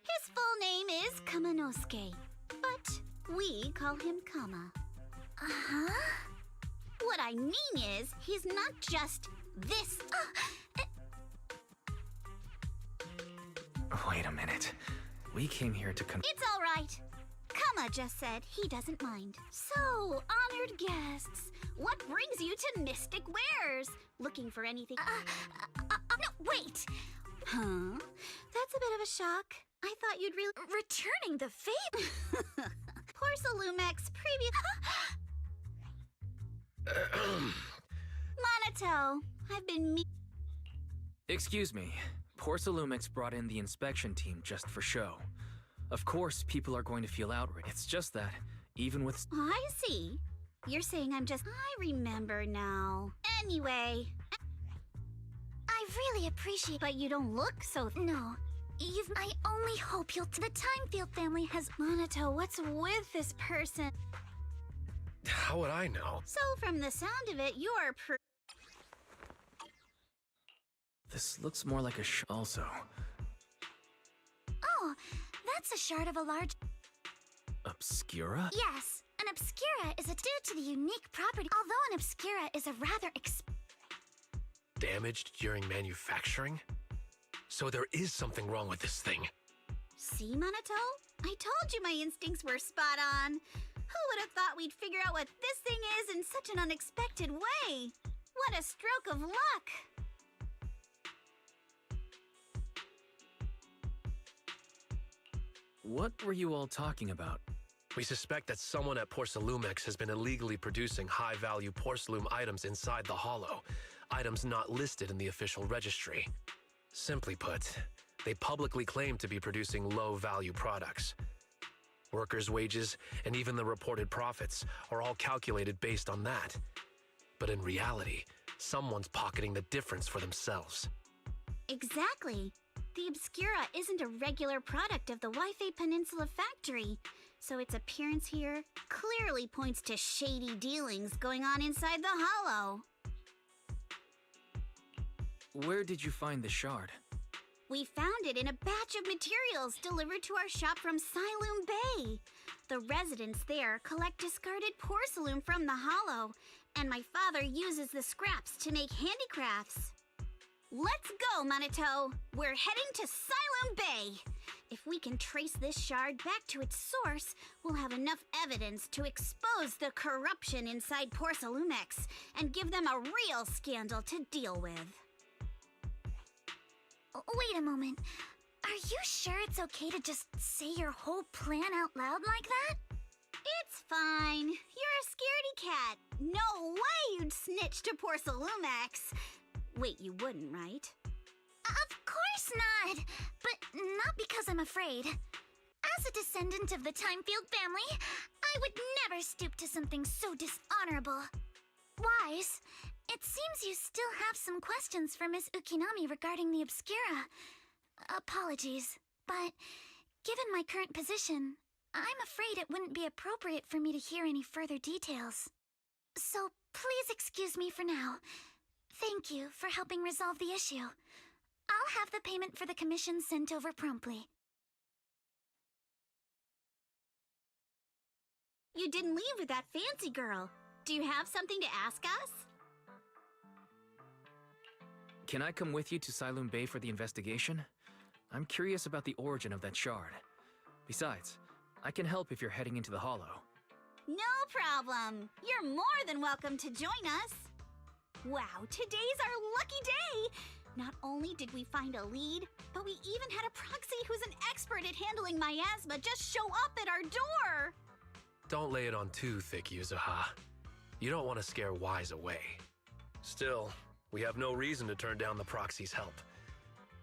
His full name is Kamanosuke, but we call him Kama. Uh-huh. What I mean is, he's not just this. Wait a minute. We came here to It's all right. Kama just said he doesn't mind. So, honored guests, what brings you to Mystic Wares? Looking for anything? No, wait! Huh? That's a bit of a shock. I thought you'd really... Returning the favor? Porcelumex previous... Monato, I've been Excuse me. Porcelumex brought in the inspection team just for show. Of course, people are going to feel outraged. It's just that, even with... I see. You're saying I'm just... I remember now. Anyway... I really appreciate... But you don't look so... No. I only hope you'll... The Timefield family has... Monato, what's with this person? How would I know? So, from the sound of it, you are This looks more like a also. Oh, that's a shard of a large... Obscura? Yes, an obscura is due to the unique property. Although an obscura is a rather Damaged during manufacturing? So there is something wrong with this thing. See, Monato? I told you my instincts were spot on. Who would have thought we'd figure out what this thing is in such an unexpected way? What a stroke of luck! What were you all talking about? We suspect that someone at Porcelumex has been illegally producing high-value porcelain items inside the hollow, items not listed in the official registry. Simply put, they publicly claim to be producing low-value products. Workers' wages and even the reported profits are all calculated based on that. But in reality, someone's pocketing the difference for themselves. Exactly. The Obscura isn't a regular product of the Waifei Peninsula factory, so its appearance here clearly points to shady dealings going on inside the hollow. Where did you find the shard? We found it in a batch of materials delivered to our shop from Siloom Bay. The residents there collect discarded porcelain from the hollow, and my father uses the scraps to make handicrafts. Let's go, Monato! We're heading to Siloom Bay! If we can trace this shard back to its source, we'll have enough evidence to expose the corruption inside Porcelumex and give them a real scandal to deal with. Wait a moment. Are you sure it's okay to just say your whole plan out loud like that? It's fine. You're a scaredy cat. No way you'd snitch to Porcelumex. Wait, you wouldn't, right? Of course not! But not because I'm afraid. As a descendant of the Timefield family, I would never stoop to something so dishonorable. Wise, it seems you still have some questions for Miss Ukinami regarding the Obscura. Apologies, but given my current position, I'm afraid it wouldn't be appropriate for me to hear any further details. So please excuse me for now. Thank you for helping resolve the issue. I'll have the payment for the commission sent over promptly. You didn't leave with that fancy girl. Do you have something to ask us? Can I come with you to Siloom Bay for the investigation? I'm curious about the origin of that shard. Besides, I can help if you're heading into the hollow. No problem. You're more than welcome to join us. Wow, today's our lucky day! Not only did we find a lead, but we even had a proxy who's an expert at handling miasma just show up at our door! Don't lay it on too thick, Yuzuha. You don't want to scare Wise away. Still, we have no reason to turn down the proxy's help.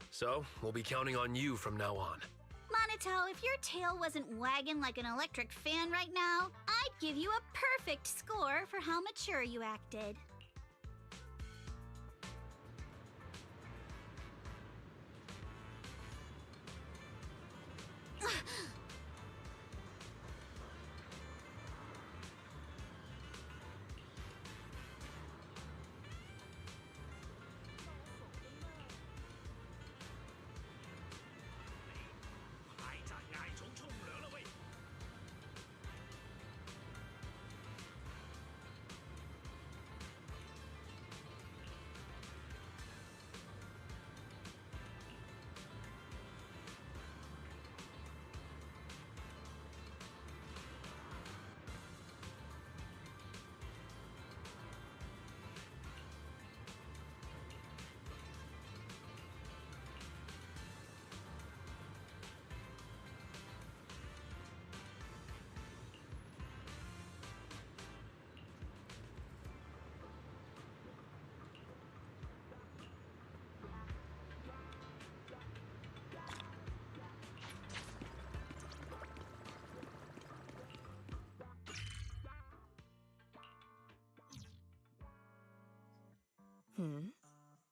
So, we'll be counting on you from now on. Monito, if your tail wasn't wagging like an electric fan right now, I'd give you a perfect score for how mature you acted.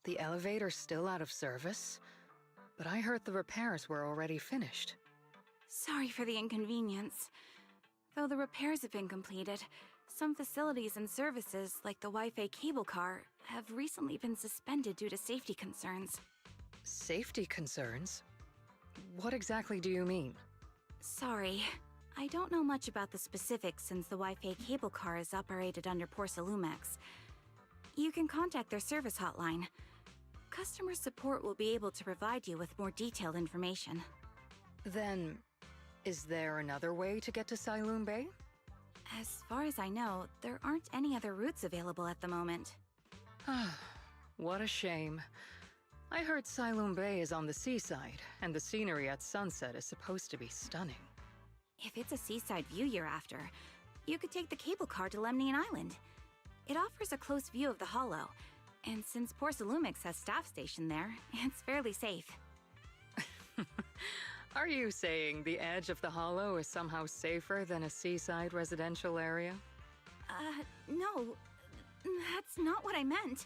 The elevator's still out of service? But I heard the repairs were already finished. Sorry for the inconvenience. Though the repairs have been completed, some facilities and services, like the Wi-Fi cable car, have recently been suspended due to safety concerns. Safety concerns? What exactly do you mean? Sorry. I don't know much about the specifics since the Wi-Fi cable car is operated under Porcelumex. You can contact their service hotline. Customer support will be able to provide you with more detailed information. Then, is there another way to get to Siloon Bay? As far as I know, there aren't any other routes available at the moment. What a shame. I heard Siloon Bay is on the seaside, and the scenery at sunset is supposed to be stunning. If it's a seaside view you're after, you could take the cable car to Lemnian Island. It offers a close view of the Hollow, and since Porcelumix has staff stationed there, it's fairly safe. Are you saying the edge of the Hollow is somehow safer than a seaside residential area? No. That's not what I meant.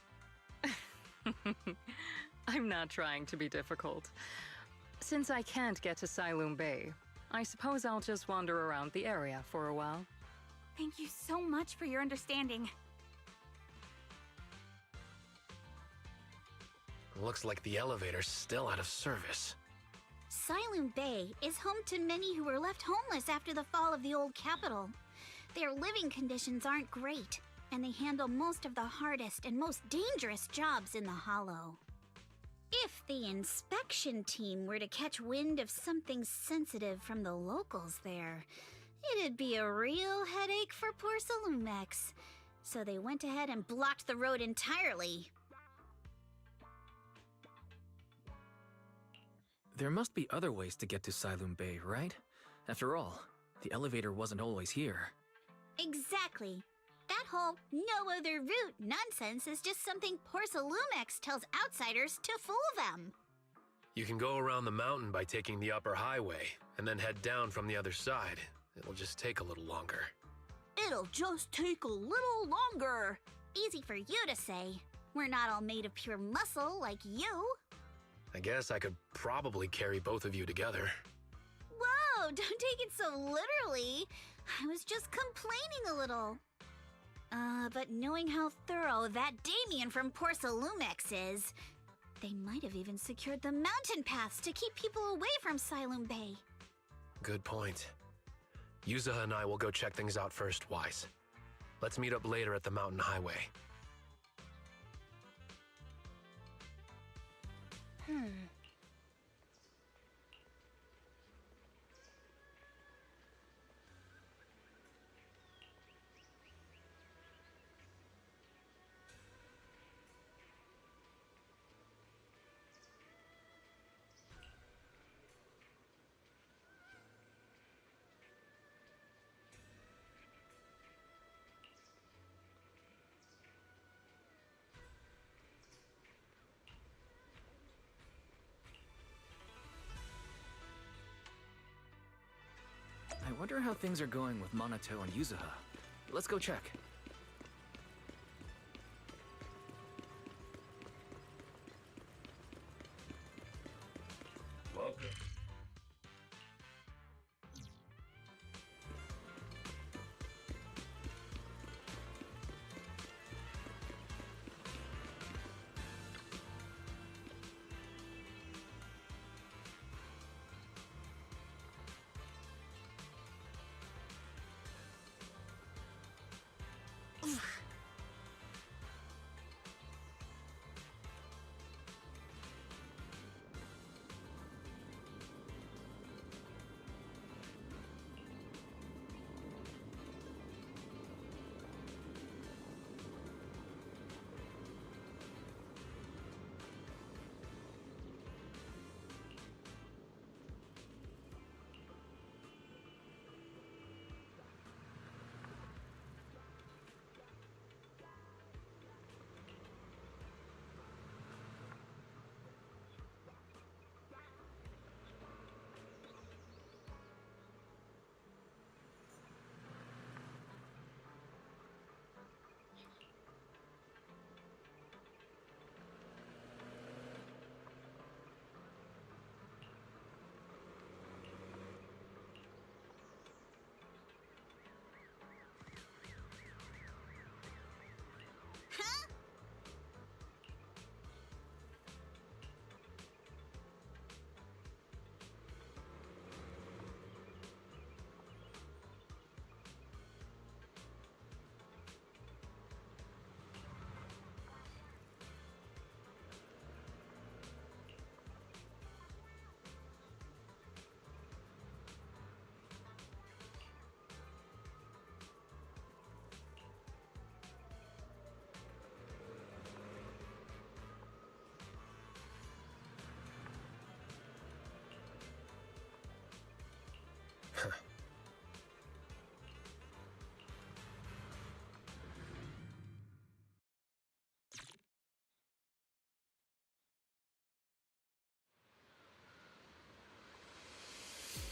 I'm not trying to be difficult. Since I can't get to Siloon Bay, I suppose I'll just wander around the area for a while. Thank you so much for your understanding. Looks like the elevator's still out of service. Siloon Bay is home to many who were left homeless after the fall of the old capital. Their living conditions aren't great, and they handle most of the hardest and most dangerous jobs in the Hollow. If the inspection team were to catch wind of something sensitive from the locals there, it'd be a real headache for Porcelumex. So they went ahead and blocked the road entirely. There must be other ways to get to Siloon Bay, right? After all, the elevator wasn't always here. Exactly. That whole no other route nonsense is just something Porcelumex tells outsiders to fool them. You can go around the mountain by taking the upper highway, and then head down from the other side. It'll just take a little longer. It'll just take a little longer. Easy for you to say. We're not all made of pure muscle like you. I guess I could probably carry both of you together. Whoa, don't take it so literally. I was just complaining a little. But knowing how thorough that Damien from Porcelumex is, they might have even secured the mountain paths to keep people away from Siloon Bay. Good point. Yuza and I will go check things out first, Wise. Let's meet up later at the mountain highway. Wonder how things are going with Monato and Yuzuha. Let's go check. Welcome.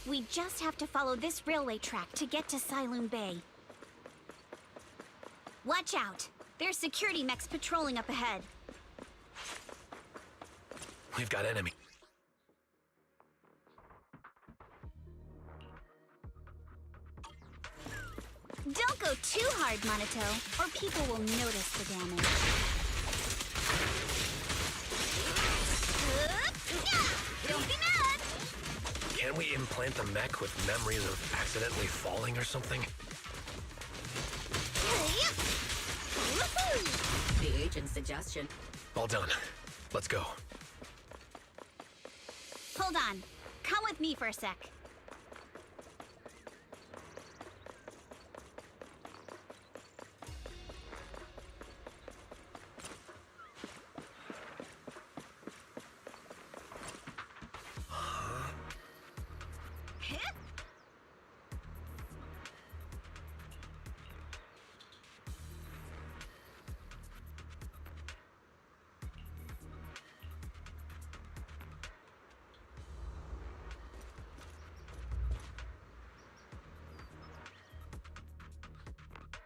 We just have to follow this railway track to get to Siloon Bay. Watch out! There's security mechs patrolling up ahead. We've got enemy. Don't go too hard, Monato, or people will notice the damage. Don't be mad! Can we implant the mech with memories of accidentally falling or something? The agent's suggestion. All done. Let's go. Hold on. Come with me for a sec.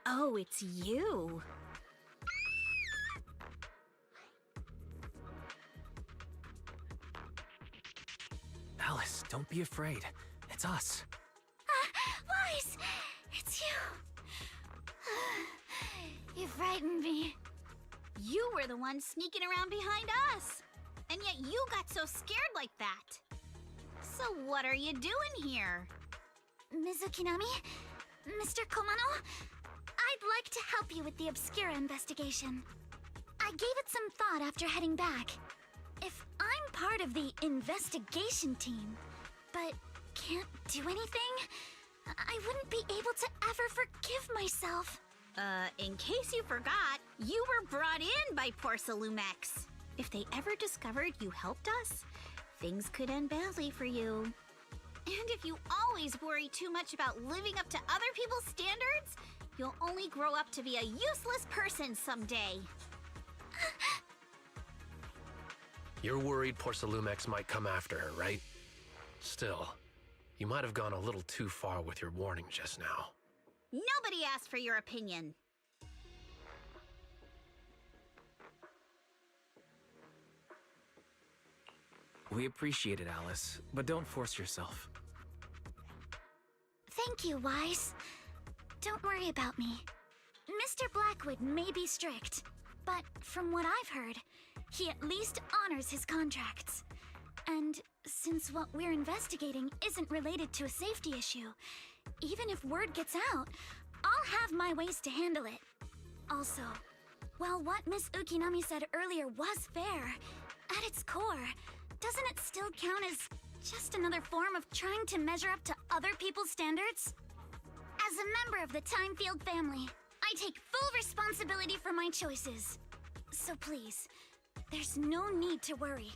Oh, it's you. Alice, don't be afraid. It's us. Weiss! It's you. You frightened me. You were the one sneaking around behind us. And yet you got so scared like that. So what are you doing here? Mizukinami? Mr. Komano? I'd like to help you with the Obscura investigation. I gave it some thought after heading back. If I'm part of the investigation team, but can't do anything, I wouldn't be able to ever forgive myself. In case you forgot, you were brought in by Porcelumex. If they ever discovered you helped us, things could end badly for you. And if you always worry too much about living up to other people's standards, you'll only grow up to be a useless person someday. You're worried Porcelumex might come after her, right? Still, You might have gone a little too far with your warning just now. Nobody asked for your opinion. We appreciate it, Alice, but don't force yourself. Thank you, Wise. Don't worry about me. Mr. Blackwood may be strict, but from what I've heard, he at least honors his contracts. And since what we're investigating isn't related to a safety issue, even if word gets out, I'll have my ways to handle it. Also, while what Miss Ukinami said earlier was fair, at its core, doesn't it still count as just another form of trying to measure up to other people's standards? As a member of the Timefield family, I take full responsibility for my choices. So please, there's no need to worry.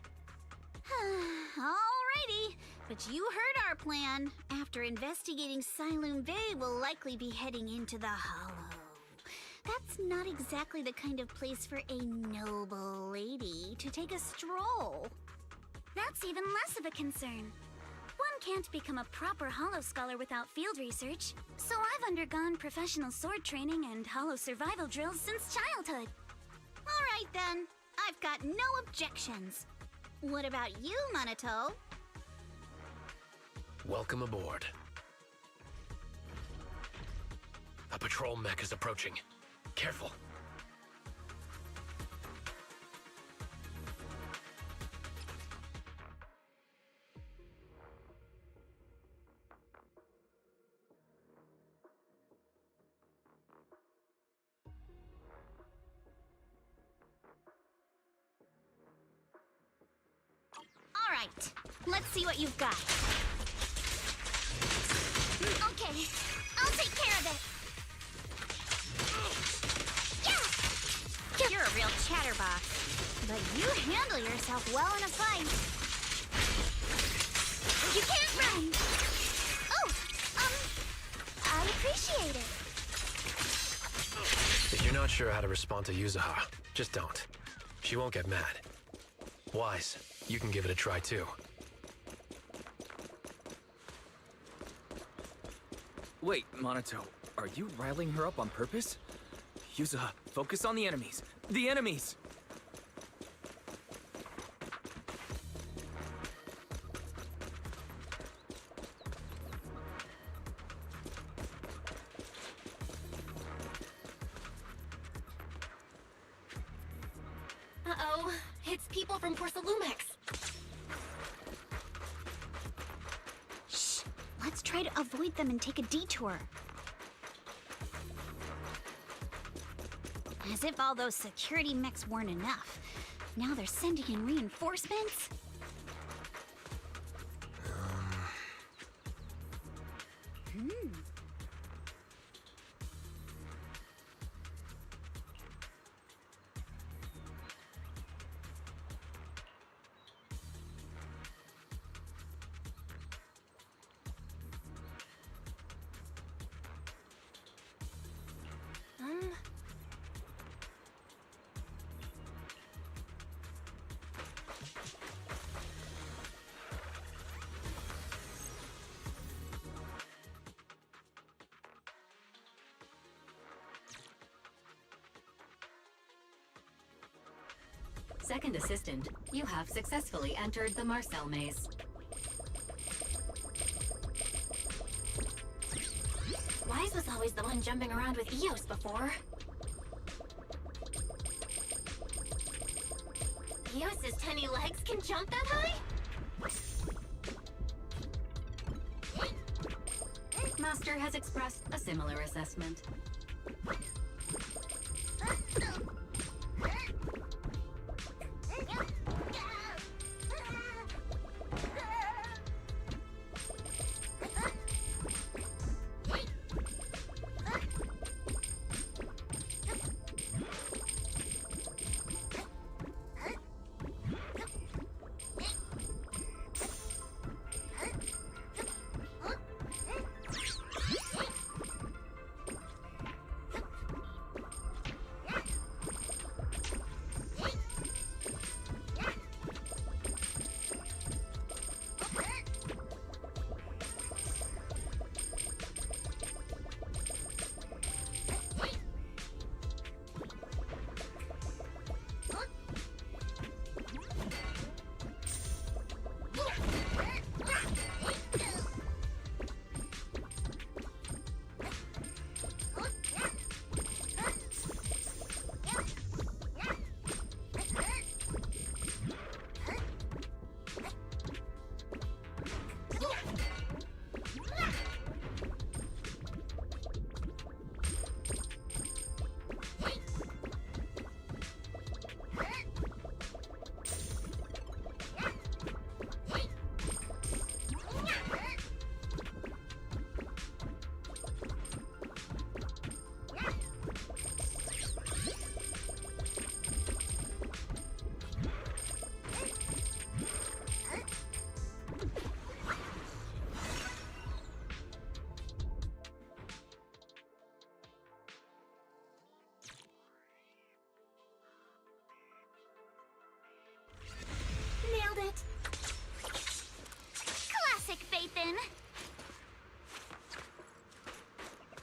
Alrighty, but you heard our plan. After investigating Siloon Bay, we'll likely be heading into the Hollow. That's not exactly the kind of place for a noble lady to take a stroll. That's even less of a concern. One can't become a proper Hollow scholar without field research, so I've undergone professional sword training and Hollow survival drills since childhood. Alright then, I've got no objections. What about you, Minato? Welcome aboard. A patrol mech is approaching. Careful. Alright, let's see what you've got. Okay, I'll take care of it. Yeah! You're a real chatterbox, but you handle yourself well in a fight. You can't run! Oh, I appreciate it. If you're not sure how to respond to Yuzuha, just don't. She won't get mad. Wise, you can give it a try too. Wait, Minato, are you riling her up on purpose? Yuzuha, focus on the enemies. The enemies! Uh-oh, it's people from Porcelumex. Shh, let's try to avoid them and take a detour. As if all those security mechs weren't enough. Now they're sending in reinforcements? Second assistant, you have successfully entered the Marcel maze. Wise was always the one jumping around with Eos before. Eos's tiny legs can jump that high? Master has expressed a similar assessment.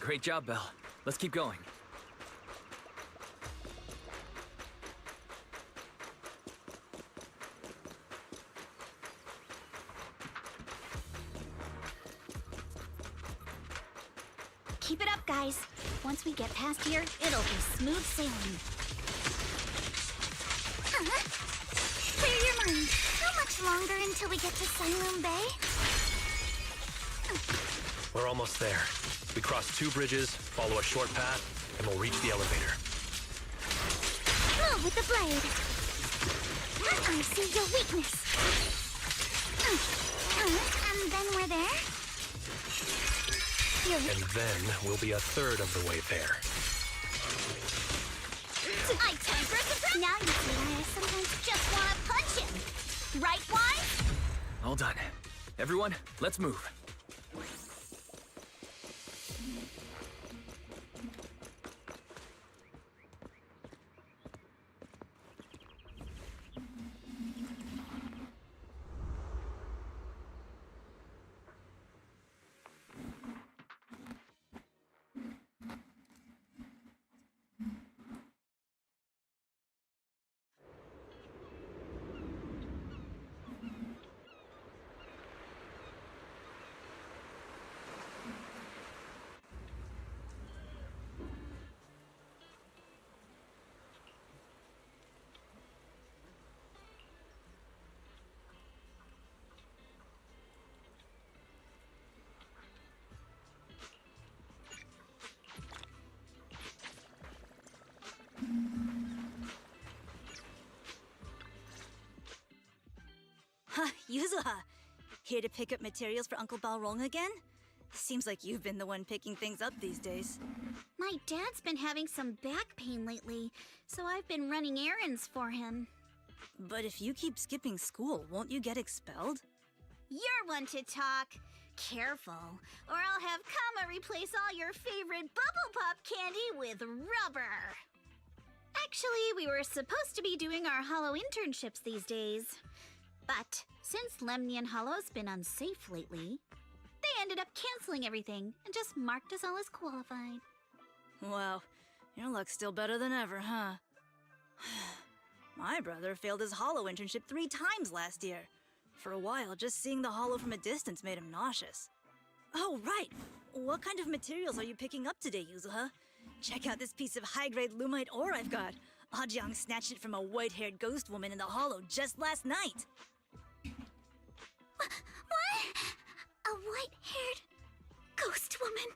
Great job, Belle. Let's keep going. Keep it up, guys. Once we get past here, it'll be smooth sailing. Clear your mind. How much longer until we get to Siloam Bay? We're almost there. We cross 2 bridges, follow a short path, and we'll reach the elevator. Move with the blade. I see your weakness. And then we're there? And then we'll be a third of the way there. I time for a surprise! Now you see why I sometimes just want to punch him. Right, Wise? All done. Everyone, let's move. Yuzuha, here to pick up materials for Uncle Balrog again? Seems like you've been the one picking things up these days. My dad's been having some back pain lately, so I've been running errands for him. But if you keep skipping school, won't you get expelled? You're one to talk. Careful, or I'll have Kama replace all your favorite Bubble Pop candy with rubber. Actually, we were supposed to be doing our Hollow internships these days. But since Lemnian Hollow's been unsafe lately, they ended up canceling everything and just marked us all as qualified. Wow, your luck's still better than ever, huh? My brother failed his Hollow internship 3 times last year. For a while, just seeing the Hollow from a distance made him nauseous. Oh, right! What kind of materials are you picking up today, Yuzuha? Check out this piece of high-grade lumite ore I've got. Ajang snatched it from a white-haired ghost woman in the Hollow just last night. What? A white-haired ghost woman?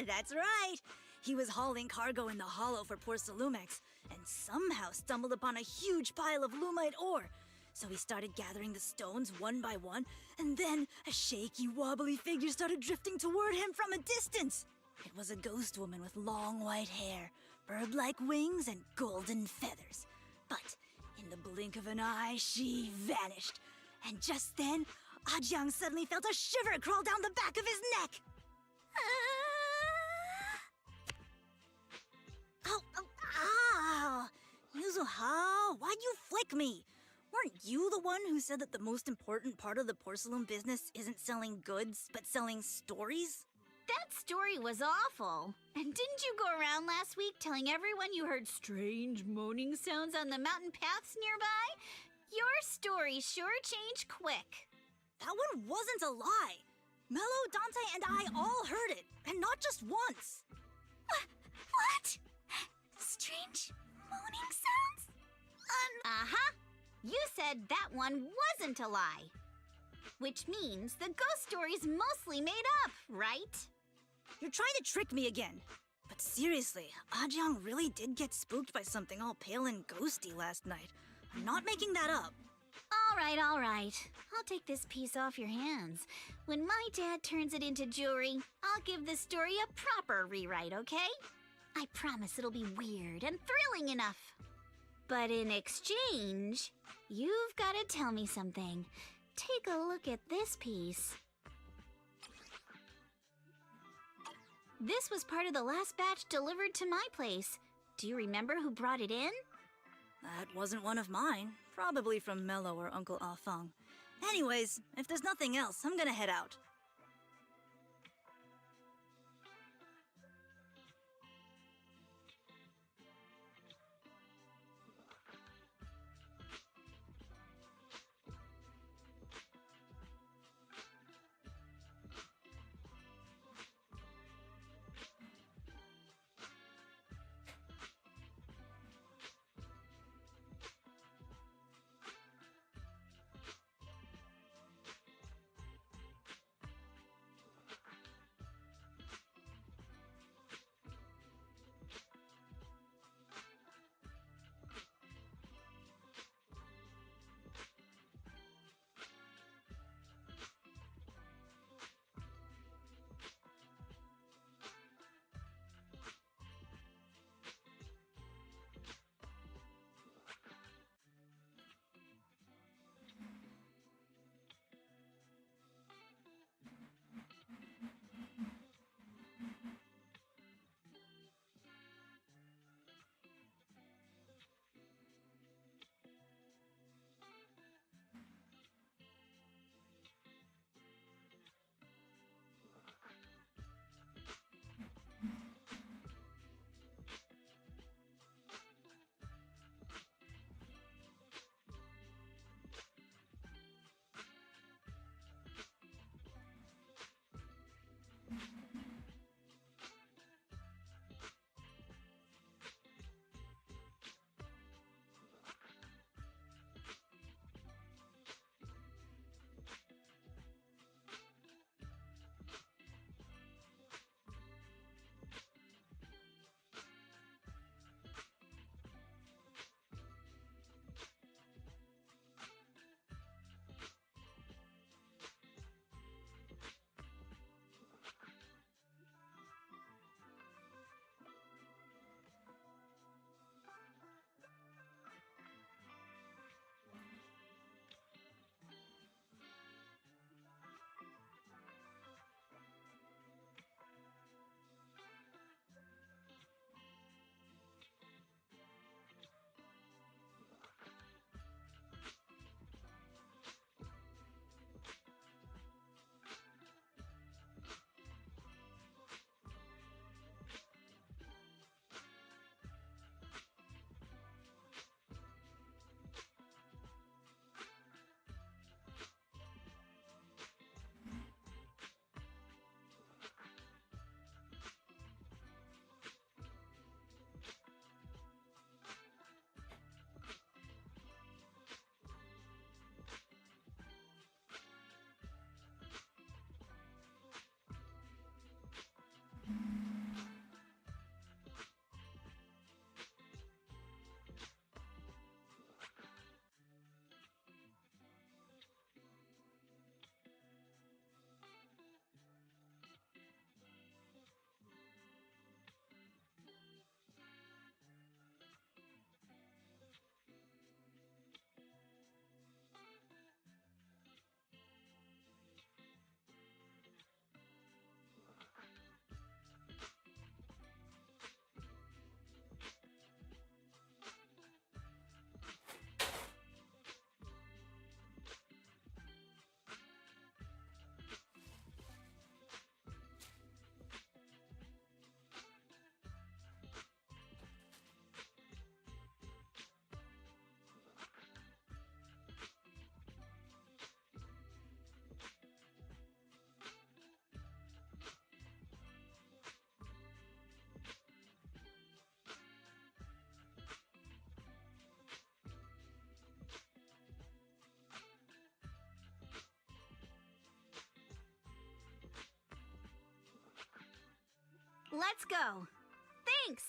That's right! He was hauling cargo in the Hollow for poor Salumex, and somehow stumbled upon a huge pile of lumite ore. So he started gathering the stones one by one, and then a shaky, wobbly figure started drifting toward him from a distance. It was a ghost woman with long white hair, bird-like wings, and golden feathers. But in the blink of an eye, she vanished. And just then, Ajang suddenly felt a shiver crawl down the back of his neck. Ow! Yuzuha, why'd you flick me? Weren't you the one who said that the most important part of the porcelain business isn't selling goods, but selling stories? That story was awful. And didn't you go around last week telling everyone you heard strange moaning sounds on the mountain paths nearby? Your story sure changed quick. That one wasn't a lie. Mello, Dante, and I all heard it, and not just once. What? Strange moaning sounds? Uh-huh. You said that one wasn't a lie. Which means the ghost story's mostly made up, right? You're trying to trick me again. But seriously, Ajang really did get spooked by something all pale and ghosty last night. I'm not making that up. All right. I'll take this piece off your hands. When my dad turns it into jewelry, I'll give this story a proper rewrite, okay? I promise it'll be weird and thrilling enough. But in exchange, you've got to tell me something. Take a look at this piece. This was part of the last batch delivered to my place. Do you remember who brought it in? That wasn't one of mine. Probably from Mello or Uncle Afang. Anyways, if there's nothing else, I'm gonna head out. Let's go. Thanks.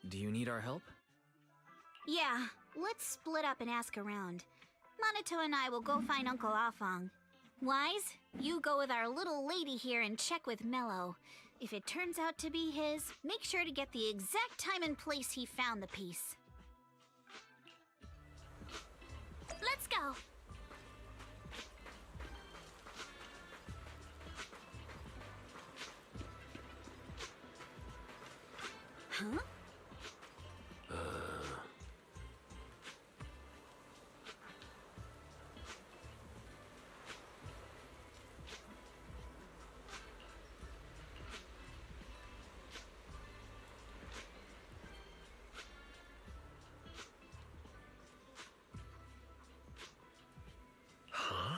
Do you need our help? Yeah, let's split up and ask around. Minato and I will go find Uncle Afang. Wise, you go with our little lady here and check with Mello. If it turns out to be his, make sure to get the exact time and place he found the piece. Let's go! Huh? Huh?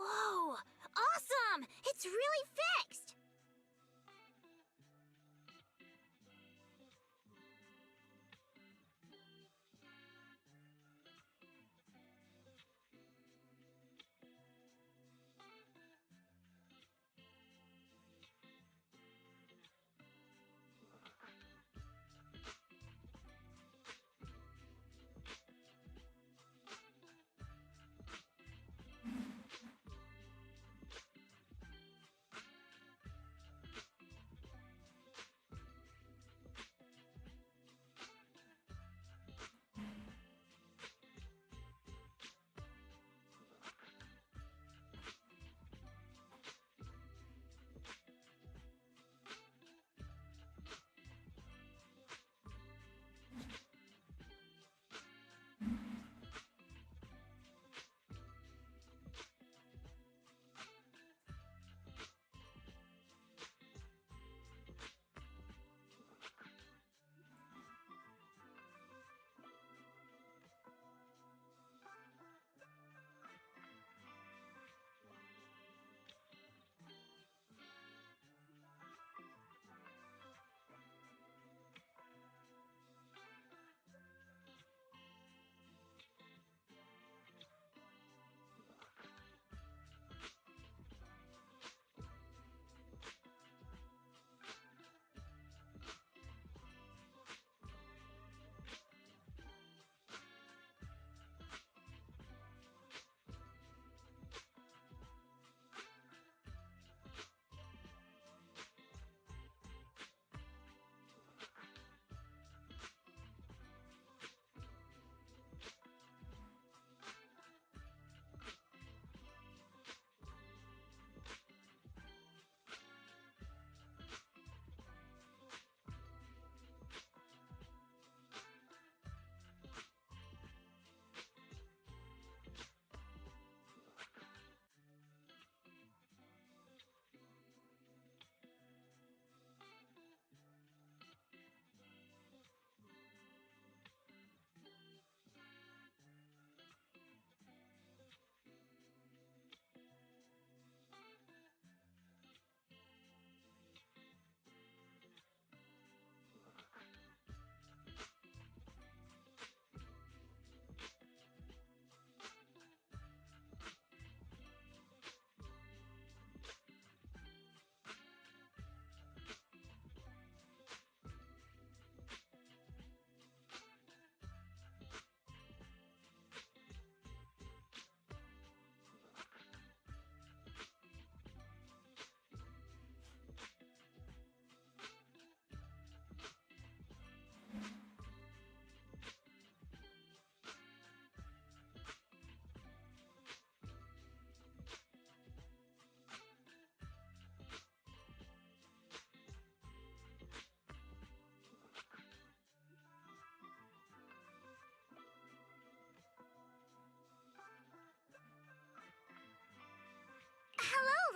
Whoa! Awesome! It's really fixed!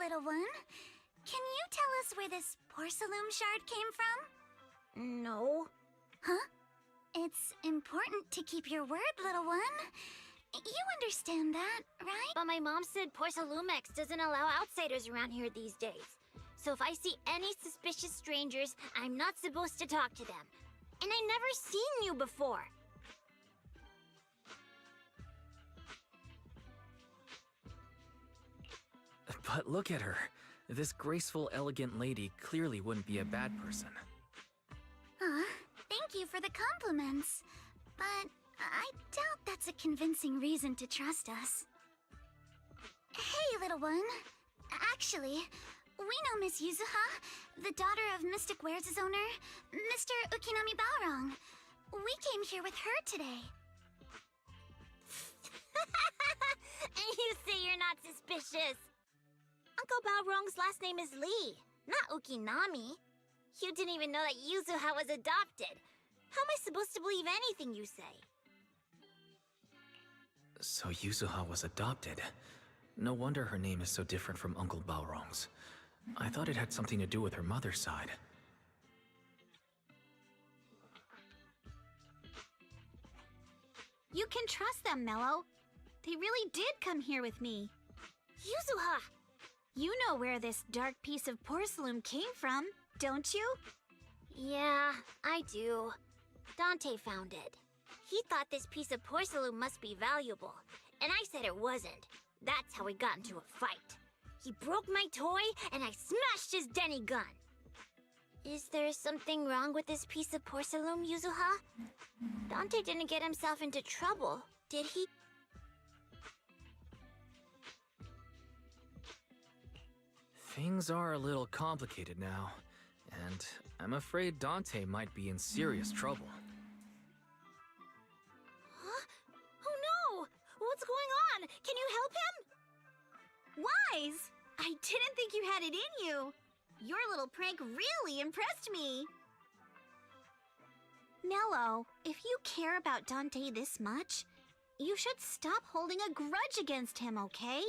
little one. Can you tell us where this porcelain shard came from? No. Huh? It's important to keep your word, little one. You understand that, right? But my mom said Porcelumex doesn't allow outsiders around here these days. So if I see any suspicious strangers, I'm not supposed to talk to them. And I never seen you before. But look at her. This graceful, elegant lady clearly wouldn't be a bad person. Thank you for the compliments. But I doubt that's a convincing reason to trust us. Hey, little one. Actually, we know Miss Yuzuha, the daughter of Mystic Wares' owner, Mr. Ukinami Balrong. We came here with her today. And you say you're not suspicious. Uncle Balrong's last name is Lee, not Ukinami. You didn't even know that Yuzuha was adopted. How am I supposed to believe anything you say? So Yuzuha was adopted. No wonder her name is so different from Uncle Balrong's. I thought it had something to do with her mother's side. You can trust them, Mello. They really did come here with me. Yuzuha! You know where this dark piece of porcelain came from, don't you? Yeah, I do. Dante found it. He thought this piece of porcelain must be valuable, and I said it wasn't. That's how we got into a fight. He broke my toy, and I smashed his Denny gun. Is there something wrong with this piece of porcelain, Yuzuha? Dante didn't get himself into trouble, did he? Things are a little complicated now, and I'm afraid Dante might be in serious trouble. Huh? Oh no! What's going on? Can you help him? Wise! I didn't think you had it in you. Your little prank really impressed me. Mello, if you care about Dante this much, you should stop holding a grudge against him, okay?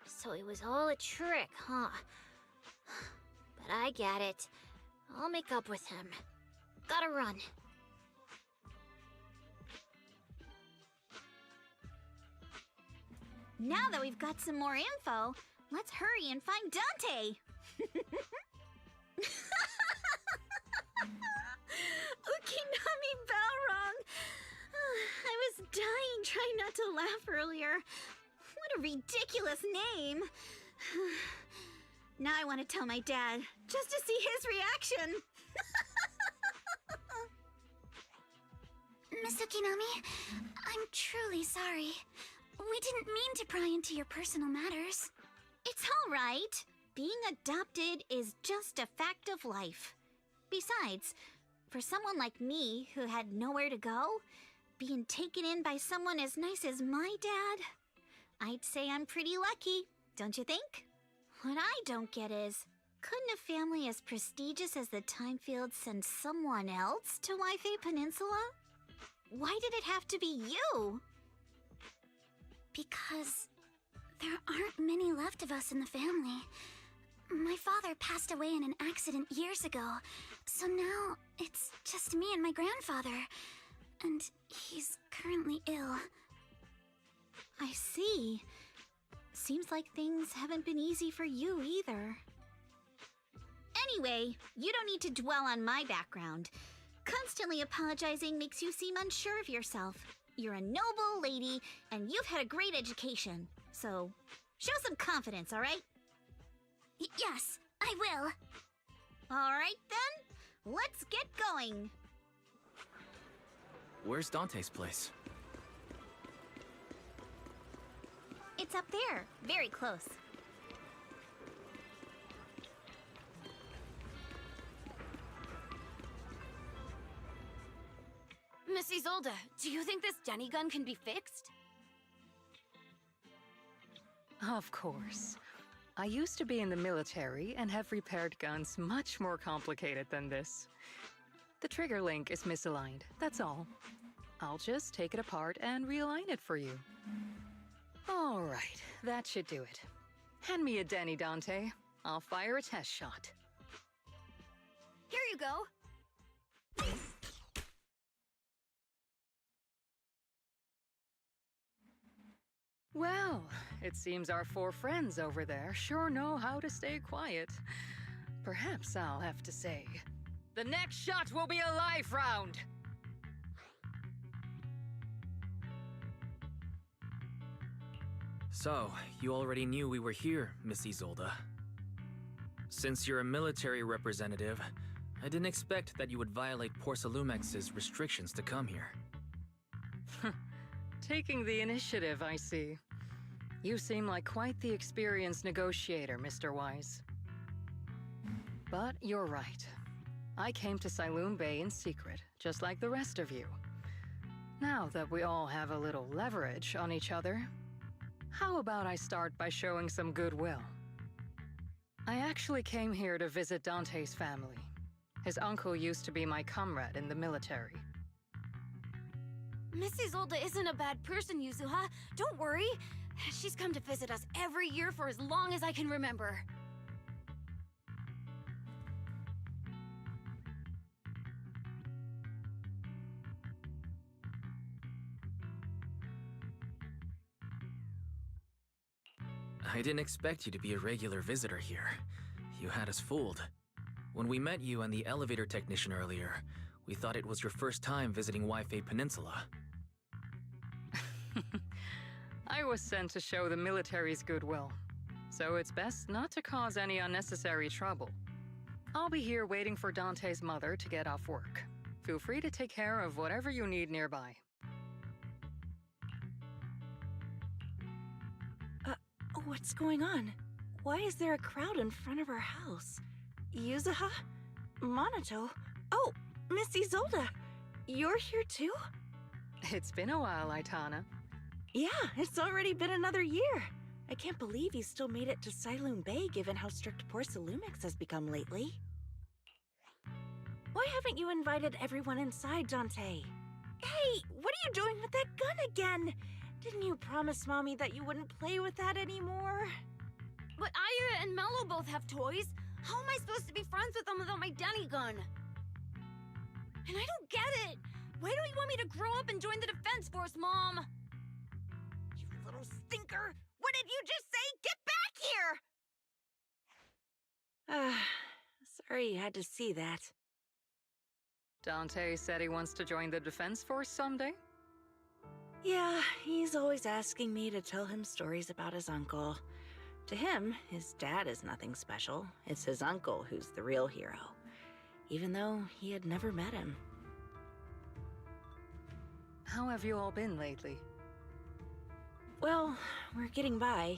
So it was all a trick, huh? But I get it. I'll make up with him. Gotta run. Now that we've got some more info, let's hurry and find Dante! Ukinami Balrong! I was dying trying not to laugh earlier. What a ridiculous name! Now I want to tell my dad, just to see his reaction! Miss Ukinami, I'm truly sorry. We didn't mean to pry into your personal matters. It's all right. Being adopted is just a fact of life. Besides, for someone like me who had nowhere to go, being taken in by someone as nice as my dad, I'd say I'm pretty lucky, don't you think? What I don't get is, couldn't a family as prestigious as the Timefields send someone else to Waifei Peninsula? Why did it have to be you? Because there aren't many left of us in the family. My father passed away in an accident years ago, so now it's just me and my grandfather. And he's currently ill. I see. Seems like things haven't been easy for you either. Anyway, you don't need to dwell on my background. Constantly apologizing makes you seem unsure of yourself. You're a noble lady, and you've had a great education. So, show some confidence, all right? Yes, I will. All right, then. Let's get going. Where's Dante's place? It's up there, very close. Miss Isolde, do you think this Denny gun can be fixed? Of course. I used to be in the military and have repaired guns much more complicated than this. The trigger link is misaligned, that's all. I'll just take it apart and realign it for you. All right, that should do it. Hand me a Denny, Dante. I'll fire a test shot. Here you go. Well, it seems our four friends over there sure know how to stay quiet. Perhaps I'll have to say, the next shot will be a life round! So, you already knew we were here, Miss Isolde. Since you're a military representative, I didn't expect that you would violate Porcelumex's restrictions to come here. Taking the initiative, I see. You seem like quite the experienced negotiator, Mr. Wise. But you're right. I came to Siloon Bay in secret, just like the rest of you. Now that we all have a little leverage on each other, how about I start by showing some goodwill? I actually came here to visit Dante's family. His uncle used to be my comrade in the military. Miss Isolde isn't a bad person, Yuzuha. Don't worry. She's come to visit us every year for as long as I can remember. I didn't expect you to be a regular visitor here. You had us fooled. When we met you and the elevator technician earlier, we thought it was your first time visiting Waifei Peninsula. I was sent to show the military's goodwill, so it's best not to cause any unnecessary trouble. I'll be here waiting for Dante's mother to get off work. Feel free to take care of whatever you need nearby. What's going on? Why is there a crowd in front of our house? Yuzuha? Monato? Oh, Miss Isolde! You're here too? It's been a while, Aitana. Yeah, it's already been another year. I can't believe you still made it to Siloon Bay given how strict Porcelumix has become lately. Why haven't you invited everyone inside, Dante? Hey, what are you doing with that gun again? Didn't you promise Mommy that you wouldn't play with that anymore? But Aya and Mello both have toys. How am I supposed to be friends with them without my Denny gun? And I don't get it. Why don't you want me to grow up and join the Defense Force, Mom? You little stinker! What did you just say? Get back here! Sorry you had to see that. Dante said he wants to join the Defense Force someday? Yeah, he's always asking me to tell him stories about his uncle. To him, his dad is nothing special. It's his uncle who's the real hero, even though he had never met him. How have you all been lately? Well, we're getting by.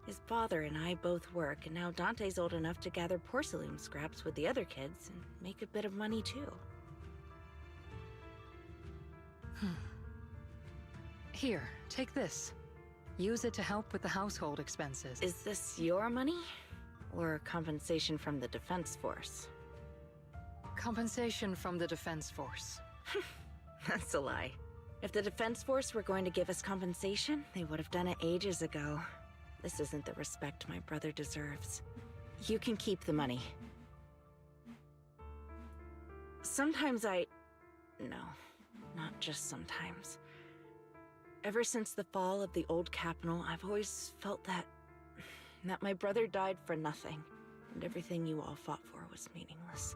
His father and I both work, and now Dante's old enough to gather porcelain scraps with the other kids and make a bit of money too. Here, take this. Use it to help with the household expenses. Is this your money? Or compensation from the Defense Force? Compensation from the Defense Force. That's a lie. If the Defense Force were going to give us compensation, they would have done it ages ago. This isn't the respect my brother deserves. You can keep the money. Sometimes No, not just sometimes. Ever since the fall of the old capital, I've always felt that my brother died for nothing, and everything you all fought for was meaningless.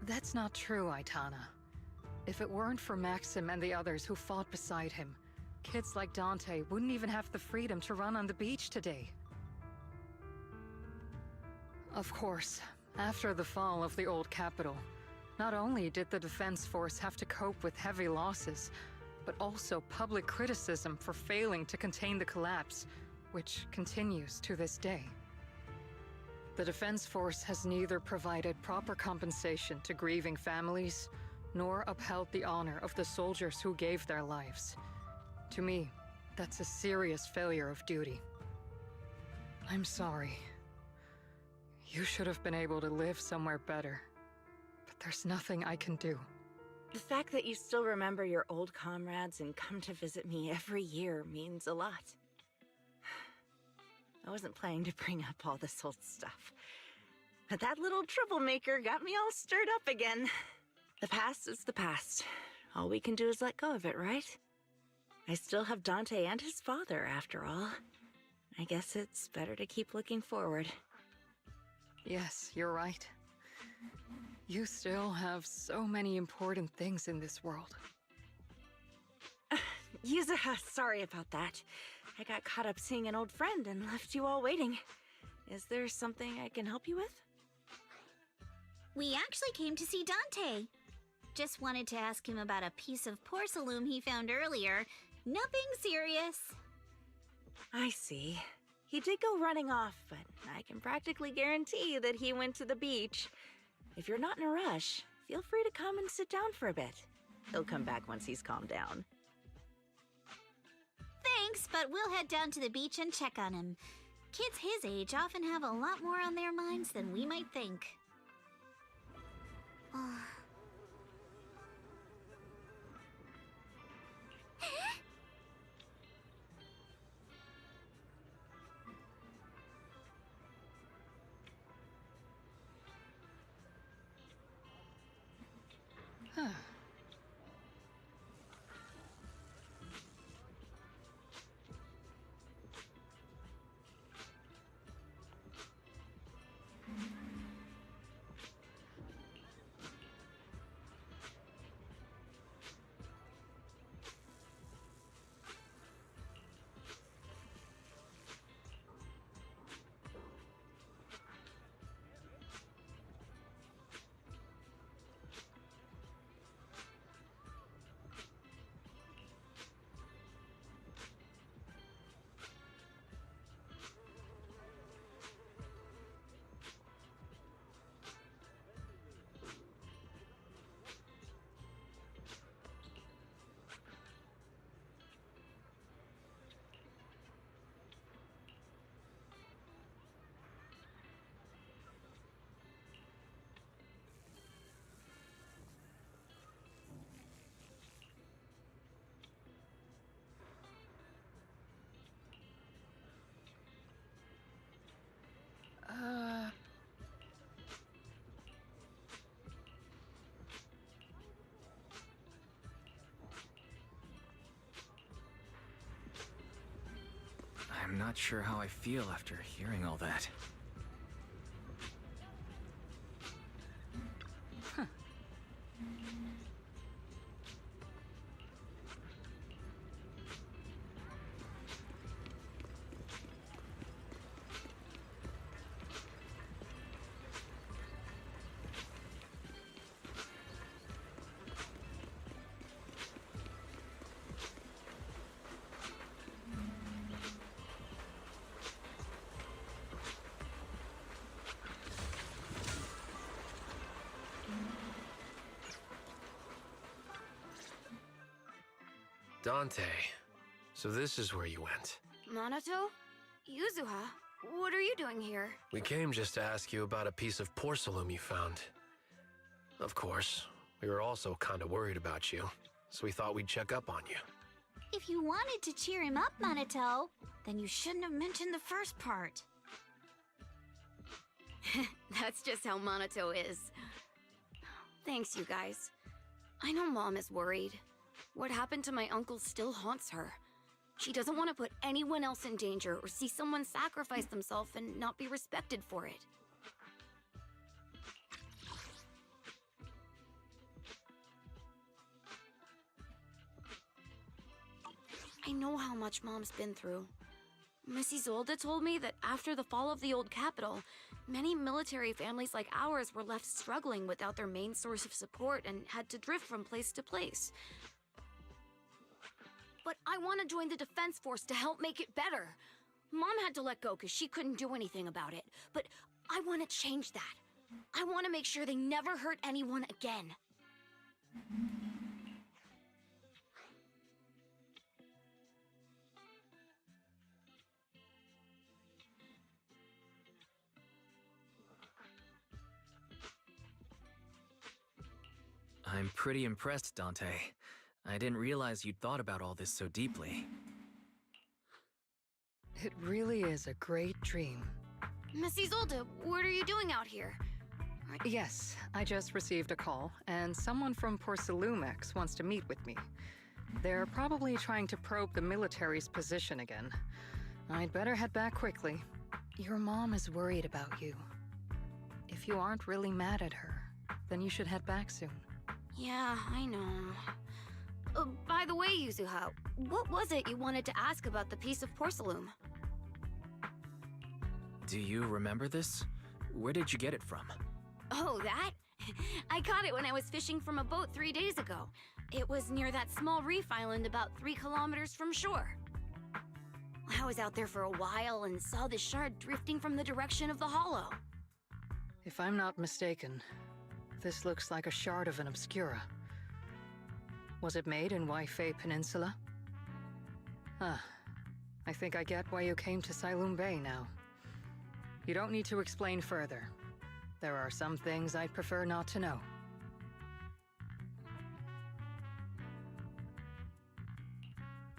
That's not true, Aitana. If it weren't for Maxim and the others who fought beside him, kids like Dante wouldn't even have the freedom to run on the beach today. Of course, after the fall of the old capital, not only did the Defense Force have to cope with heavy losses, but also public criticism for failing to contain the collapse, which continues to this day. The Defense Force has neither provided proper compensation to grieving families, nor upheld the honor of the soldiers who gave their lives. To me, that's a serious failure of duty. I'm sorry. You should have been able to live somewhere better, but there's nothing I can do. The fact that you still remember your old comrades and come to visit me every year means a lot. I wasn't planning to bring up all this old stuff. But that little troublemaker got me all stirred up again. The past is the past. All we can do is let go of it, right? I still have Dante and his father, after all. I guess it's better to keep looking forward. Yes, you're right. You still have so many important things in this world. Yuzuha, sorry about that. I got caught up seeing an old friend and left you all waiting. Is there something I can help you with? We actually came to see Dante. Just wanted to ask him about a piece of porcelain he found earlier. Nothing serious. I see. He did go running off, but I can practically guarantee that he went to the beach. If you're not in a rush, feel free to come and sit down for a bit. He'll come back once he's calmed down. Thanks, but we'll head down to the beach and check on him. Kids his age often have a lot more on their minds than we might think. I'm not sure how I feel after hearing all that. Dante, so this is where you went. Minato? Yuzuha? What are you doing here? We came just to ask you about a piece of porcelain you found. Of course, we were also kinda worried about you, so we thought we'd check up on you. If you wanted to cheer him up, Minato, then you shouldn't have mentioned the first part. That's just how Minato is. Thanks, you guys. I know Mom is worried. What happened to my uncle still haunts her. She doesn't want to put anyone else in danger or see someone sacrifice themselves and not be respected for it. I know how much Mom's been through. Miss Isolde told me that after the fall of the old capital, many military families like ours were left struggling without their main source of support and had to drift from place to place. But I want to join the defense force to help make it better. Mom had to let go because she couldn't do anything about it. But I want to change that. I want to make sure they never hurt anyone again. I'm pretty impressed, Dante. I didn't realize you'd thought about all this so deeply. It really is a great dream. Miss Isolde, what are you doing out here? Yes, I just received a call, and someone from Porcelumex wants to meet with me. They're probably trying to probe the military's position again. I'd better head back quickly. Your mom is worried about you. If you aren't really mad at her, then you should head back soon. Yeah, I know. By the way, Yuzuha, what was it you wanted to ask about the piece of porcelain? Do you remember this? Where did you get it from? Oh, that? I caught it when I was fishing from a boat 3 days ago. It was near that small reef island about 3 kilometers from shore. I was out there for a while and saw this shard drifting from the direction of the hollow. If I'm not mistaken, this looks like a shard of an Obscura. Was it made in Waifei Peninsula? Ah, I think I get why you came to Silum Bay now. You don't need to explain further. There are some things I'd prefer not to know.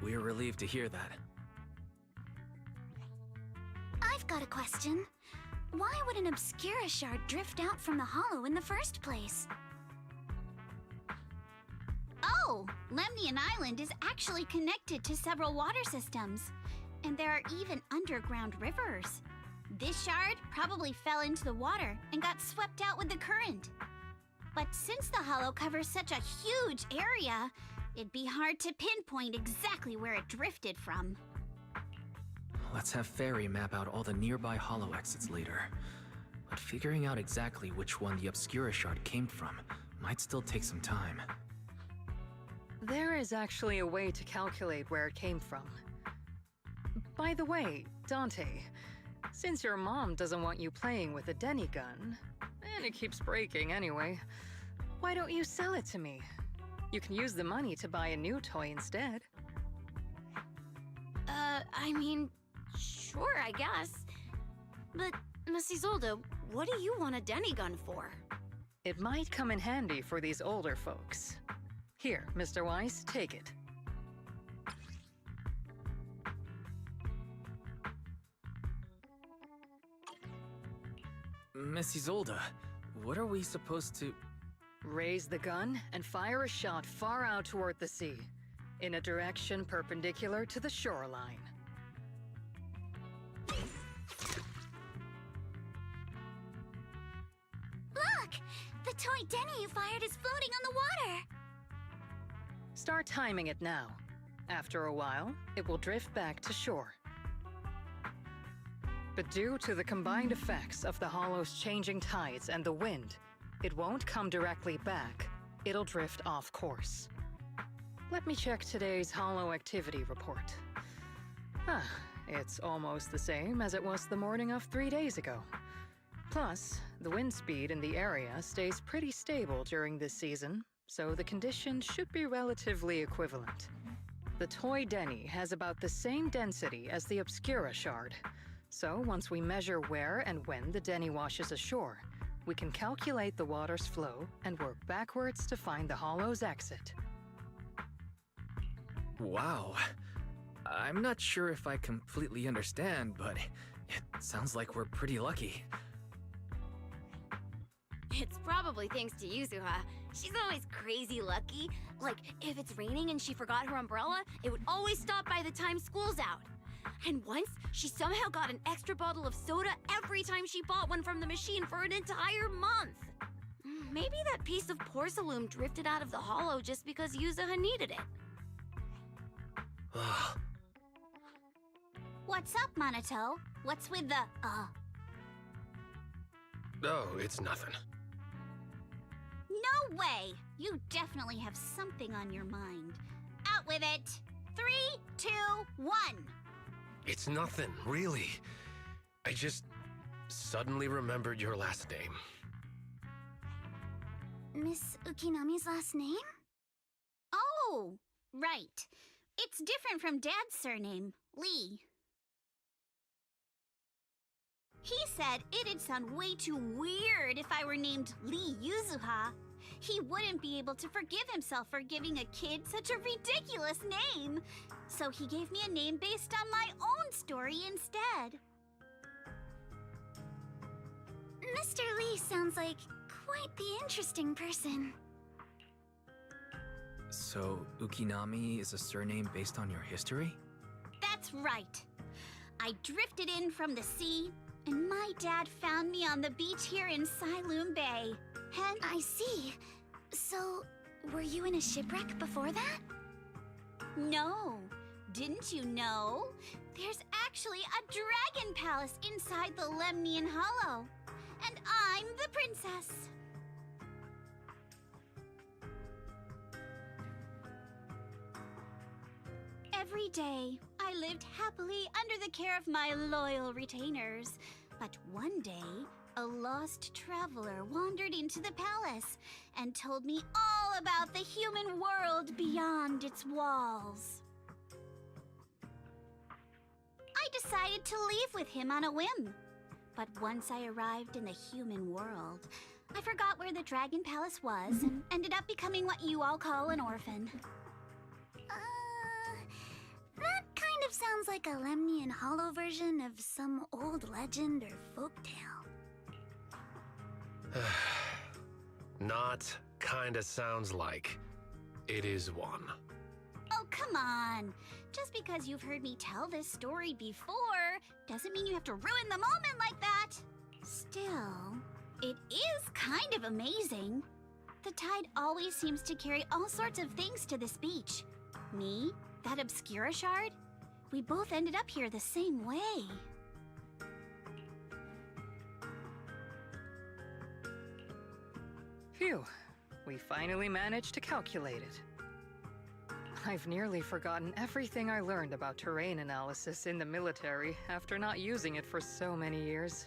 We're relieved to hear that. I've got a question. Why would an Obscura shard drift out from the hollow in the first place? Oh, Lemnian Island is actually connected to several water systems, and there are even underground rivers. This shard probably fell into the water and got swept out with the current. But since the hollow covers such a huge area, it'd be hard to pinpoint exactly where it drifted from. Let's have Fairy map out all the nearby hollow exits later. But figuring out exactly which one the Obscura shard came from might still take some time. There is actually a way to calculate where it came from. By the way, Dante, since your mom doesn't want you playing with a Denny gun, and it keeps breaking anyway, why don't you sell it to me? You can use the money to buy a new toy instead. I mean, sure, I guess. But, Miss Isolde, what do you want a Denny gun for? It might come in handy for these older folks. Here, Mr. Weiss, take it. Miss Isolde, what are we supposed to... Raise the gun and fire a shot far out toward the sea, in a direction perpendicular to the shoreline. Look! The toy Denny you fired is floating on the water! Start timing it now. After a while, it will drift back to shore. But due to the combined effects of the hollow's changing tides and the wind, it won't come directly back. It'll drift off course. Let me check today's hollow activity report. It's almost the same as it was the morning of 3 days ago. Plus, the wind speed in the area stays pretty stable during this season, so the conditions should be relatively equivalent. The toy Denny has about the same density as the Obscura shard, so once we measure where and when the Denny washes ashore, we can calculate the water's flow and work backwards to find the hollow's exit. Wow. I'm not sure if I completely understand, but it sounds like we're pretty lucky. It's probably thanks to Yuzuha. She's always crazy lucky. Like, if it's raining and she forgot her umbrella, it would always stop by the time school's out. And once, she somehow got an extra bottle of soda every time she bought one from the machine for an entire month. Maybe that piece of porcelain drifted out of the hollow just because Yuzuha needed it. What's up, Monato? What's with the, Oh, it's nothing. No way! You definitely have something on your mind. Out with it! 3, 2, 1! It's nothing, really. I just suddenly remembered your last name. Miss Ukinami's last name? Oh, right. It's different from Dad's surname, Lee. He said it'd sound way too weird if I were named Lee Yuzuha. He wouldn't be able to forgive himself for giving a kid such a ridiculous name. So he gave me a name based on my own story instead. Mr. Lee sounds like quite the interesting person. So, Ukinami is a surname based on your history? That's right. I drifted in from the sea, and my dad found me on the beach here in Siloam Bay. And I see. So, were you in a shipwreck before that? no, didn't you know? There's actually a dragon palace inside the Lemnian Hollow. And I'm the princess. Every day, I lived happily under the care of my loyal retainers. But one day, a lost traveler wandered into the palace and told me all about the human world beyond its walls. I decided to leave with him on a whim. But once I arrived in the human world, I forgot where the Dragon Palace was and ended up becoming what you all call an orphan. That kind of sounds like a Lemnian Hollow version of some old legend or folktale. Not kinda sounds like. It is one. Oh, come on. Just because you've heard me tell this story before doesn't mean you have to ruin the moment like that. Still, it is kind of amazing. The tide always seems to carry all sorts of things to this beach. Me, that Obscura shard, we both ended up here the same way. Phew, we finally managed to calculate it. I've nearly forgotten everything I learned about terrain analysis in the military after not using it for so many years.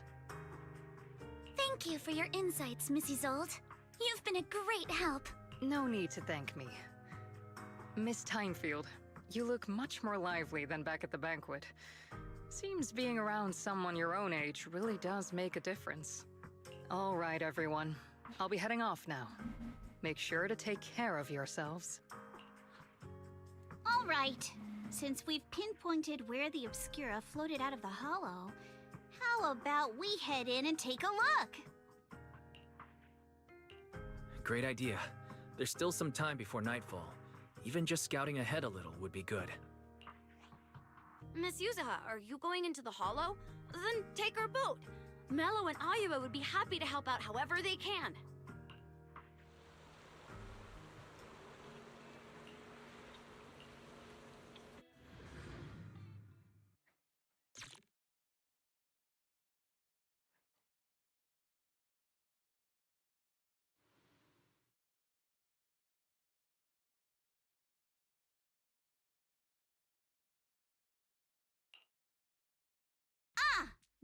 Thank you for your insights, Mrs. Zold. You've been a great help. No need to thank me. Miss Timefield, you look much more lively than back at the banquet. Seems being around someone your own age really does make a difference. All right, everyone. I'll be heading off now. Make sure to take care of yourselves. All right. Since we've pinpointed where the Obscura floated out of the hollow, how about we head in and take a look? Great idea. There's still some time before nightfall. Even just scouting ahead a little would be good. Miss Yuzaha, are you going into the hollow? Then take our boat. Mello and Ayuba would be happy to help out however they can.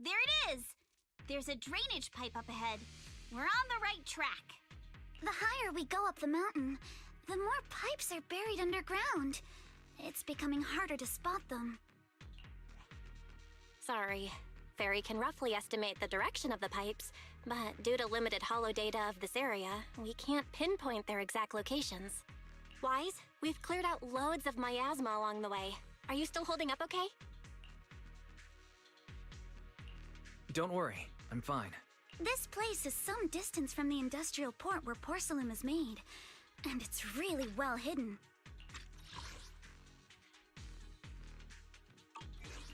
There it is! There's a drainage pipe up ahead. We're on the right track. The higher we go up the mountain, the more pipes are buried underground. It's becoming harder to spot them. Sorry. Fairy can roughly estimate the direction of the pipes, but due to limited holo data of this area, we can't pinpoint their exact locations. Wise, we've cleared out loads of miasma along the way. Are you still holding up okay? Don't worry, I'm fine. This place is some distance from the industrial port where porcelain is made, and it's really well hidden.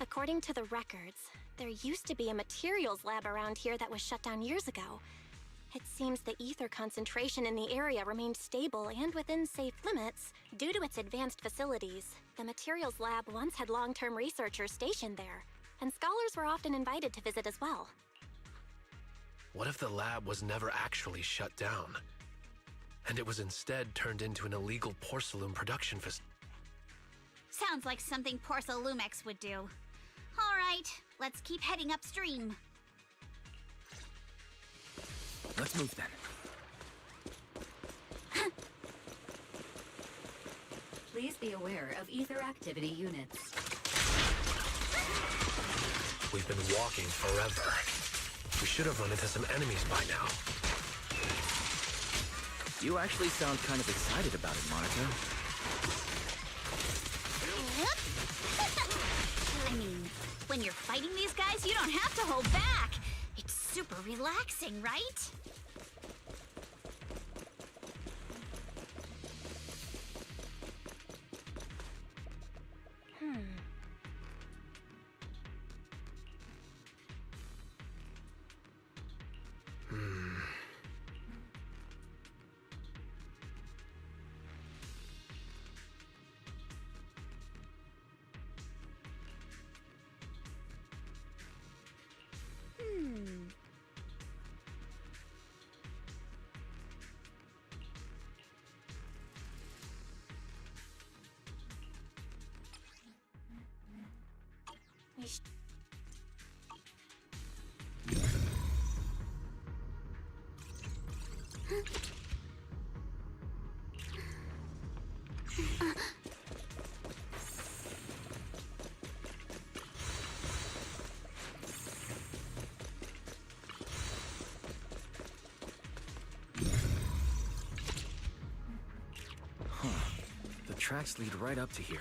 According to the records, there used to be a materials lab around here that was shut down years ago. It seems the ether concentration in the area remained stable and within safe limits due to its advanced facilities. The materials lab once had long-term researchers stationed there, and scholars were often invited to visit as well. What if the lab was never actually shut down? And it was instead turned into an illegal porcelain production facility? Sounds like something Porcelumex would do. All right, let's keep heading upstream. Let's move then. Please be aware of ether activity units. We've been walking forever. We should have run into some enemies by now. You actually sound kind of excited about it, Monica. I mean, when you're fighting these guys, you don't have to hold back. It's super relaxing, right? The tracks lead right up to here.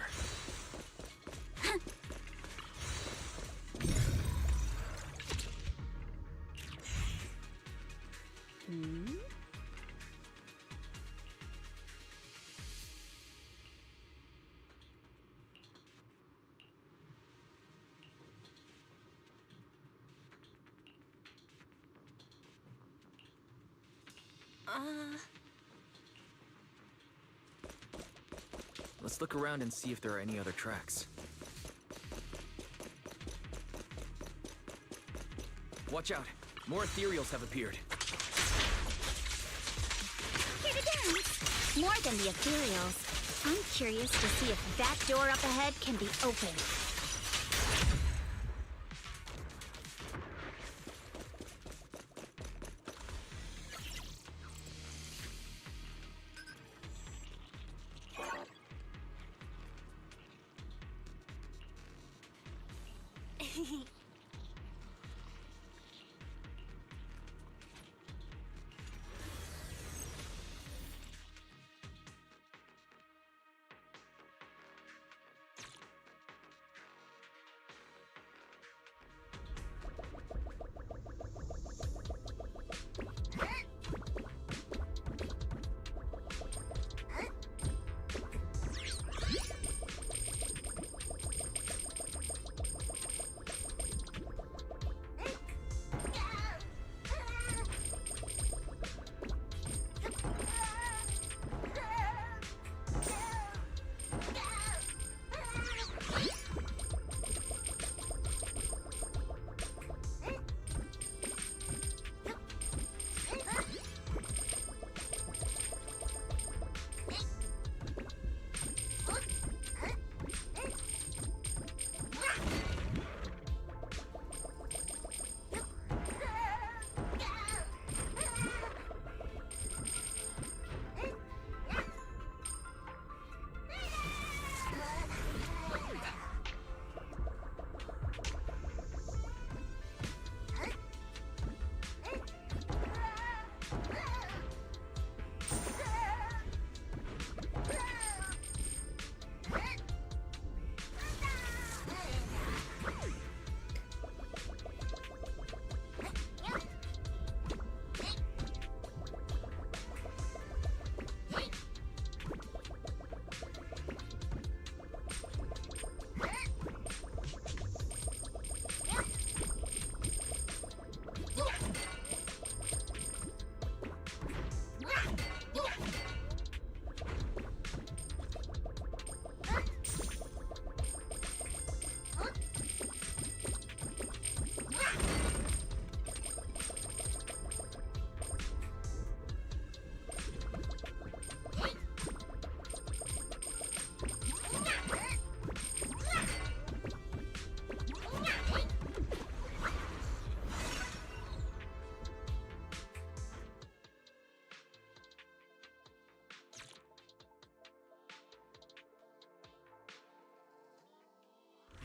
Let's look around and see if there are any other tracks. Watch out! More ethereals have appeared. Here to dance! More than the ethereals. I'm curious to see if that door up ahead can be opened.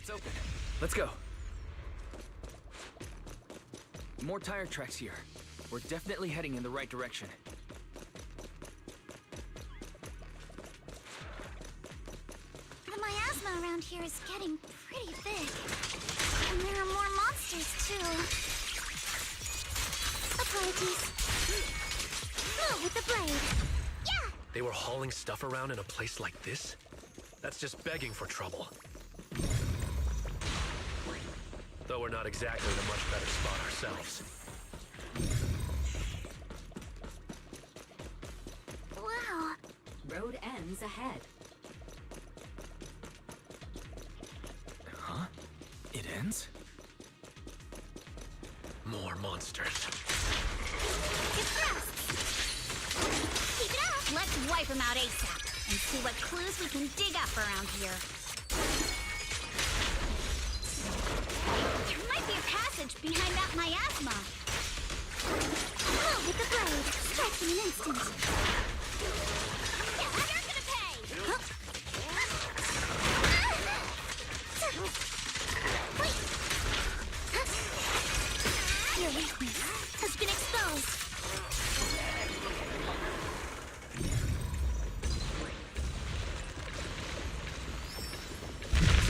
It's open. Let's go. More tire tracks here. We're definitely heading in the right direction. around here is getting pretty big. And there are more monsters, too. Apologies. Move with the blade. Yeah! They were hauling stuff around in a place like this? That's just begging for trouble. Though we're not exactly in a much better spot ourselves. Wow. Road ends ahead. Huh? It ends? More monsters. Get fast! Keep it up! Let's wipe them out ASAP and see what clues we can dig up around here. There might be a passage behind that miasma. Move with the blade. Strike in an instant. Yeah, you're gonna pay! Huh? Wait! Your weakness has been exposed.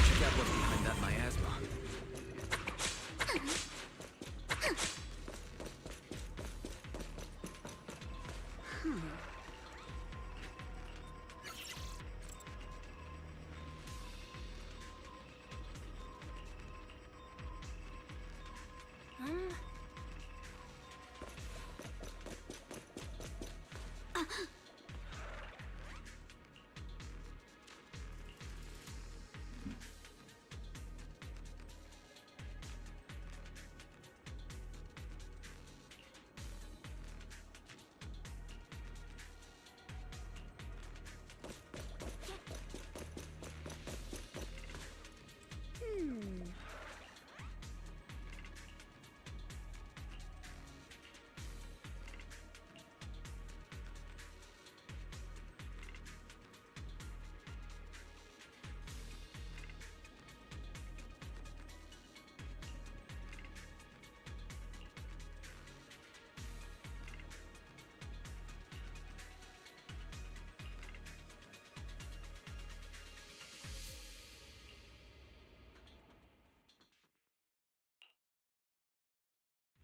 Check out what's behind that miasma.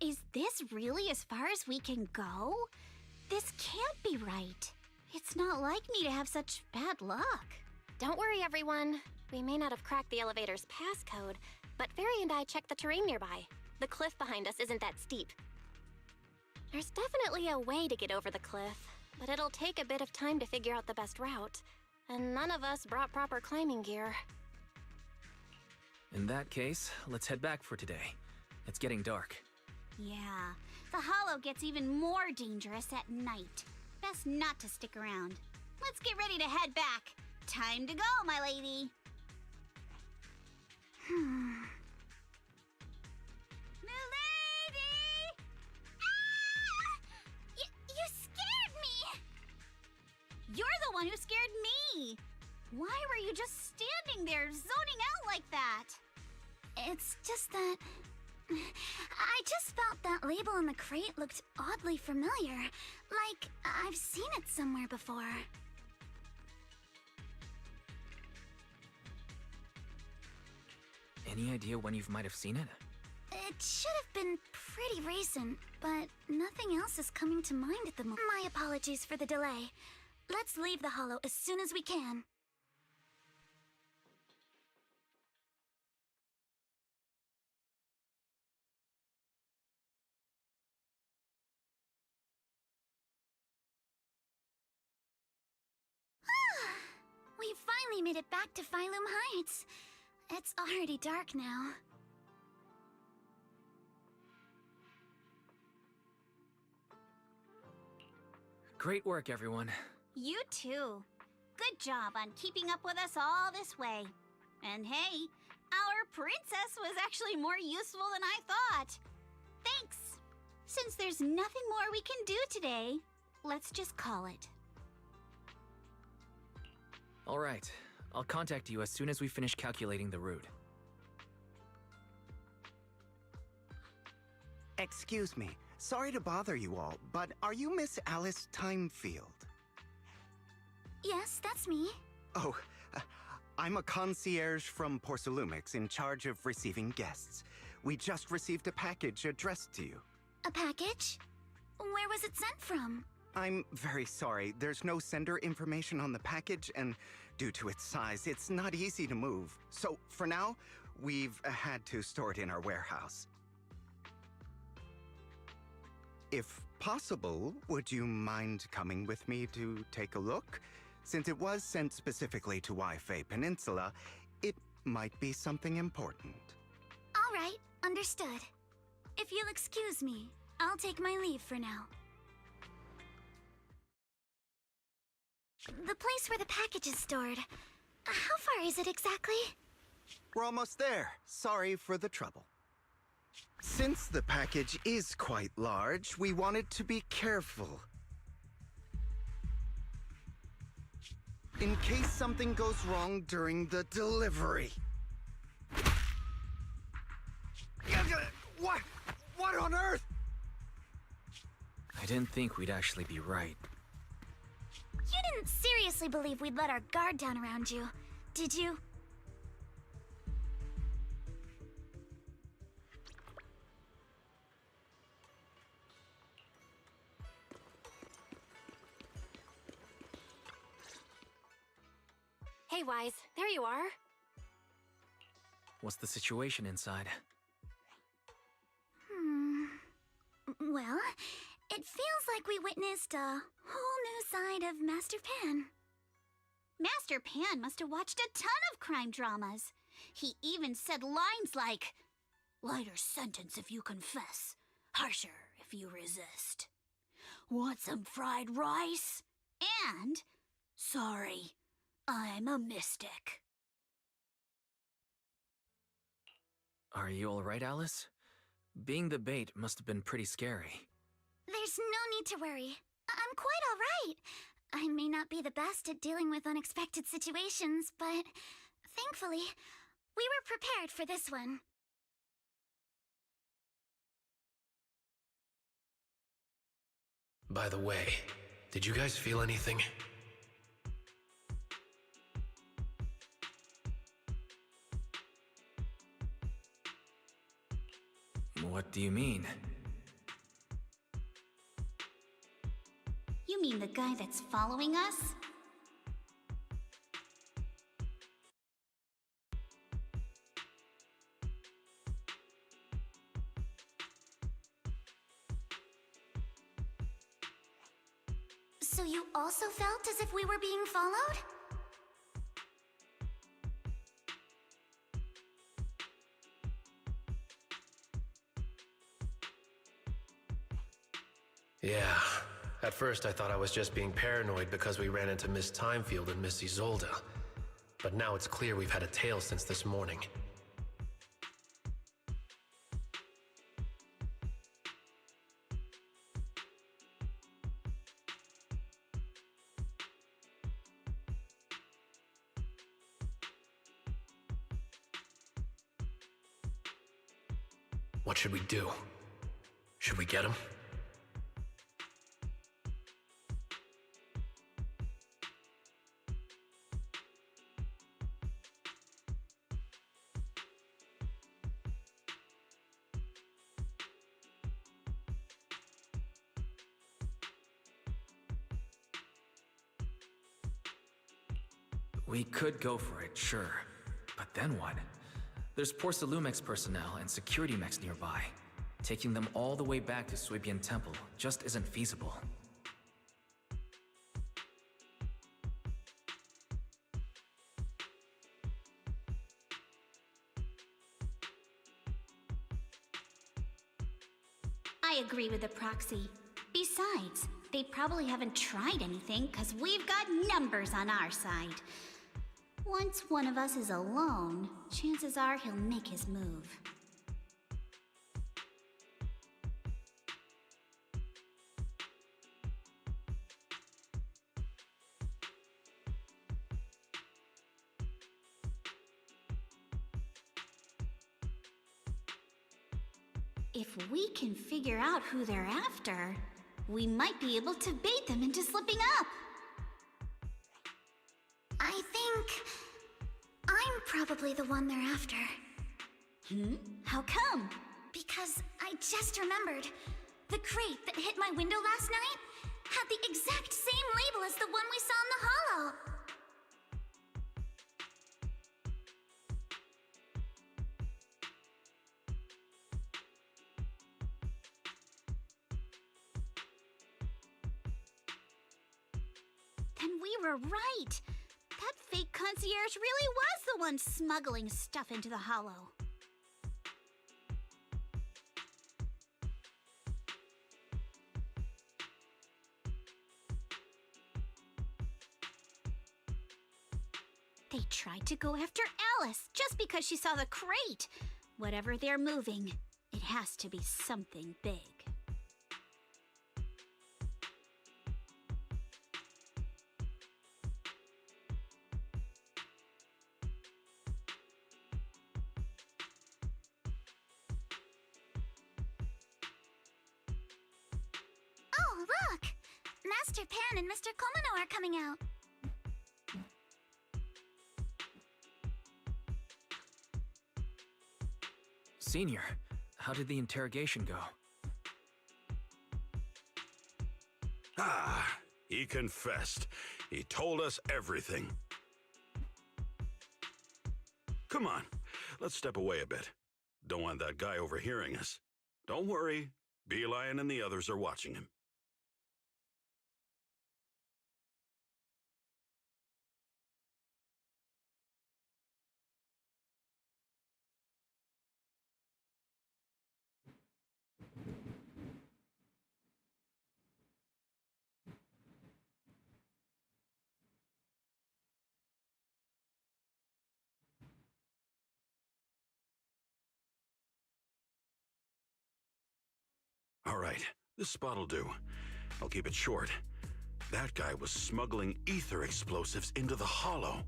Is this really as far as we can go? This can't be right. It's not like me to have such bad luck. Don't worry, everyone. We may not have cracked the elevator's passcode, but Fairy and I checked the terrain nearby. The cliff behind us isn't that steep. There's definitely a way to get over the cliff, but it'll take a bit of time to figure out the best route. And none of us brought proper climbing gear. In that case, let's head back for today. It's getting dark. Yeah, the hollow gets even more dangerous at night. Best not to stick around. Let's get ready to head back. Time to go, my lady. Milady! Ah! You scared me! You're the one who scared me! Why were you just standing there, zoning out like that? It's just that... I just felt that label on the crate looked oddly familiar. Like, I've seen it somewhere before. Any idea when you might have seen it? It should have been pretty recent, but nothing else is coming to mind at the moment. My apologies for the delay. Let's leave the hollow as soon as we can. We finally made it back to Phylum Heights. It's already dark now. Great work, everyone. You too. Good job on keeping up with us all this way. And hey, our princess was actually more useful than I thought. Thanks. Since there's nothing more we can do today, let's just call it. All right. I'll contact you as soon as we finish calculating the route. Excuse me. Sorry to bother you all, but are you Miss Alice Timefield? Yes, that's me. Oh, I'm a concierge from Porcelumix in charge of receiving guests. We just received a package addressed to you. A package? Where was it sent from? I'm very sorry. There's no sender information on the package, and due to its size, it's not easy to move. So, for now, we've had to store it in our warehouse. If possible, would you mind coming with me to take a look? Since it was sent specifically to Wi-Fi Peninsula, it might be something important. All right, understood. If you'll excuse me, I'll take my leave for now. The place where the package is stored. How far is it exactly? We're almost there. Sorry for the trouble. Since the package is quite large, we wanted to be careful. In case something goes wrong during the delivery. What? What on earth? I didn't think we'd actually be right. You didn't seriously believe we'd let our guard down around you, did you? Hey, Wise, there you are. What's the situation inside? Well, it feels like we witnessed a whole new side of Master Pan. Master Pan must have watched a ton of crime dramas. He even said lines like, "Lighter sentence if you confess, harsher if you resist. Want some fried rice?" And, "Sorry, I'm a mystic." Are you alright, Alice? Being the bait must have been pretty scary. There's no need to worry. I'm quite all right. I may not be the best at dealing with unexpected situations, but thankfully, we were prepared for this one. By the way, did you guys feel anything? What do you mean? You mean the guy that's following us? So you also felt as if we were being followed? Yeah. At first I thought I was just being paranoid because we ran into Miss Timefield and Miss Isolde. But now it's clear we've had a tail since this morning. What should we do? Should we get him? We could go for it, sure. But then what? There's Porcelumix personnel and security mechs nearby. Taking them all the way back to Suibian Temple just isn't feasible. I agree with the proxy. Besides, they probably haven't tried anything because we've got numbers on our side. Once one of us is alone, chances are he'll make his move. If we can figure out who they're after, we might be able to bait them into slipping up. I think I'm probably the one they're after. How come? Because I just remembered. The crate that hit my window last night had the exact same label as the one we saw in the hollow. Then we were right. That fake concierge really was the one smuggling stuff into the hollow. They tried to go after Alice just because she saw the crate. Whatever they're moving, it has to be something big. Oh, look! Master Pan and Mr. Komano are coming out. Senior, how did the interrogation go? Ah, he confessed. He told us everything. Come on, let's step away a bit. Don't want that guy overhearing us. Don't worry, Beeline and the others are watching him. All right, this spot'll do. I'll keep it short. That guy was smuggling ether explosives into the hollow.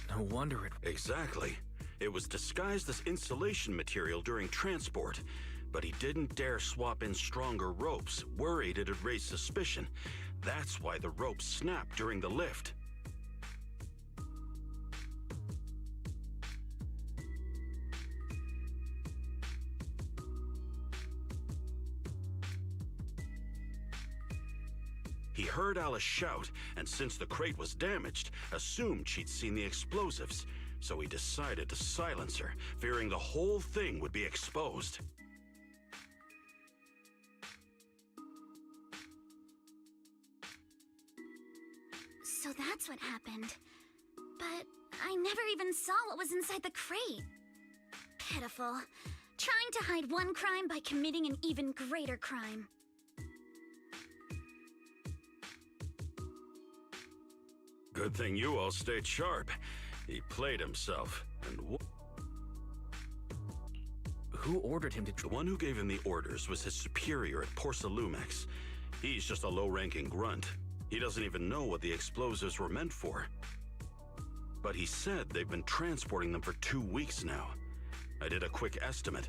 No wonder it... Exactly. It was disguised as insulation material during transport, but he didn't dare swap in stronger ropes, worried it'd raise suspicion. That's why the ropes snapped during the lift. He heard Alice shout, and since the crate was damaged, assumed she'd seen the explosives. So he decided to silence her, fearing the whole thing would be exposed. So that's what happened. But I never even saw what was inside the crate. Pitiful. Trying to hide one crime by committing an even greater crime. Good thing you all stayed sharp. He played himself, and Who ordered him to... The one who gave him the orders was his superior at Porcelumex. He's just a low-ranking grunt. He doesn't even know what the explosives were meant for. But he said they've been transporting them for 2 weeks now. I did a quick estimate,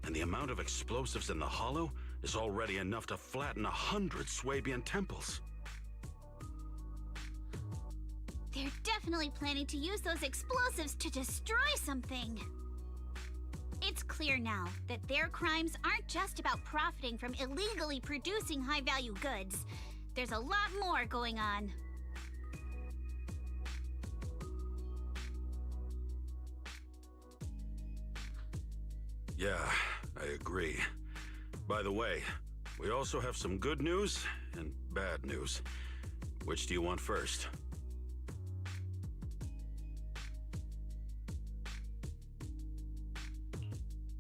and the amount of explosives in the hollow is already enough to flatten 100 Swabian temples. They're definitely planning to use those explosives to destroy something. It's clear now that their crimes aren't just about profiting from illegally producing high-value goods. There's a lot more going on. Yeah, I agree. By the way, we also have some good news and bad news. Which do you want first?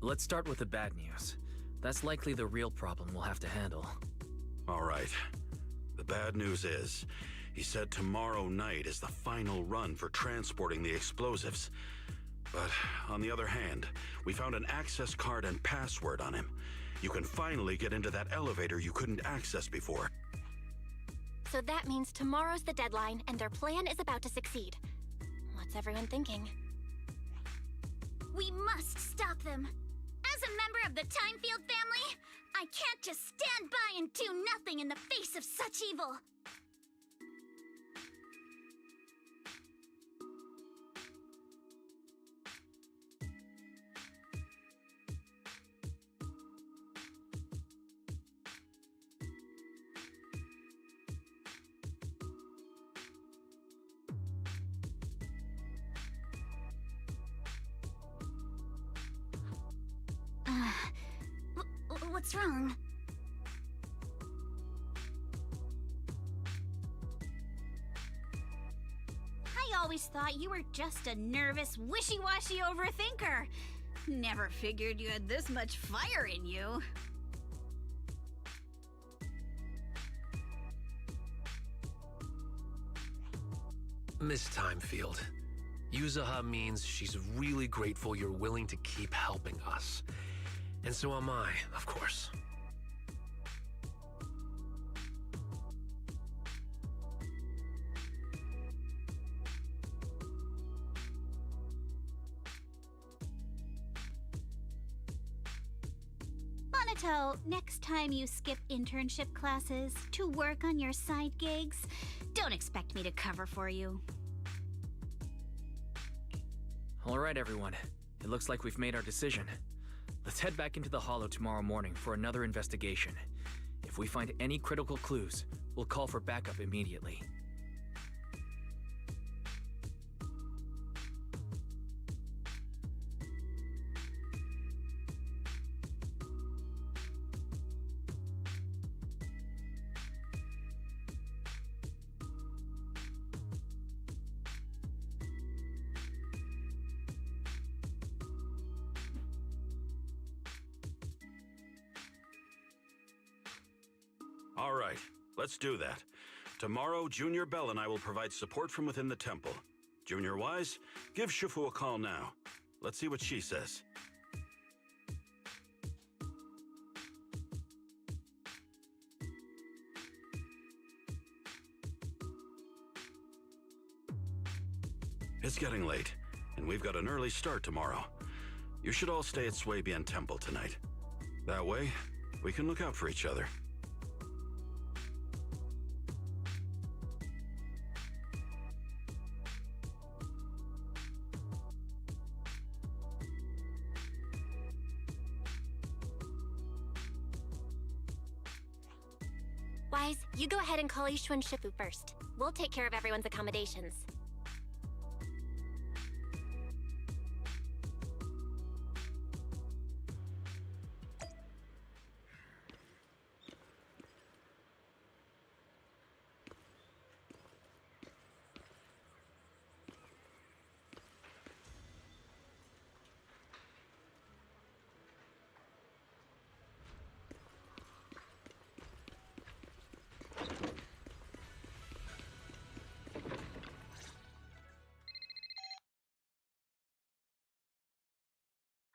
Let's start with the bad news. That's likely the real problem we'll have to handle. All right. The bad news is, he said tomorrow night is the final run for transporting the explosives. But on the other hand, we found an access card and password on him. You can finally get into that elevator you couldn't access before. So that means tomorrow's the deadline, and their plan is about to succeed. What's everyone thinking? We must stop them. As a member of the Timefield family, I can't just stand by and do nothing in the face of such evil. What's wrong? I always thought you were just a nervous, wishy-washy overthinker. Never figured you had this much fire in you. Miss Timefield, Yuzaha means she's really grateful you're willing to keep helping us. And so am I, of course. Monato, next time you skip internship classes to work on your side gigs, don't expect me to cover for you. All right, everyone. It looks like we've made our decision. Let's head back into the Hollow tomorrow morning for another investigation. If we find any critical clues, we'll call for backup immediately. All right, let's do that. Tomorrow, Junior Bell and I will provide support from within the temple. Junior Wise, give Shifu a call now. Let's see what she says. It's getting late, and we've got an early start tomorrow. You should all stay at Swabian Temple tonight. That way, we can look out for each other. Wise, you go ahead and call Ishu and Shifu first. We'll take care of everyone's accommodations.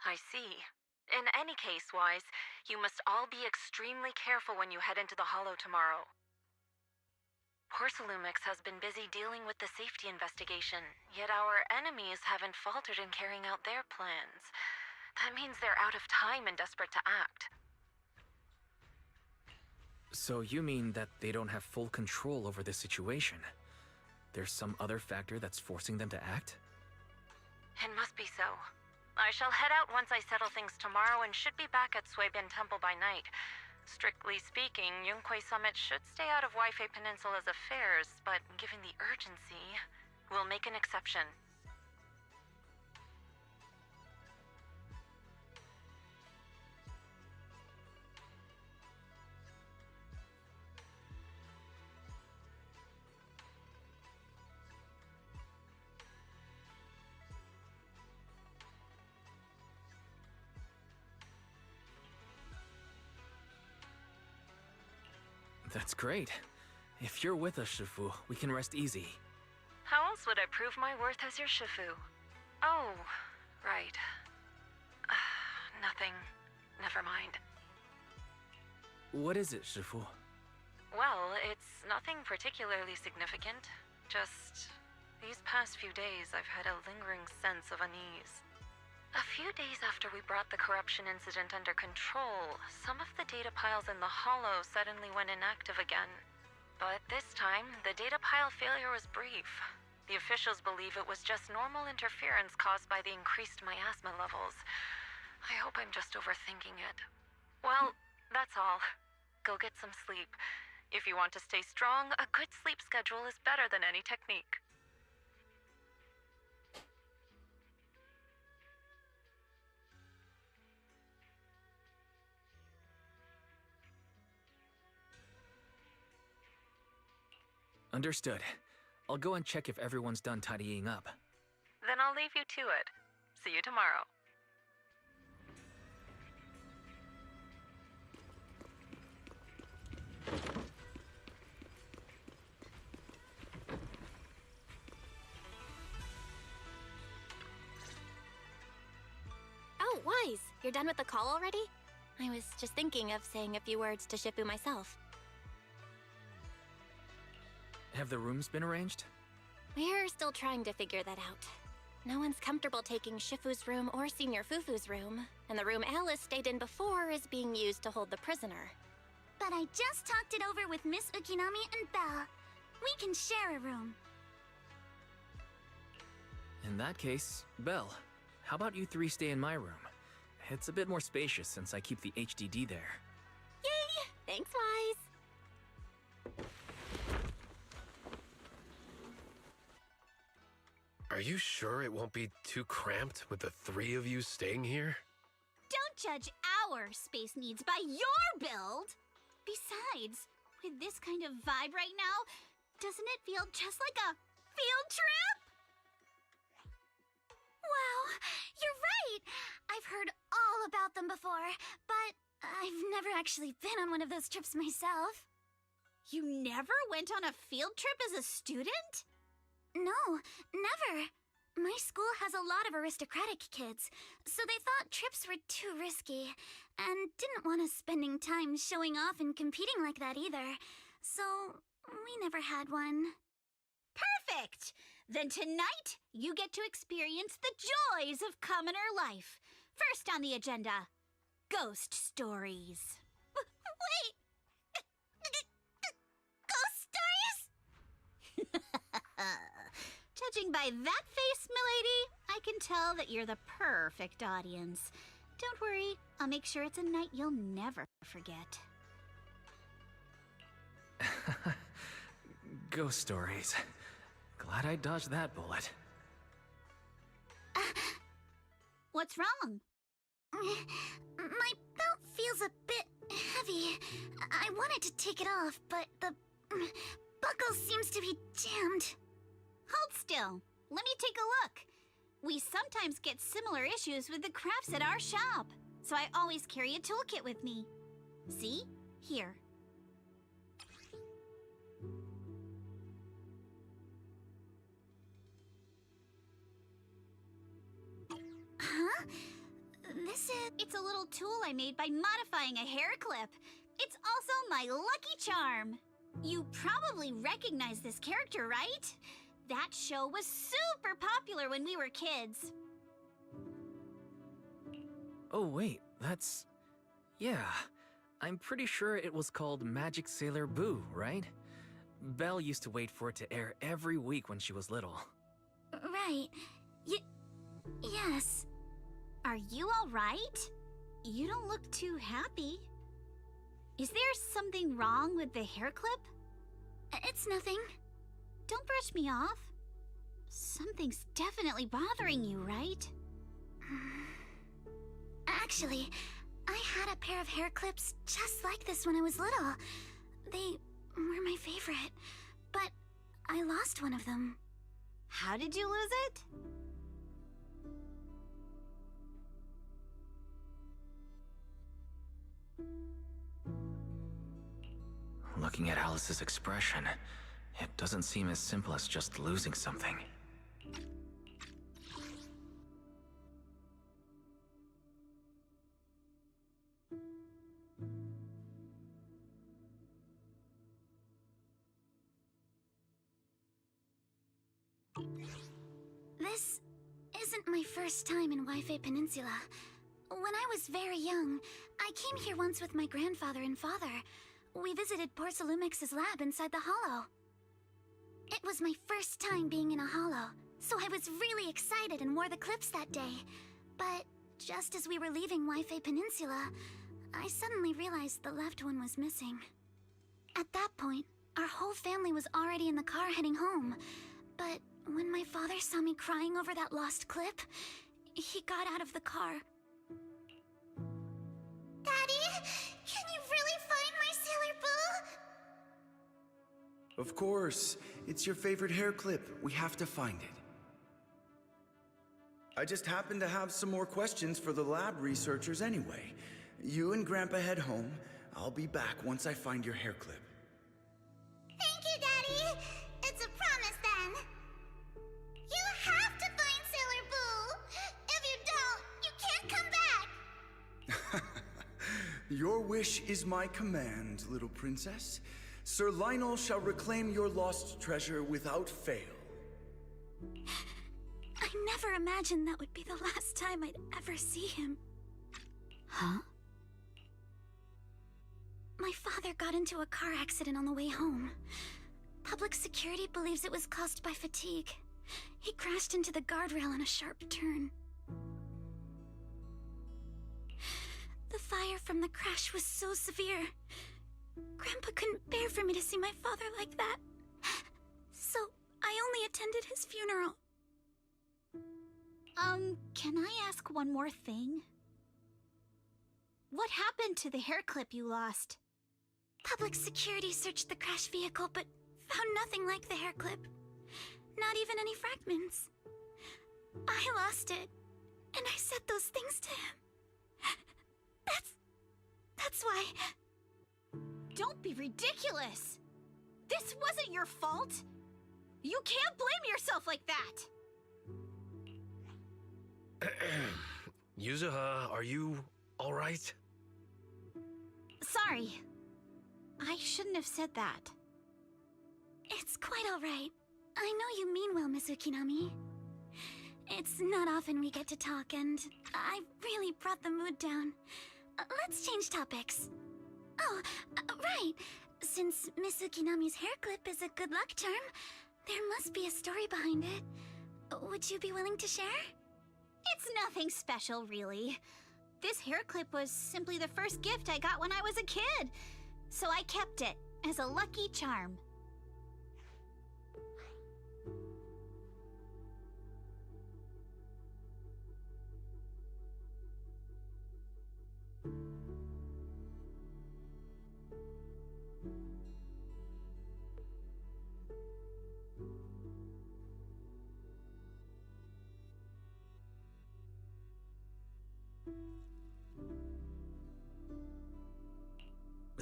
I see. In any case, Wise, you must all be extremely careful when you head into the Hollow tomorrow. Porcelumix has been busy dealing with the safety investigation, yet our enemies haven't faltered in carrying out their plans. That means they're out of time and desperate to act. So you mean that they don't have full control over this situation? There's some other factor that's forcing them to act? It must be so. I shall head out once I settle things tomorrow and should be back at Swabian Temple by night. Strictly speaking, Yunquay Summit should stay out of Waifei Peninsula's affairs, but given the urgency, we'll make an exception. That's great. If you're with us, Shifu, we can rest easy. How else would I prove my worth as your Shifu? Oh, right. Nothing. Never mind. What is it, Shifu? Well, it's nothing particularly significant. Just these past few days, I've had a lingering sense of unease. A few days after we brought the corruption incident under control, some of the data piles in the Hollow suddenly went inactive again. But this time, the data pile failure was brief. The officials believe it was just normal interference caused by the increased miasma levels. I hope I'm just overthinking it. Well, that's all. Go get some sleep. If you want to stay strong, a good sleep schedule is better than any technique. Understood. I'll go and check if everyone's done tidying up. Then I'll leave you to it. See you tomorrow. Oh, Wise, you're done with the call already? I was just thinking of saying a few words to Shifu myself. Have the rooms been arranged? We're still trying to figure that out. No one's comfortable taking Shifu's room or Senior Fufu's room, and the room Alice stayed in before is being used to hold the prisoner. But I just talked it over with Miss Ukinami and Belle. We can share a room. In that case, Belle, how about you three stay in my room? It's a bit more spacious since I keep the HDD there. Yay! Thanks, Wise. Are you sure it won't be too cramped with the three of you staying here? Don't judge our space needs by your build! Besides, with this kind of vibe right now, doesn't it feel just like a field trip? Wow, you're right! I've heard all about them before, but I've never actually been on one of those trips myself. You never went on a field trip as a student? No, never. My school has a lot of aristocratic kids, so they thought trips were too risky, and didn't want us spending time showing off and competing like that either. So, we never had one. Perfect! Then tonight, you get to experience the joys of commoner life. First on the agenda, ghost stories. Wait! Ghost stories? Judging by that face, milady, I can tell that you're the perfect audience. Don't worry, I'll make sure it's a night you'll never forget. Ghost stories. Glad I dodged that bullet. What's wrong? My belt feels a bit heavy. I wanted to take it off, but the buckle seems to be jammed. Hold still. Let me take a look. We sometimes get similar issues with the crafts at our shop, so I always carry a toolkit with me. See? Here. Huh? It's a little tool I made by modifying a hair clip. It's also my lucky charm. You probably recognize this character, right? That show was super popular when we were kids. Oh wait, that's... Yeah, I'm pretty sure it was called Magic Sailor Boo, right? Belle used to wait for it to air every week when she was little. Right. Yes. Are you all right? You don't look too happy. Is there something wrong with the hair clip? It's nothing. Don't brush me off. Something's definitely bothering you, right? Actually, I had a pair of hair clips just like this when I was little. They were my favorite, but I lost one of them. How did you lose it? Looking at Alice's expression, it doesn't seem as simple as just losing something. This isn't my first time in Wi-Fi Peninsula. When I was very young, I came here once with my grandfather and father. We visited Porcelumex's lab inside the hollow. It was my first time being in a hollow, so I was really excited and wore the clips that day. But just as we were leaving Wi-Fi Peninsula, I suddenly realized the left one was missing. At that point, our whole family was already in the car heading home. But when my father saw me crying over that lost clip, he got out of the car. Daddy, can you really find my Sailor Boo? Of course. It's your favorite hair clip. We have to find it. I just happen to have some more questions for the lab researchers anyway. You and Grandpa head home. I'll be back once I find your hair clip. Thank you, Daddy. It's a promise then. You have to find Sailor Boo. If you don't, you can't come back. Your wish is my command, little princess. Sir Lionel shall reclaim your lost treasure without fail. I never imagined that would be the last time I'd ever see him. Huh? My father got into a car accident on the way home. Public security believes it was caused by fatigue. He crashed into the guardrail on a sharp turn. The fire from the crash was so severe. Grandpa couldn't bear for me to see my father like that. So I only attended his funeral. Can I ask one more thing? What happened to the hair clip you lost? Public security searched the crashed vehicle, but found nothing like the hair clip. Not even any fragments. I lost it, and I said those things to him. That's why... Don't be ridiculous! This wasn't your fault! You can't blame yourself like that! Yuzuha, are you alright? Sorry. I shouldn't have said that. It's quite alright. I know you mean well, Miss Ukinami. It's not often we get to talk, and I really brought the mood down. Let's change topics. Oh, right. Since Miss Ukinami's hair clip is a good luck charm, there must be a story behind it. Would you be willing to share? It's nothing special, really. This hair clip was simply the first gift I got when I was a kid, so I kept it as a lucky charm.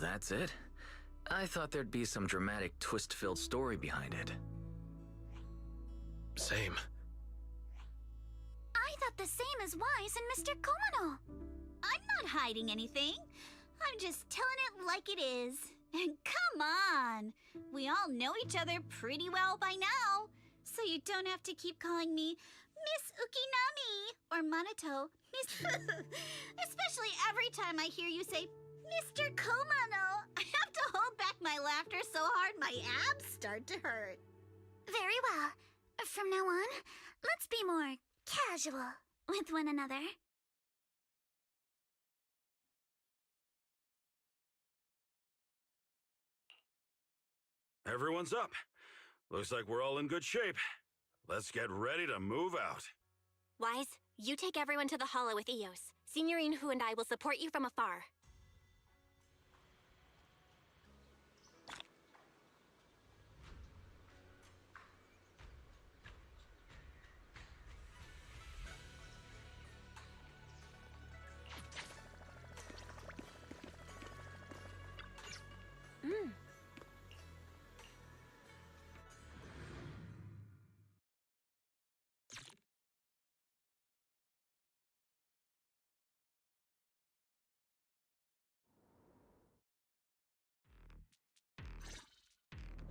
That's it? I thought there'd be some dramatic twist-filled story behind it. Same. I thought the same as Wise and Mr. Komano. I'm not hiding anything. I'm just telling it like it is. And come on! We all know each other pretty well by now, so you don't have to keep calling me Miss Ukinami or Manato, Miss... Especially every time I hear you say Mr. Komano. I have to hold back my laughter so hard my abs start to hurt. Very well. From now on, let's be more casual with one another. Everyone's up. Looks like we're all in good shape. Let's get ready to move out. Wise, you take everyone to the hollow with Eos. Signorine Hu and I will support you from afar.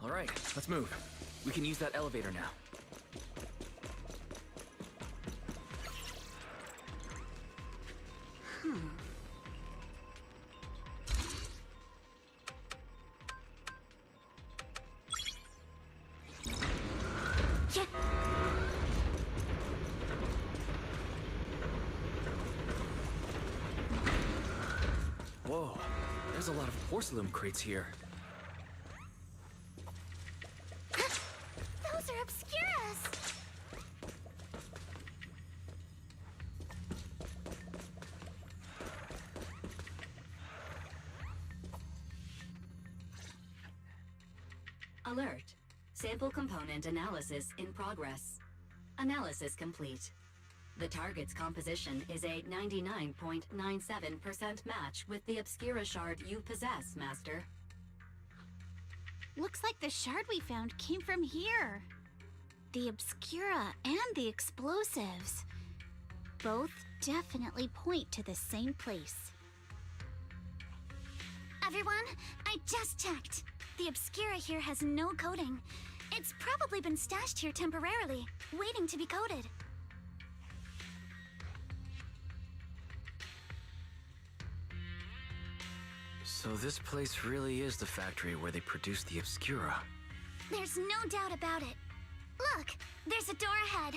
All right, let's move. We can use that elevator now. Whoa, there's a lot of porcelain crates here. Those are obscuras! Alert. Sample component analysis in progress. Analysis complete. The target's composition is a 99.97% match with the Obscura shard you possess, Master. Looks like the shard we found came from here. The Obscura and the explosives. Both definitely point to the same place. Everyone, I just checked. The Obscura here has no coding. It's probably been stashed here temporarily, waiting to be coded. So this place really is the factory where they produce the Obscura. There's no doubt about it. Look, there's a door ahead.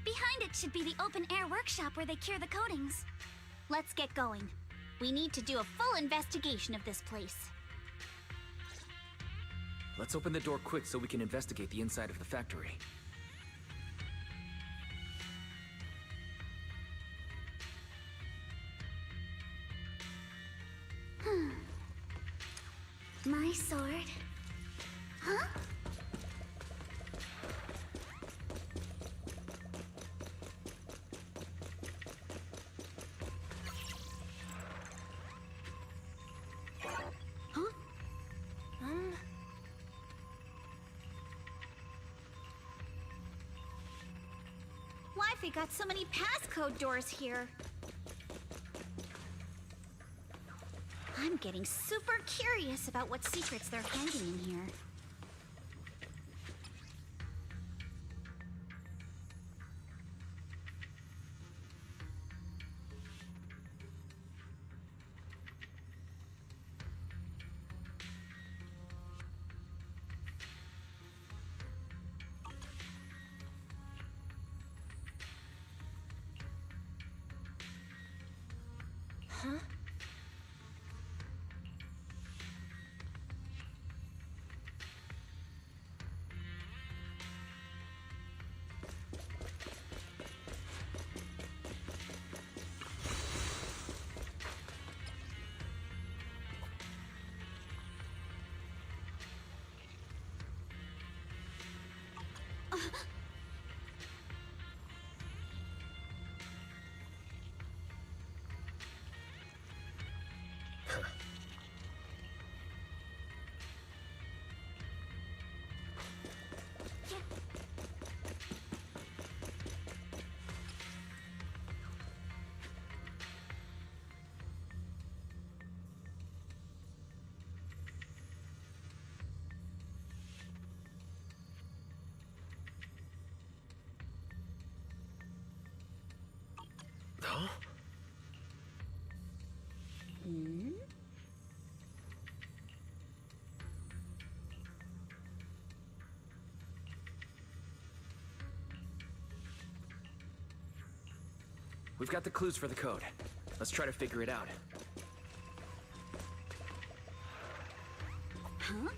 Behind it should be the open-air workshop where they cure the coatings. Let's get going. We need to do a full investigation of this place. Let's open the door quick so we can investigate the inside of the factory. My sword. Huh? Huh? Wifey got so many passcode doors here. I'm getting super curious about what secrets they're hiding in here. Huh? Huh? We've got the clues for the code. Let's try to figure it out. Huh?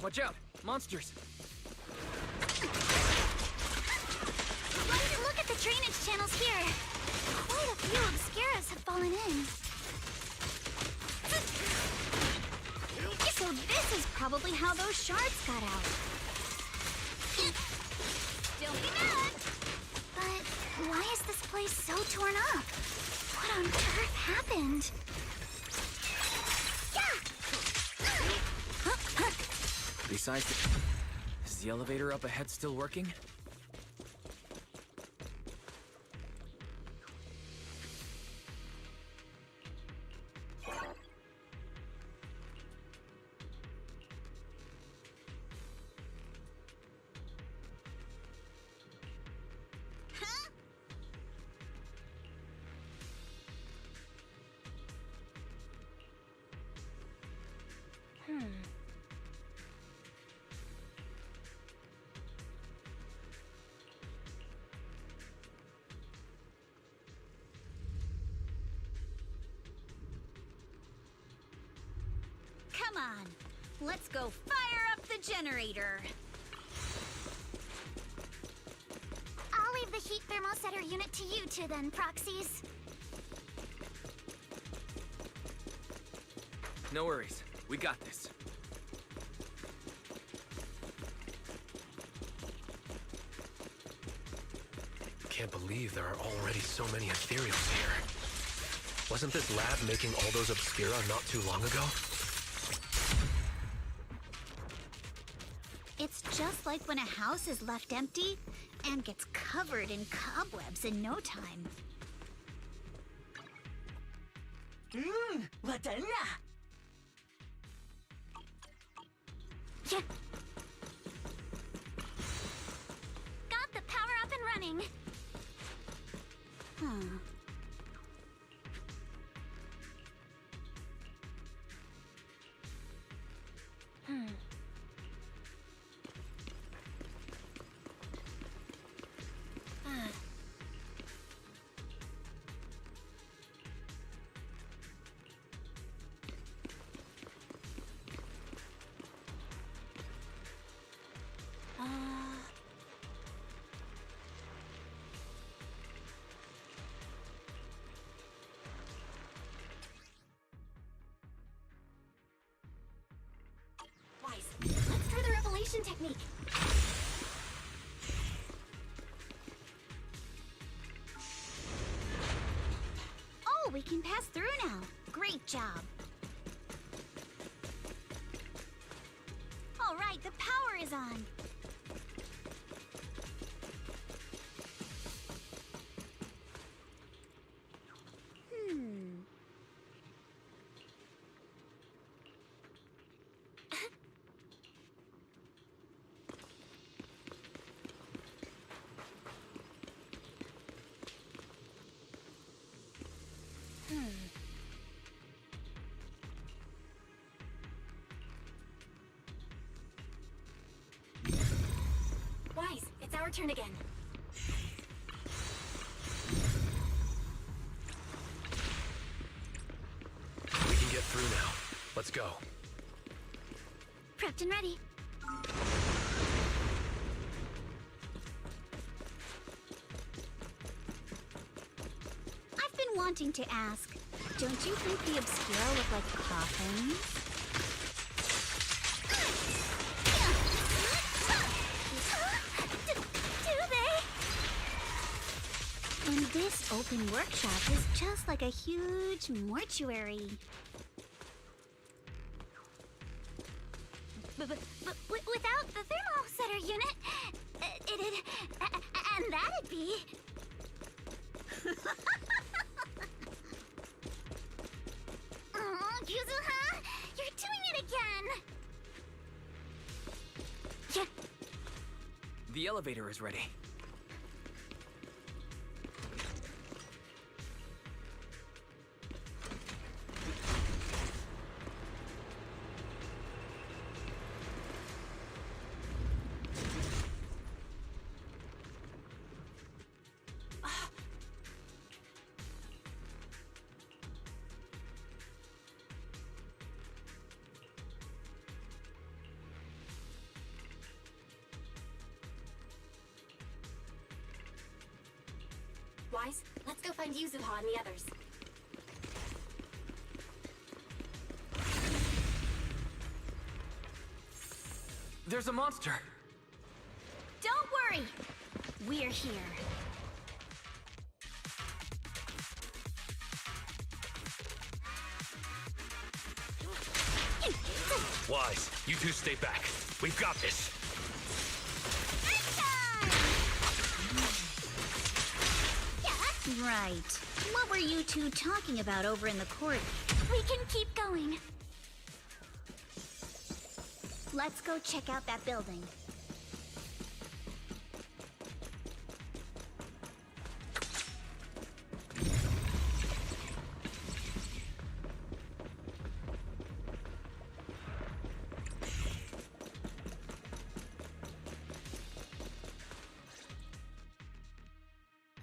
Watch out! Monsters! Look at the drainage channels here. Quite a few Obscuras have fallen in. So this is probably how those shards got out. Don't be mad! But why is this place so torn up? What on earth happened? Yeah! Besides, is the elevator up ahead still working? Come on, let's go fire up the generator. I'll leave the heat thermosetter unit to you two then, proxies. No worries. We got this. Can't believe there are already so many ethereals here. Wasn't this lab making all those Obscura not too long ago? It's just like when a house is left empty and gets covered in cobwebs in no time. Yeah. Got the power up and running. Huh. Wise, let's try the revelation technique. Oh, we can pass through now. Great job. All right, the power is on. Wise, it's our turn again. We can get through now. Let's go. Prepped and ready. I've been wanting to ask, don't you think the Obscura look like coffins? Do they? And this open workshop is just like a huge mortuary. But without the thermosetter unit, it'd... and that'd be... Oh, Yuzuha! You're doing it again! Yeah. The elevator is ready. Wise, let's go find Yuzuha and the others. There's a monster! Don't worry! We're here. Wise, you two stay back. We've got this. Right. What were you two talking about over in the court? We can keep going. Let's go check out that building.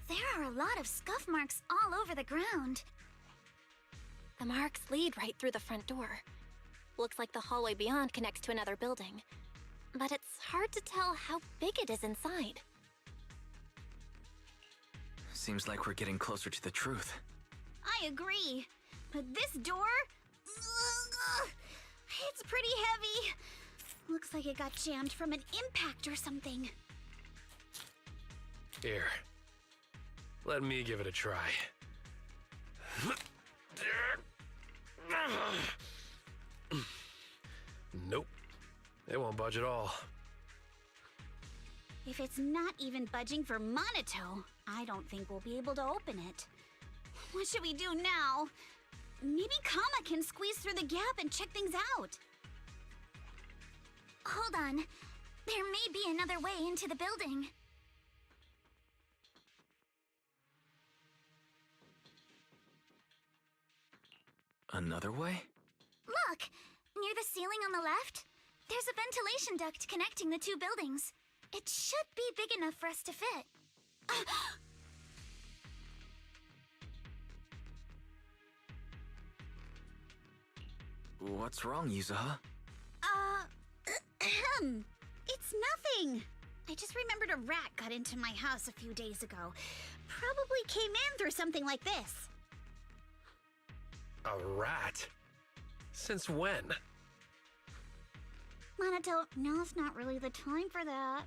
There are a lot of scuff marks all over the ground. The marks lead right through the front door. Looks like the hallway beyond connects to another building. But it's hard to tell how big it is inside. Seems like we're getting closer to the truth. I agree. But this door? It's pretty heavy. Looks like it got jammed from an impact or something. Here. Let me give it a try. Nope. It won't budge at all. If it's not even budging for Monito, I don't think we'll be able to open it. What should we do now? Maybe Kama can squeeze through the gap and check things out. Hold on. There may be another way into the building. Another way? Look! Near the ceiling on the left, there's a ventilation duct connecting the two buildings. It should be big enough for us to fit. What's wrong, Yuzuha? It's nothing. I just remembered a rat got into my house a few days ago. Probably came in through something like this. A rat? Since when? Monito, now's not really the time for that.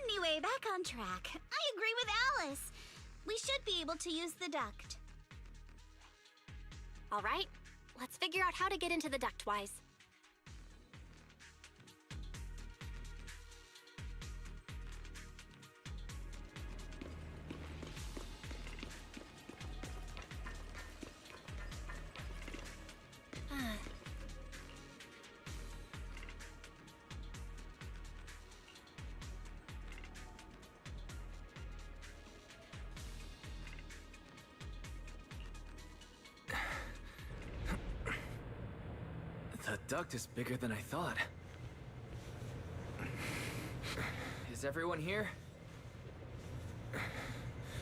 Anyway, back on track. I agree with Alice. We should be able to use the duct. All right, let's figure out how to get into the ductwise. The duct is bigger than I thought. Is everyone here?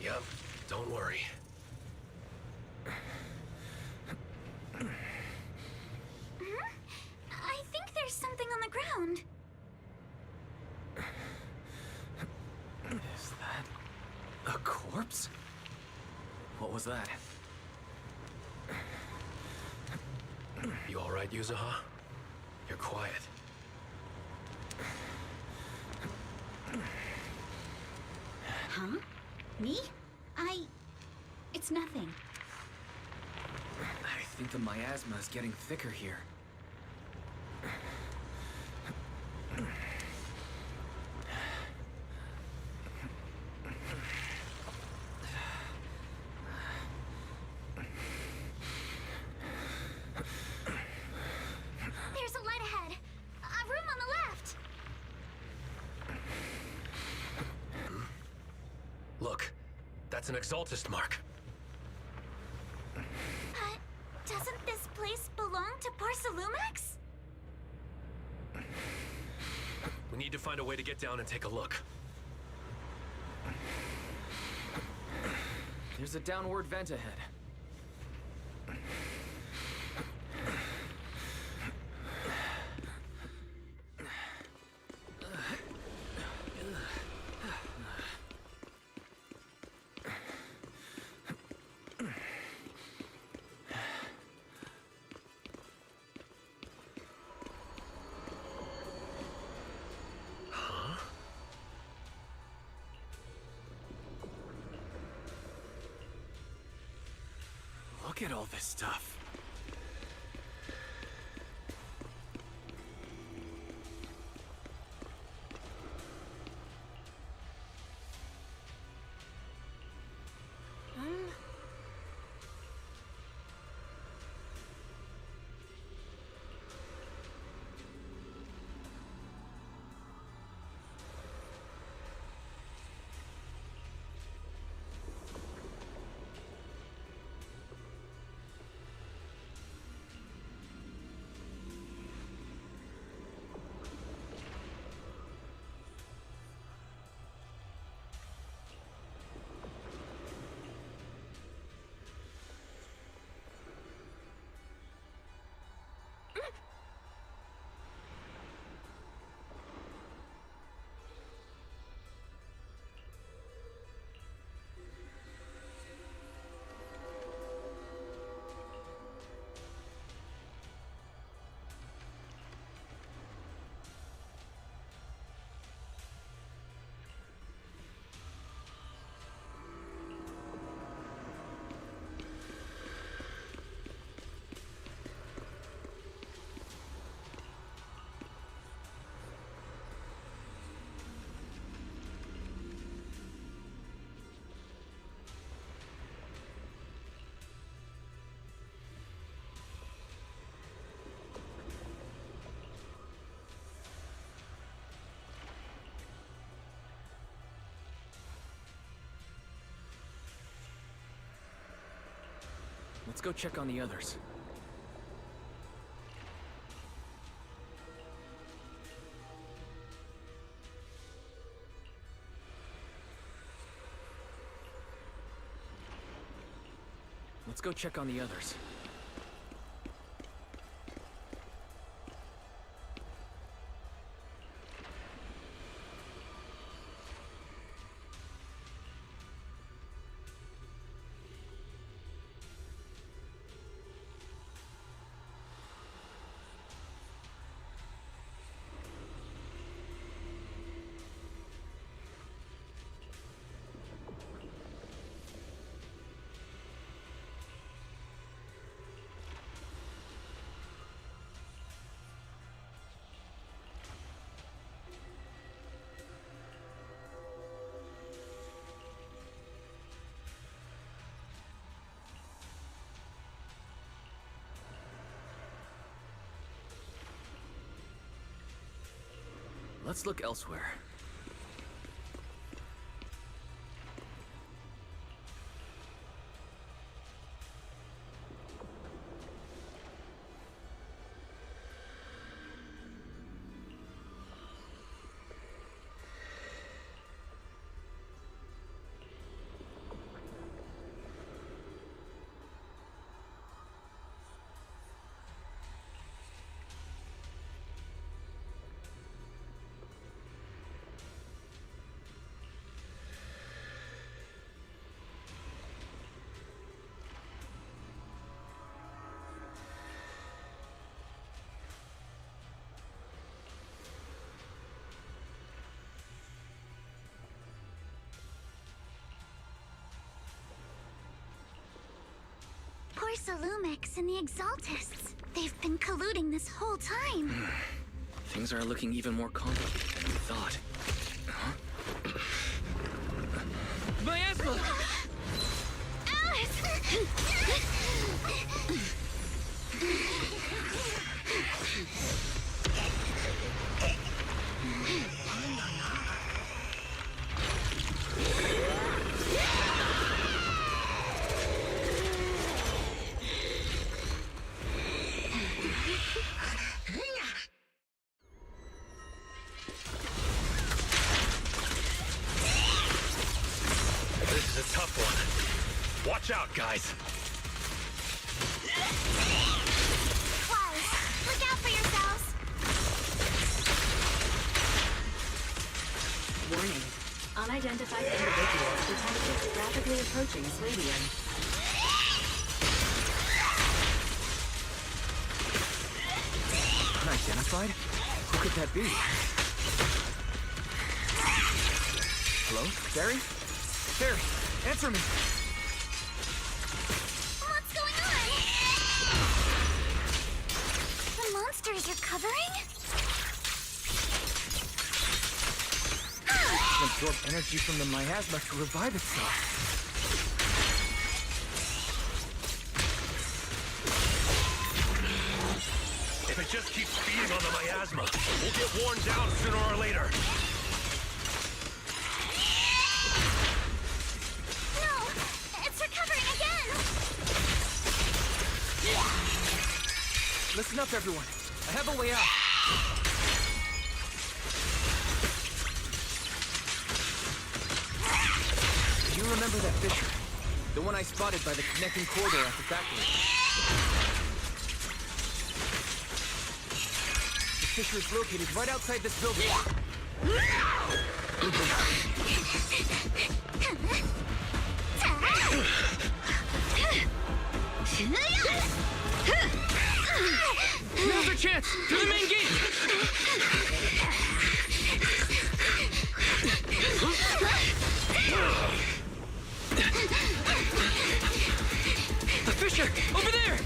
Yep, don't worry. I think there's something on the ground. Is that a corpse? What was that? You all right, Yuzuha? You're quiet. Huh? Me? It's nothing. I think the miasma is getting thicker here. There's a light ahead. A room on the left. Look, that's an exaltist mark. Doesn't this place belong to Porcelumex? We need to find a way to get down and take a look. There's a downward vent ahead. Look at all this stuff. Let's go check on the others. Let's go check on the others. Let's look elsewhere. Lumix and the Exaltists. They've been colluding this whole time. Things are looking even more complicated than we thought. Huh? Miasma! Watch out, guys! Close! Look out for yourselves! Warning. Unidentified individual detected rapidly approaching Swabian. Unidentified? Who could that be? Hello? Barry? Barry, answer me! You're covering? It can absorb energy from the miasma to revive itself. If it just keeps feeding on the miasma, we'll get worn down sooner or later. No! It's recovering again! Listen up, everyone. I have a way out. Do you remember that fissure? The one I spotted by the connecting corridor at the factory. The fissure is located right outside this building. Now's our chance! To the main gate! The fissure! Over there!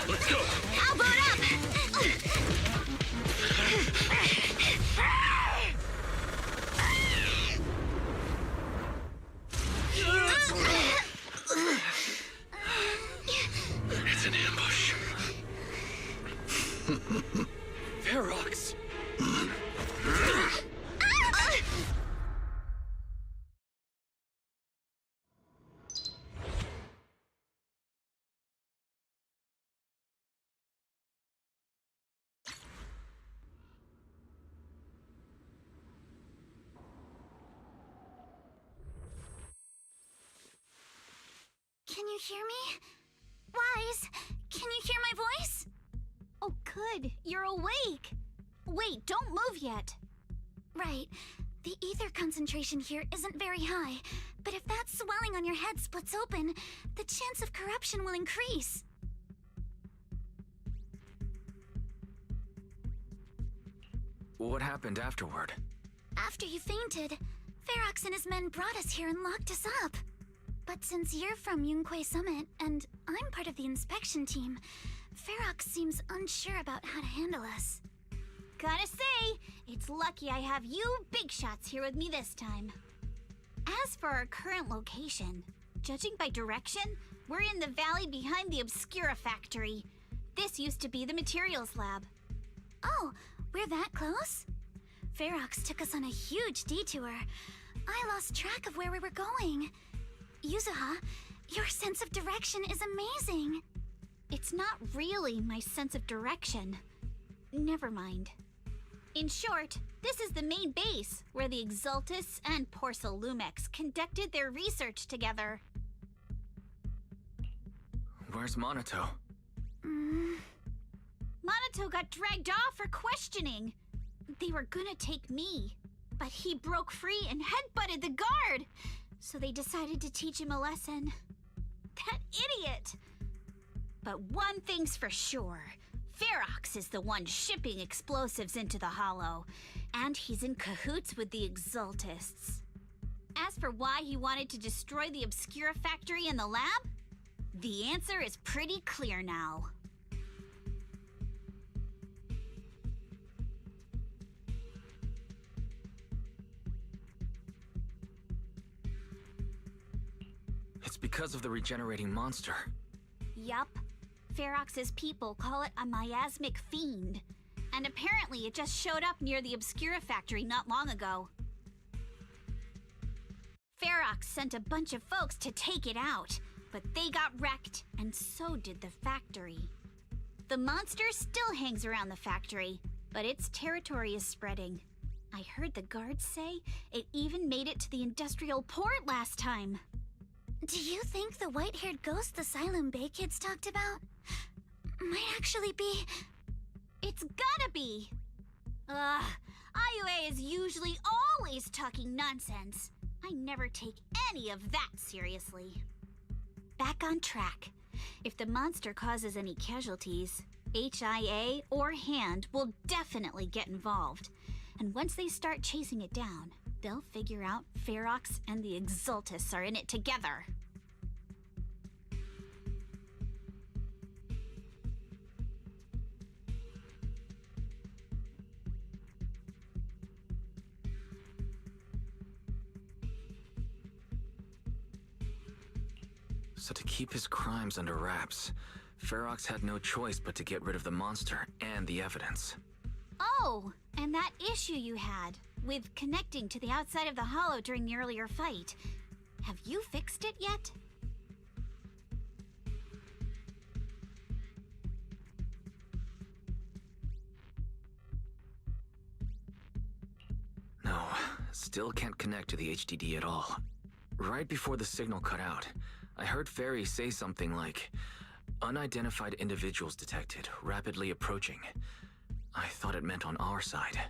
Let's go! I'll boot up! It's an ambush. Ferox! you hear me? Wise, can you hear my voice? Oh, good. You're awake. Wait, don't move yet. Right. The ether concentration here isn't very high, but if that swelling on your head splits open, the chance of corruption will increase. What happened afterward? After you fainted, Ferox and his men brought us here and locked us up. But since you're from Yunque Summit, and I'm part of the inspection team, Ferox seems unsure about how to handle us. Gotta say, it's lucky I have you big shots here with me this time. As for our current location, judging by direction, we're in the valley behind the Obscura factory. This used to be the materials lab. Oh, we're that close? Ferox took us on a huge detour. I lost track of where we were going. Yuzuha, your sense of direction is amazing. It's not really my sense of direction. Never mind. In short, this is the main base, where the Exultus and Porcelumex conducted their research together. Where's Monato? Monato got dragged off for questioning. They were gonna take me, but he broke free and headbutted the guard. So they decided to teach him a lesson. That idiot! But one thing's for sure. Ferox is the one shipping explosives into the Hollow, and he's in cahoots with the Exultists. As for why he wanted to destroy the Obscura factory and the lab, the answer is pretty clear now. It's because of the regenerating monster. Yup. Ferox's people call it a miasmic fiend. And apparently it just showed up near the Obscura factory not long ago. Ferox sent a bunch of folks to take it out, but they got wrecked, and so did the factory. The monster still hangs around the factory, but its territory is spreading. I heard the guards say it even made it to the industrial port last time. Do you think the white-haired ghost the Xylem Bay kids talked about might actually be... It's gotta be! IUA is usually always talking nonsense. I never take any of that seriously. Back on track. If the monster causes any casualties, HIA or Hand will definitely get involved. And once they start chasing it down, they'll figure out Ferox and the Exultus are in it together. So to keep his crimes under wraps, Ferox had no choice but to get rid of the monster and the evidence. Oh, and that issue you had with connecting to the outside of the Hollow during the earlier fight. Have you fixed it yet? No, still can't connect to the HDD at all. Right before the signal cut out, I heard Fairy say something like, "Unidentified individuals detected, rapidly approaching." I thought it meant on our side.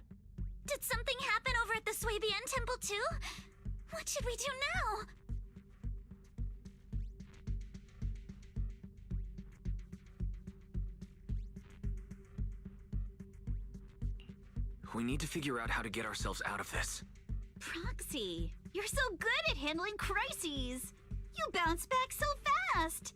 Did something happen over at the Swabian Temple too? What should we do now? We need to figure out how to get ourselves out of this. Proxy, you're so good at handling crises. You bounce back so fast.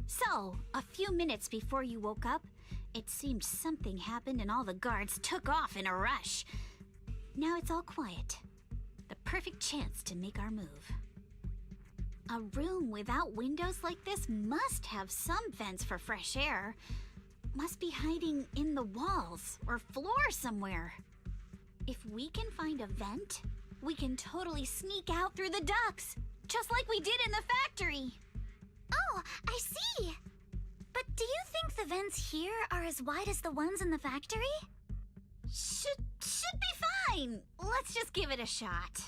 So, a few minutes before you woke up, it seemed something happened and all the guards took off in a rush. Now it's all quiet. The perfect chance to make our move. A room without windows like this must have some vents for fresh air. Must be hiding in the walls or floor somewhere. If we can find a vent, we can totally sneak out through the ducts, just like we did in the factory. Oh, I see. But do you think the vents here are as wide as the ones in the factory? Should be fine. Let's just give it a shot.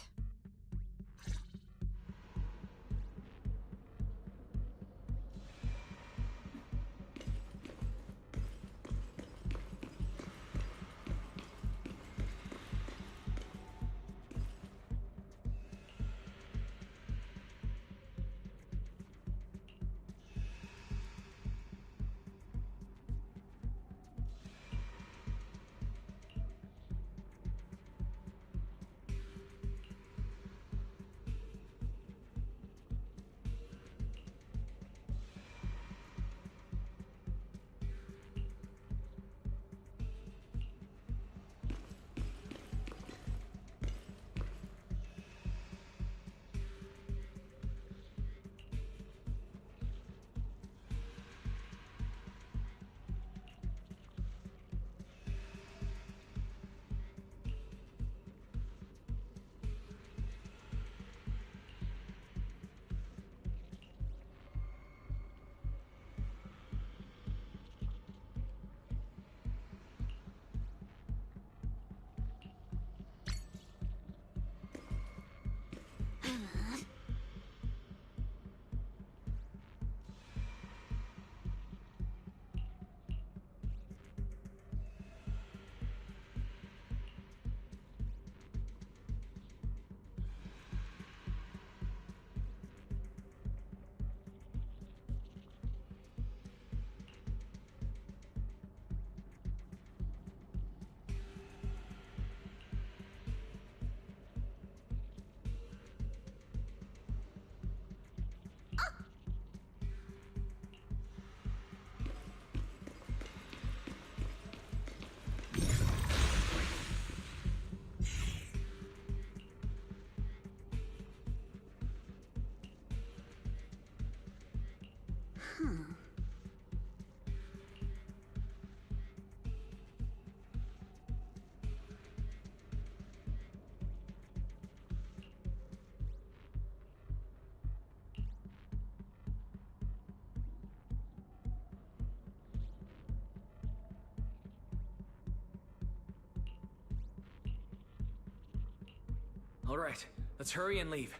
All right, let's hurry and leave.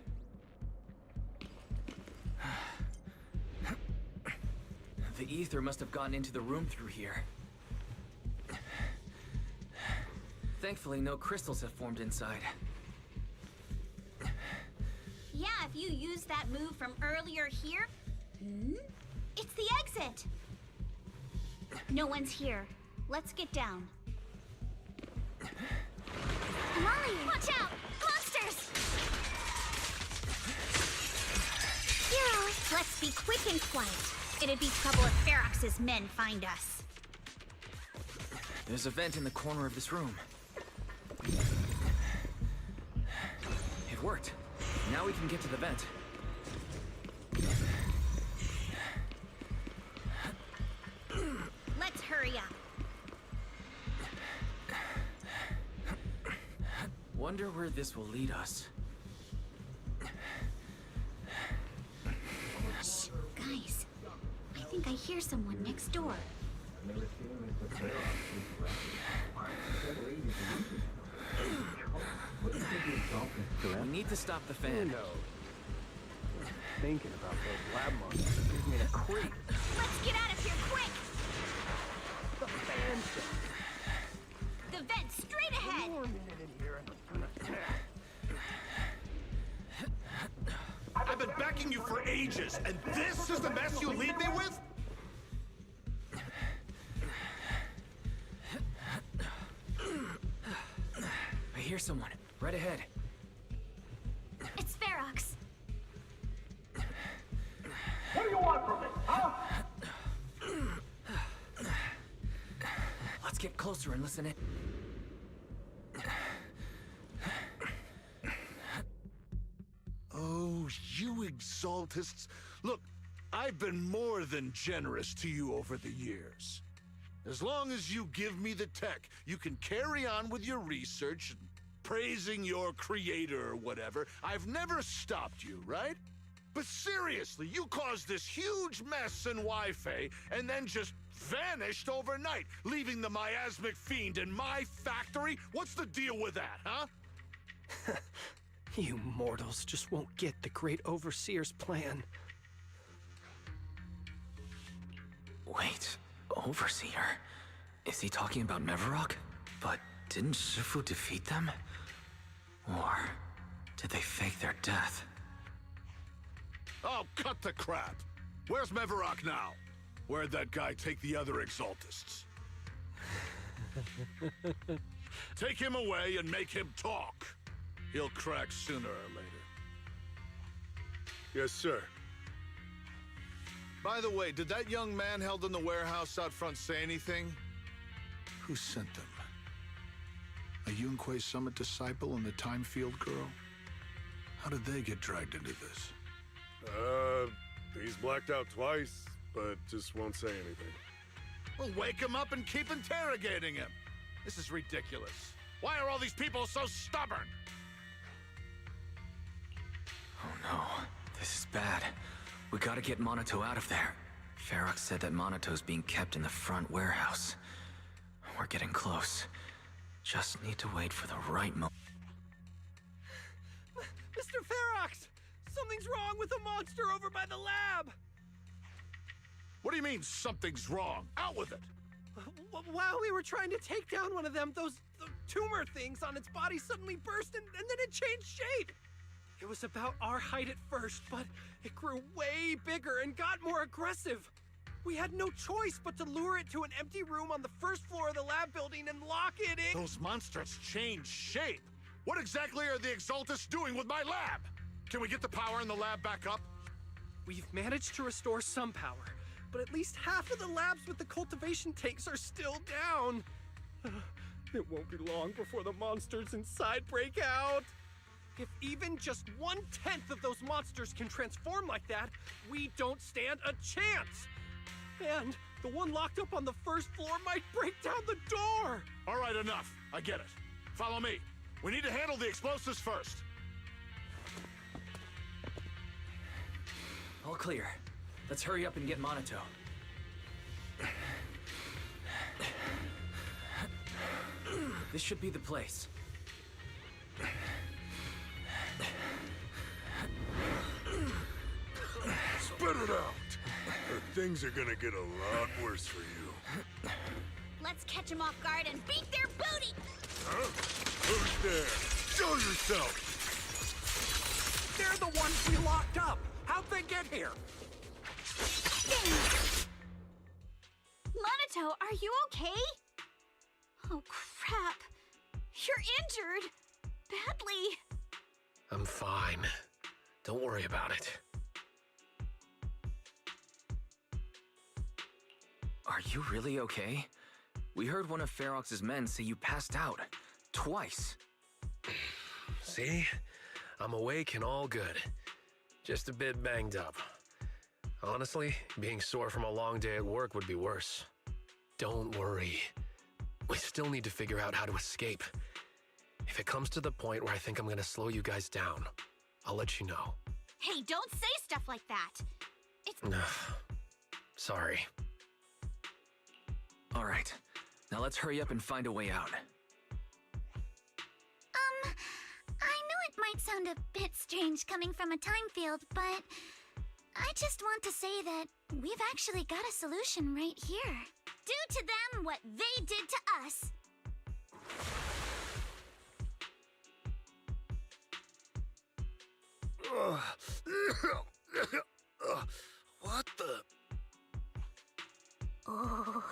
The ether must have gotten into the room through here. Thankfully, no crystals have formed inside. Yeah, if you used that move from earlier here... It's the exit! No one's here. Let's get down. Molly! Watch out! Monsters! Hero, let's be quick and quiet. It'd be trouble if Ferox's men find us. There's a vent in the corner of this room. It worked. Now we can get to the vent. Let's hurry up. Wonder where this will lead us. Shh, guys. I think I hear someone next door. We need to stop the fan. Thinking about those lab monsters gives me a creep. Let's get out of here quick! The fan shit. The vent straight ahead! I've been backing you for ages, and this is the mess you leave me with? I hear someone. Right ahead. It's Ferox. What do you want from me, huh? Let's get closer and listen in. Oh, you exaltists. Look, I've been more than generous to you over the years. As long as you give me the tech, you can carry on with your research and praising your creator or whatever. I've never stopped you, right? But seriously, you caused this huge mess in Wi-Fi and then just vanished overnight, leaving the miasmic fiend in my factory? What's the deal with that, huh? You mortals just won't get the great overseer's plan. Wait, Overseer? Is he talking about Mevarok? But didn't Shifu defeat them? Or did they fake their death? Oh, cut the crap. Where's Mevarok now? Where'd that guy take the other exaltists? Take him away and make him talk. He'll crack sooner or later. Yes, sir. By the way, did that young man held in the warehouse out front say anything? Who sent them? A Yunque Summit disciple and the Time Field girl? How did they get dragged into this? He's blacked out twice, but just won't say anything. Well, wake him up and keep interrogating him. This is ridiculous. Why are all these people so stubborn? Oh no, this is bad. We gotta get Monato out of there. Ferox said that Monato's being kept in the front warehouse. We're getting close. Just need to wait for the right moment. Mr. Ferox! Something's wrong with the monster over by the lab! What do you mean, something's wrong? Out with it! While we were trying to take down one of them, those tumor things on its body suddenly burst and then it changed shape! It was about our height at first, but it grew way bigger and got more aggressive. We had no choice but to lure it to an empty room on the first floor of the lab building and lock it in. Those monsters changed shape! What exactly are the Exaltists doing with my lab? Can we get the power in the lab back up? We've managed to restore some power, but at least half of the labs with the cultivation tanks are still down. It won't be long before the monsters inside break out. If even just 1/10 of those monsters can transform like that, we don't stand a chance. And the one locked up on the first floor might break down the door. All right, enough. I get it. Follow me. We need to handle the explosives first. All clear. Let's hurry up and get Monato. This should be the place. Spit it out, or things are gonna get a lot worse for you. Let's catch them off guard and beat their booty! Huh? Who's there? Show yourself! They're the ones we locked up. How'd they get here? Monato, are you okay? Oh, crap. You're injured. Badly. I'm fine. Don't worry about it. Are you really okay? We heard one of Ferox's men say you passed out. Twice. See? I'm awake and all good. Just a bit banged up. Honestly, being sore from a long day at work would be worse. Don't worry. We still need to figure out how to escape. If it comes to the point where I think I'm gonna slow you guys down, I'll let you know. Hey, don't say stuff like that. It's... Sorry. All right. Now let's hurry up and find a way out. I know it might sound a bit strange coming from a time field, but I just want to say that we've actually got a solution right here. Do to them what they did to us. What the? Oh,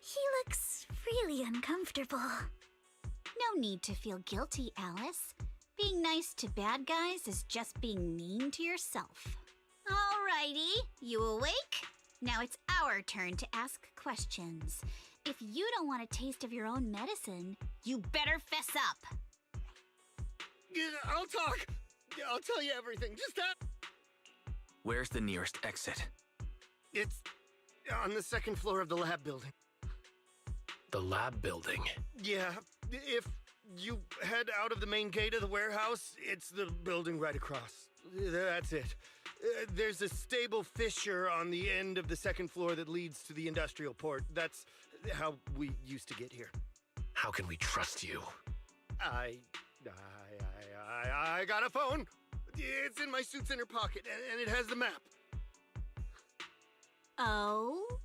he looks really uncomfortable. No need to feel guilty, Alice. Being nice to bad guys is just being mean to yourself. Alrighty, you awake? Now it's our turn to ask questions. If you don't want a taste of your own medicine, you better fess up. Yeah, I'll talk. Yeah, I'll tell you everything. Just that. Where's the nearest exit? It's on the second floor of the lab building. The lab building? Yeah, if you head out of the main gate of the warehouse, it's the building right across. That's it. There's a stable fissure on the end of the second floor that leads to the industrial port. That's how we used to get here. How can we trust you? I got a phone. It's in my suit's inner pocket, and it has the map. Oh?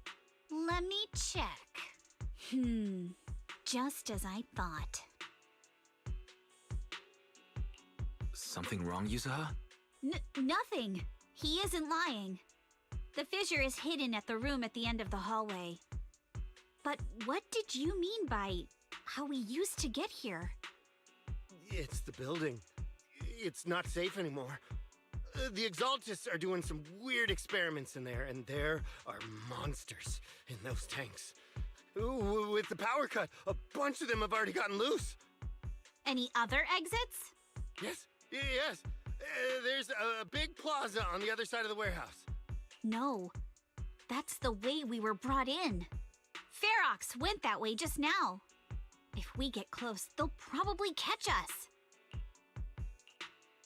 Let me check. Just as I thought. Something wrong, Yuzuha? Nothing. He isn't lying. The fissure is hidden at the room at the end of the hallway. But what did you mean by how we used to get here? It's the building. It's not safe anymore. The Exaltists are doing some weird experiments in there, and there are monsters in those tanks. Ooh, with the power cut, a bunch of them have already gotten loose. Any other exits? Yes. There's a big plaza on the other side of the warehouse. No. That's the way we were brought in. Ferox went that way just now. If we get close, they'll probably catch us.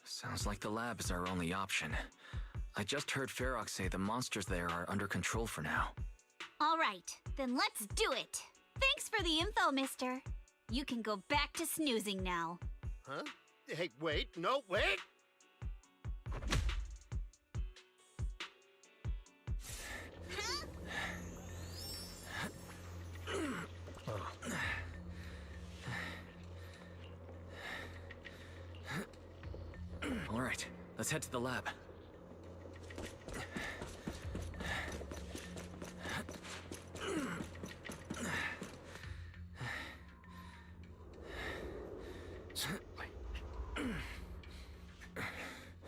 Sounds like the lab is our only option. I just heard Ferox say the monsters there are under control for now. All right, then let's do it. Thanks for the info, mister. You can go back to snoozing now. Huh? Hey, wait. No, wait! All right, let's head to the lab.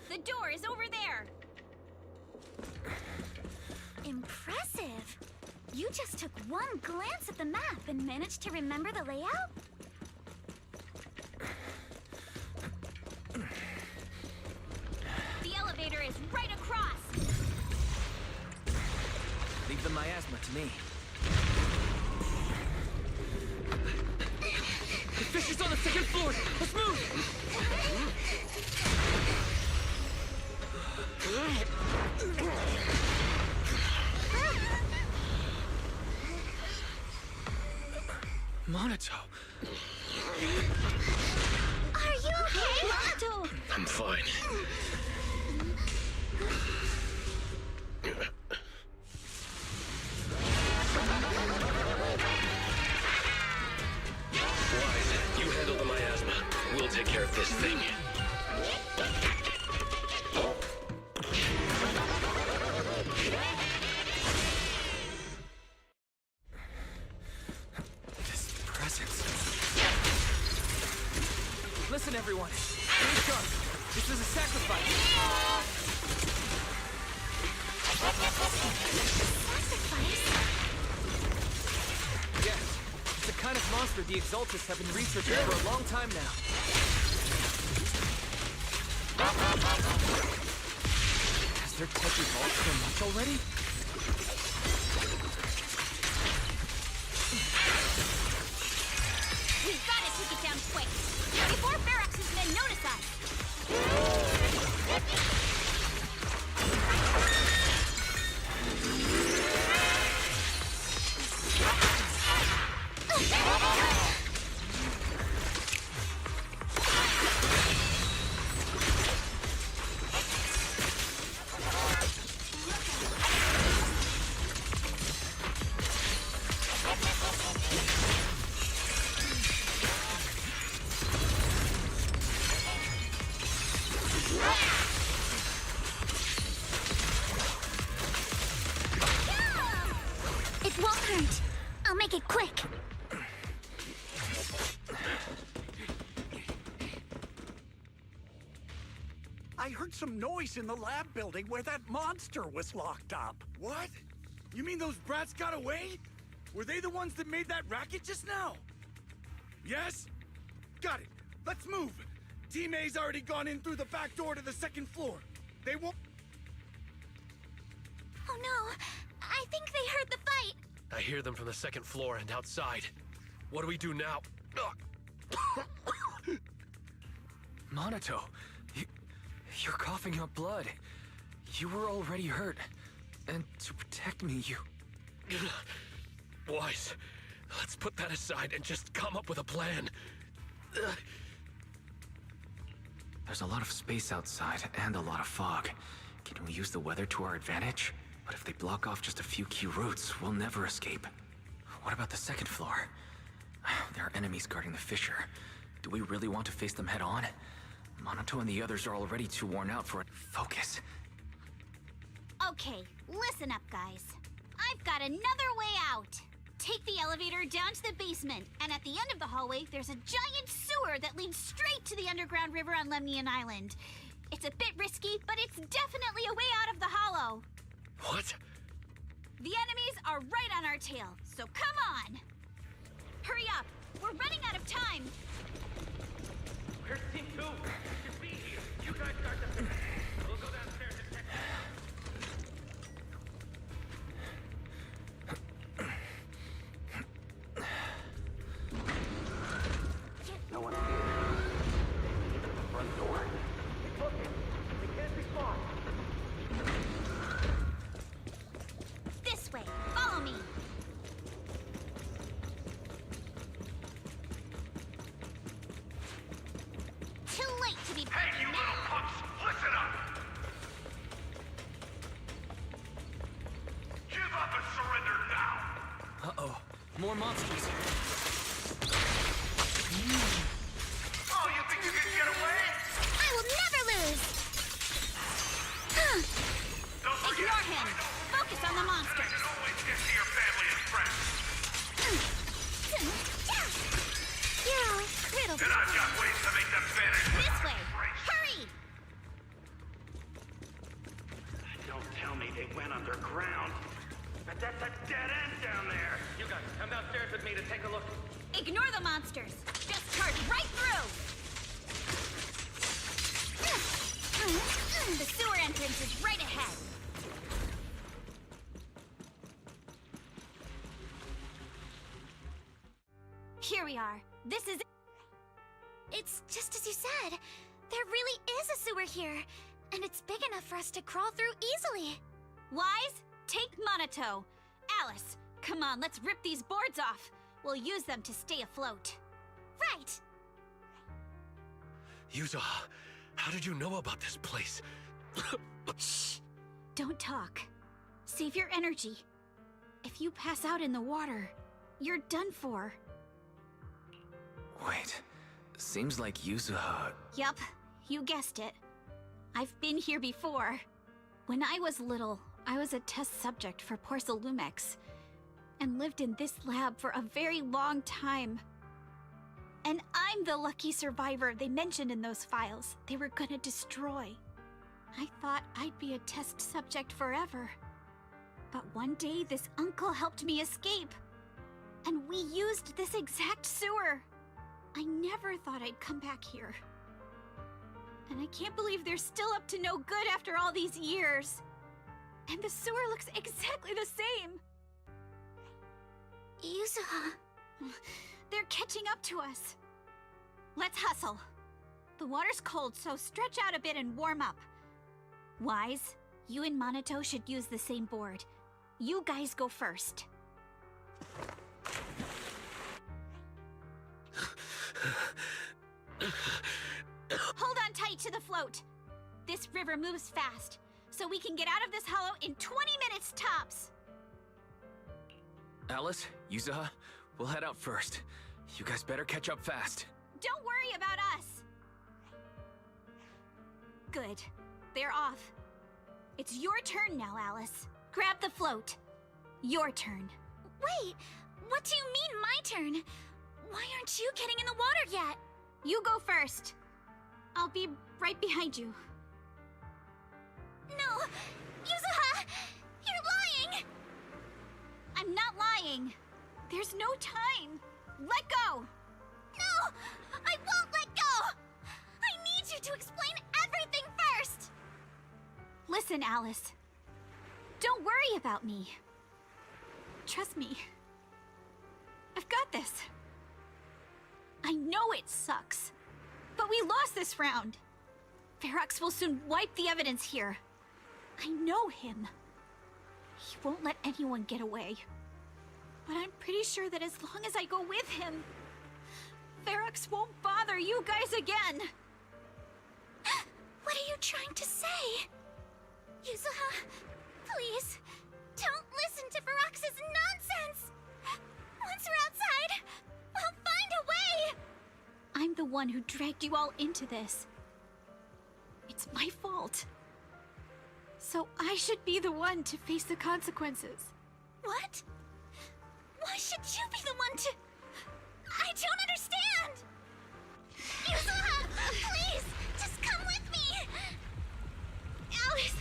The door is over there. Impressive. You just took one glance at the map and managed to remember the layout? miasma to me. The fish is on the second floor! Let's move! Monato. Are you okay, Monato? I'm fine. Wise, you handle the miasma. We'll take care of this thing. This presence. Listen, everyone. Stay sharp. This is a sacrifice. Yes. It's the kind of monster the Exaltists have been researching for a long time now. Has their tech evolved so much already? We've got to take it down quick, before Ferox's men notice us! It won't hurt. I'll make it quick. I heard some noise in the lab building where that monster was locked up. What? You mean those brats got away? Were they the ones that made that racket just now? Yes? Got it. Let's move. Team A's already gone in through the back door to the second floor. They won't... Oh no, I think they heard the fight. I hear them from the second floor and outside. What do we do now? Monato, you're coughing up blood. You were already hurt. And to protect me, you... Wise, let's put that aside and just come up with a plan. There's a lot of space outside and a lot of fog. Can we use the weather to our advantage? But if they block off just a few key routes, we'll never escape. What about the second floor? There are enemies guarding the fissure. Do we really want to face them head on? Monato and the others are already too worn out for it. Focus. Okay, listen up, guys. I've got another way out. Take the elevator down to the basement, and at the end of the hallway, there's a giant sewer that leads straight to the underground river on Lemnian Island. It's a bit risky, but it's definitely a way out of the hollow. What? The enemies are right on our tail, so come on! Hurry up! We're running out of time! Where's Team 2? Should be here. You guys start the... We'll go downstairs and check. No one here. The front door. Look, they can't be far. This way! Follow me! Too late to be Hey, you little punks! Listen up! Give up and surrender now! Uh-oh. More monsters. Oh, you think you can get away? I will never lose! Don't forget, Ignore him! Focus on the monsters! you always get to your family and friends. You're all riddled. And I've got ways to make them vanish. This way! Hurry! Don't tell me they went underground. But that's a dead end down there. You guys, come downstairs with me to take a look. Ignore the monsters! Just charge right through! The sewer entrance is right ahead. here we are. This is... It's just as you said. There really is a sewer here. And it's big enough for us to crawl through easily. Wise, take Monato. Alice, come on, let's rip these boards off. We'll use them to stay afloat. Right. Yuza, how did you know about this place? Shh. Don't talk. Save your energy. If you pass out in the water, you're done for. Wait, seems like Yuzuha... Yup, you guessed it. I've been here before. When I was little, I was a test subject for Porcelumex, and lived in this lab for a very long time. And I'm the lucky survivor they mentioned in those files they were gonna destroy. I thought I'd be a test subject forever. But one day, this uncle helped me escape. And we used this exact sewer. I never thought I'd come back here. And I can't believe they're still up to no good after all these years. And the sewer looks exactly the same. Yuzuha. They're catching up to us. Let's hustle. The water's cold, so stretch out a bit and warm up. Wise, you and Monato should use the same board. You guys go first. Hold on tight to the float. This river moves fast, so we can get out of this hollow in 20 minutes tops. Alice, Yuzuha, we'll head out first. You guys better catch up fast. Don't worry about us. Good. They're off. It's your turn now, Alice. Grab the float. Your turn. Wait, what do you mean my turn? Why aren't you getting in the water yet? You go first. I'll be right behind you. No! Yuzuha! You're lying! I'm not lying. There's no time. Let go! No! I won't let go! I need you to explain everything first! Listen, Alice. Don't worry about me. Trust me. I've got this. I know it sucks, but we lost this round. Ferox will soon wipe the evidence here. I know him. He won't let anyone get away. But I'm pretty sure that as long as I go with him, Ferox won't bother you guys again. What are you trying to say? Yuzuha, please, don't listen to Ferox's nonsense! Once we're outside, we'll find a way! I'm the one who dragged you all into this. It's my fault. So I should be the one to face the consequences. What? Why should you be the one to... I don't understand! Yuzuha, please, just come with me! Alice,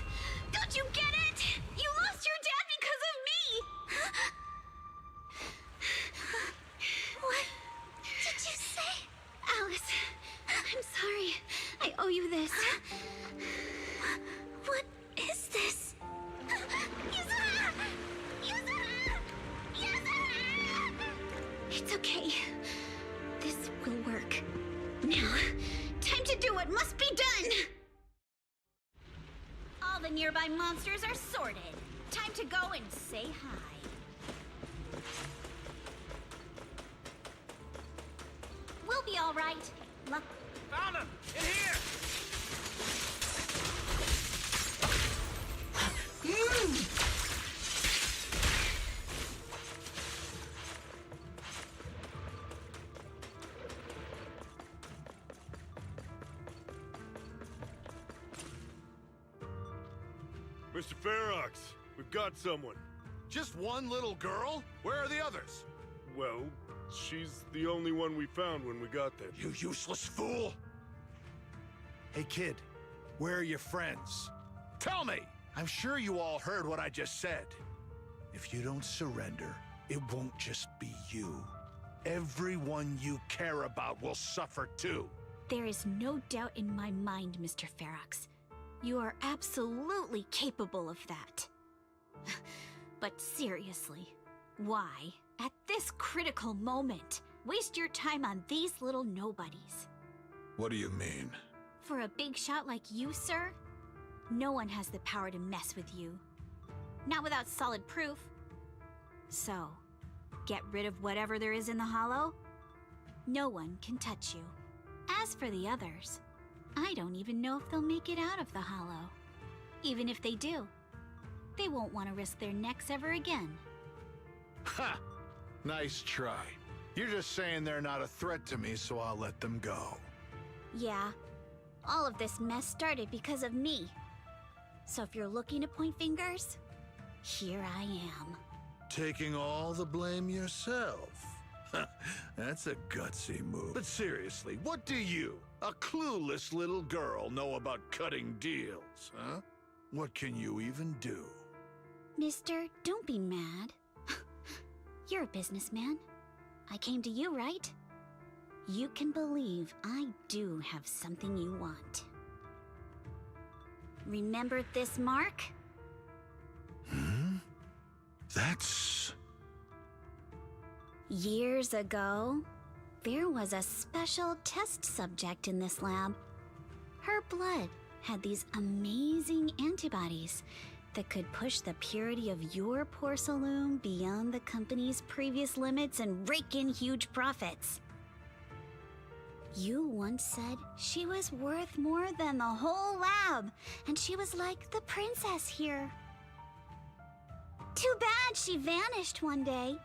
don't you get it? You lost your dad because of me! What did you say? Alice, I'm sorry. I owe you this. What is this? Yuzuha! Yuzuha! Yuzuha! It's okay. This will work. Now, time to do what must be done! All the nearby monsters are sorted. Time to go and say hi. We'll be all right. Found him! In here! Mr. Ferox, we've got someone. Just one little girl? Where are the others? Well, she's the only one we found when we got there. You useless fool! Hey, kid, where are your friends? Tell me! I'm sure you all heard what I just said. If you don't surrender, it won't just be you. Everyone you care about will suffer too. There is no doubt in my mind, Mr. Ferox. You are absolutely capable of that. But seriously, why, at this critical moment, waste your time on these little nobodies. What do you mean? For a big shot like you, sir, no one has the power to mess with you. Not without solid proof. So, get rid of whatever there is in the hollow. No one can touch you. As for the others, I don't even know if they'll make it out of the hollow. Even if they do, they won't want to risk their necks ever again. Ha! Nice try. You're just saying they're not a threat to me, so I'll let them go. Yeah, all of this mess started because of me. So if you're looking to point fingers, here I am. Taking all the blame yourself. That's a gutsy move. But seriously, what do you, a clueless little girl, know about cutting deals, huh? What can you even do? Mister, don't be mad. You're a businessman. I came to you, right? You can believe I do have something you want. Remember this mark? That's... Years ago, there was a special test subject in this lab. Her blood had these amazing antibodies that could push the purity of your porcelain beyond the company's previous limits and rake in huge profits. You once said she was worth more than the whole lab, and she was like the princess here. Too bad she vanished one day.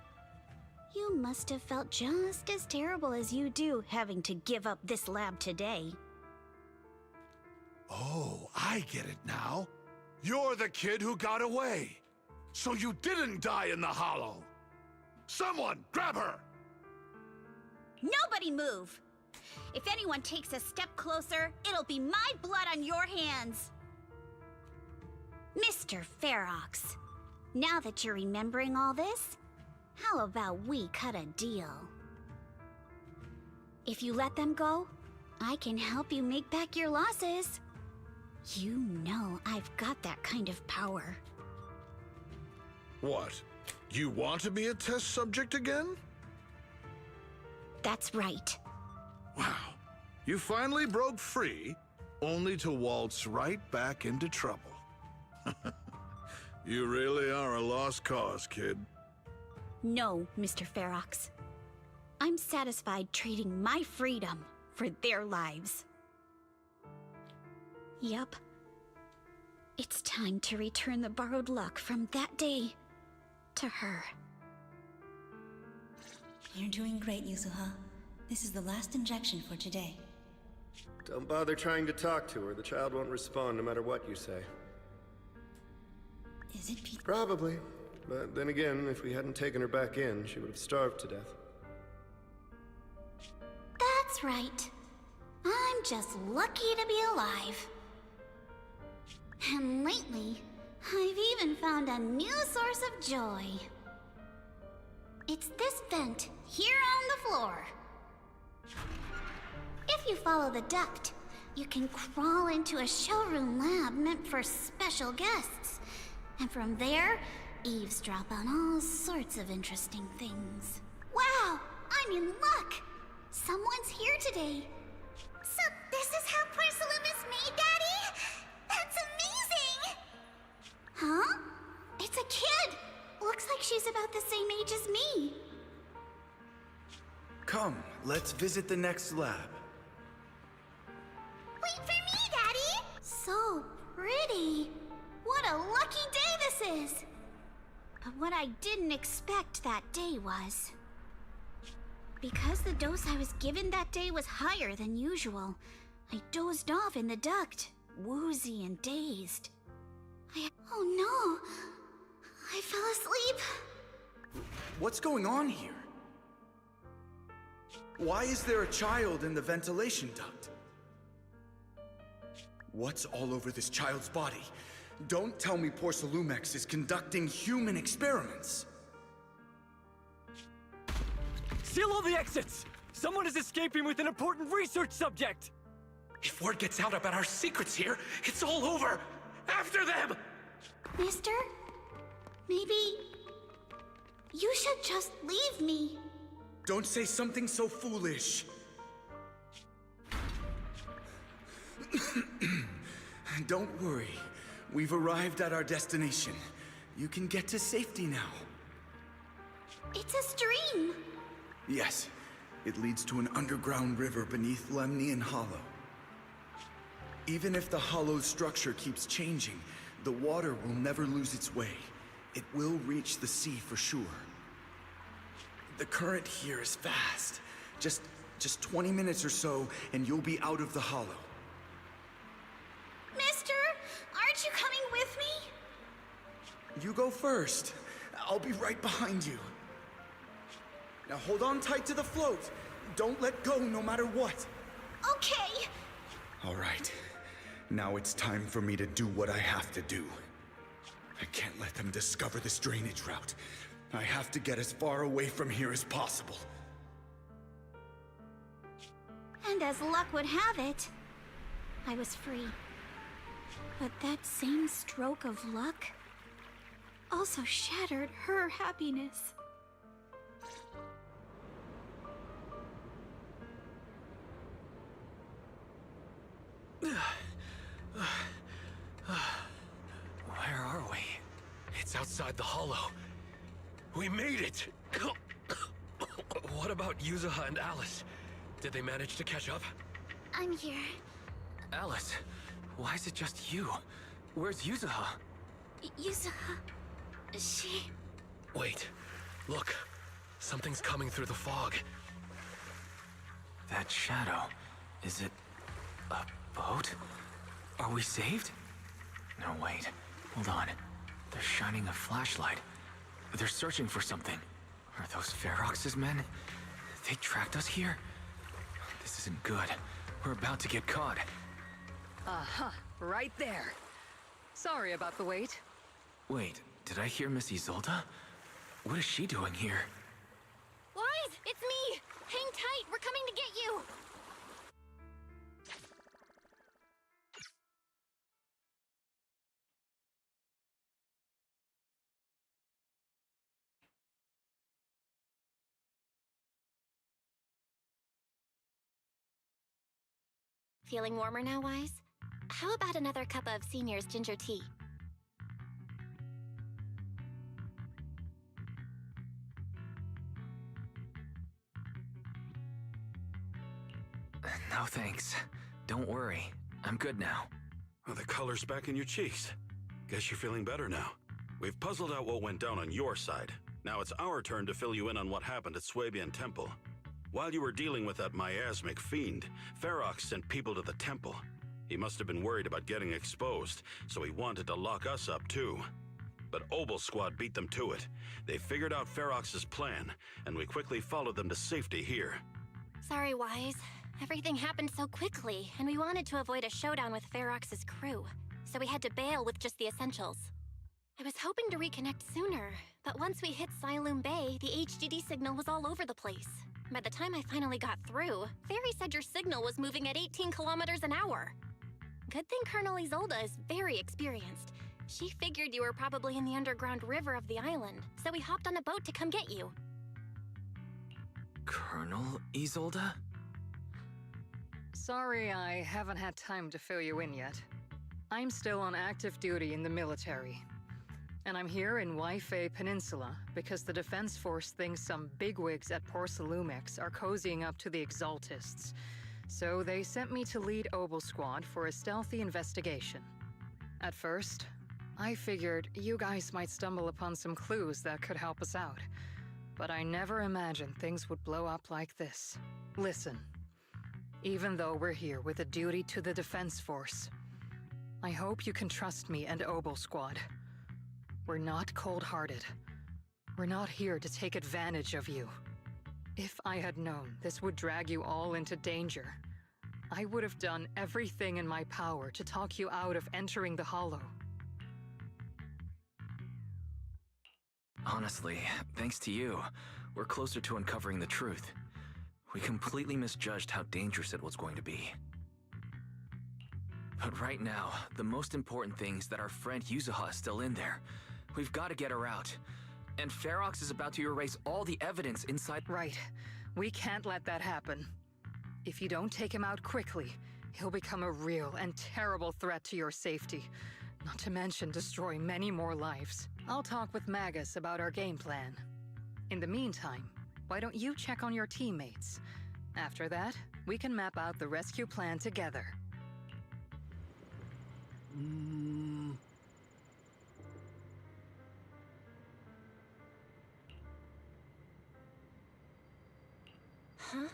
You must have felt just as terrible as you do having to give up this lab today. Oh, I get it now. You're the kid who got away. So you didn't die in the hollow. Someone, grab her! Nobody move! If anyone takes a step closer, it'll be my blood on your hands. Mr. Ferox, now that you're remembering all this, how about we cut a deal? If you let them go, I can help you make back your losses. You know I've got that kind of power. What? You want to be a test subject again? That's right. Wow. You finally broke free, only to waltz right back into trouble. You really are a lost cause, kid. No, Mr. Ferox. I'm satisfied trading my freedom for their lives. Yup. It's time to return the borrowed luck from that day to her. You're doing great, Yuzuha. This is the last injection for today. Don't bother trying to talk to her. The child won't respond no matter what you say. Is it Pete? Probably. But then again, if we hadn't taken her back in, she would have starved to death. That's right. I'm just lucky to be alive. And lately, I've even found a new source of joy. It's this vent here on the floor. If you follow the duct, you can crawl into a showroom lab meant for special guests. And from there, eavesdrop on all sorts of interesting things. Wow, I'm in luck! Someone's here today. So this is how porcelain is made, Daddy? That's amazing! Huh? It's a kid! Looks like she's about the same age as me. Come, let's visit the next lab. Wait for me, Daddy! So pretty. What a lucky day this is! But what I didn't expect that day was... because the dose I was given that day was higher than usual, I dozed off in the duct, woozy and dazed. Oh no! I fell asleep! What's going on here? Why is there a child in the ventilation duct? What's all over this child's body? Don't tell me Porcelumex is conducting human experiments. Seal all the exits! Someone is escaping with an important research subject! If word gets out about our secrets here, it's all over! After them! Mister? Maybe... you should just leave me. Don't say something so foolish. Don't worry. We've arrived at our destination. You can get to safety now. It's a stream! Yes, it leads to an underground river beneath Lemnian Hollow. Even if the hollow's structure keeps changing, the water will never lose its way. It will reach the sea for sure. The current here is fast. Just 20 minutes or so, and you'll be out of the hollow. Mister, aren't you coming with me? You go first. I'll be right behind you. Now hold on tight to the float. Don't let go no matter what. Okay. All right. Now it's time for me to do what I have to do. I can't let them discover this drainage route. I have to get as far away from here as possible. And as luck would have it, I was free. But that same stroke of luck also shattered her happiness. Where are we? It's outside the hollow. We made it! What about Yuzuha and Alice? Did they manage to catch up? I'm here. Alice, why is it just you? Where's Yuzuha? Yuzuha... she... Wait. Look. Something's coming through the fog. That shadow... is it... a boat? Are we saved? No, wait. Hold on. They're shining a flashlight. They're searching for something. Are those Ferox's men? They tracked us here? This isn't good. We're about to get caught. Aha, right there. Sorry about the wait. Wait, did I hear Miss Isolde? What is she doing here? Wise, it's me! Hang tight, we're coming to get you! Feeling warmer now, Wise? How about another cup of Senior's ginger tea? No thanks. Don't worry. I'm good now. Well, the color's back in your cheeks. Guess you're feeling better now. We've puzzled out what went down on your side. Now it's our turn to fill you in on what happened at Swabian Temple. While you were dealing with that miasmic fiend, Ferox sent people to the temple. He must have been worried about getting exposed, so he wanted to lock us up too. But Obel's squad beat them to it. They figured out Ferox's plan, and we quickly followed them to safety here. Sorry, Wise. Everything happened so quickly, and we wanted to avoid a showdown with Ferox's crew, so we had to bail with just the essentials. I was hoping to reconnect sooner, but once we hit Siloam Bay, the HDD signal was all over the place. By the time I finally got through, Fairy said your signal was moving at 18 kilometers an hour. Good thing Colonel Isolde is very experienced. She figured you were probably in the underground river of the island, so we hopped on a boat to come get you. Colonel Isolde? Sorry I haven't had time to fill you in yet. I'm still on active duty in the military. And I'm here in Waifei Peninsula because the Defense Force thinks some bigwigs at Porcelumex are cozying up to the Exaltists. So they sent me to lead Obel Squad for a stealthy investigation. At first, I figured you guys might stumble upon some clues that could help us out. But I never imagined things would blow up like this. Listen, even though we're here with a duty to the Defense Force, I hope you can trust me and Obel Squad. We're not cold-hearted. We're not here to take advantage of you. If I had known this would drag you all into danger, I would have done everything in my power to talk you out of entering the Hollow. Honestly, thanks to you, we're closer to uncovering the truth. We completely misjudged how dangerous it was going to be. But right now, the most important thing is that our friend Yuzuha is still in there. We've got to get her out. And Ferox is about to erase all the evidence inside... Right. We can't let that happen. If you don't take him out quickly, he'll become a real and terrible threat to your safety, not to mention destroy many more lives. I'll talk with Magus about our game plan. In the meantime, why don't you check on your teammates? After that, we can map out the rescue plan together. Huh?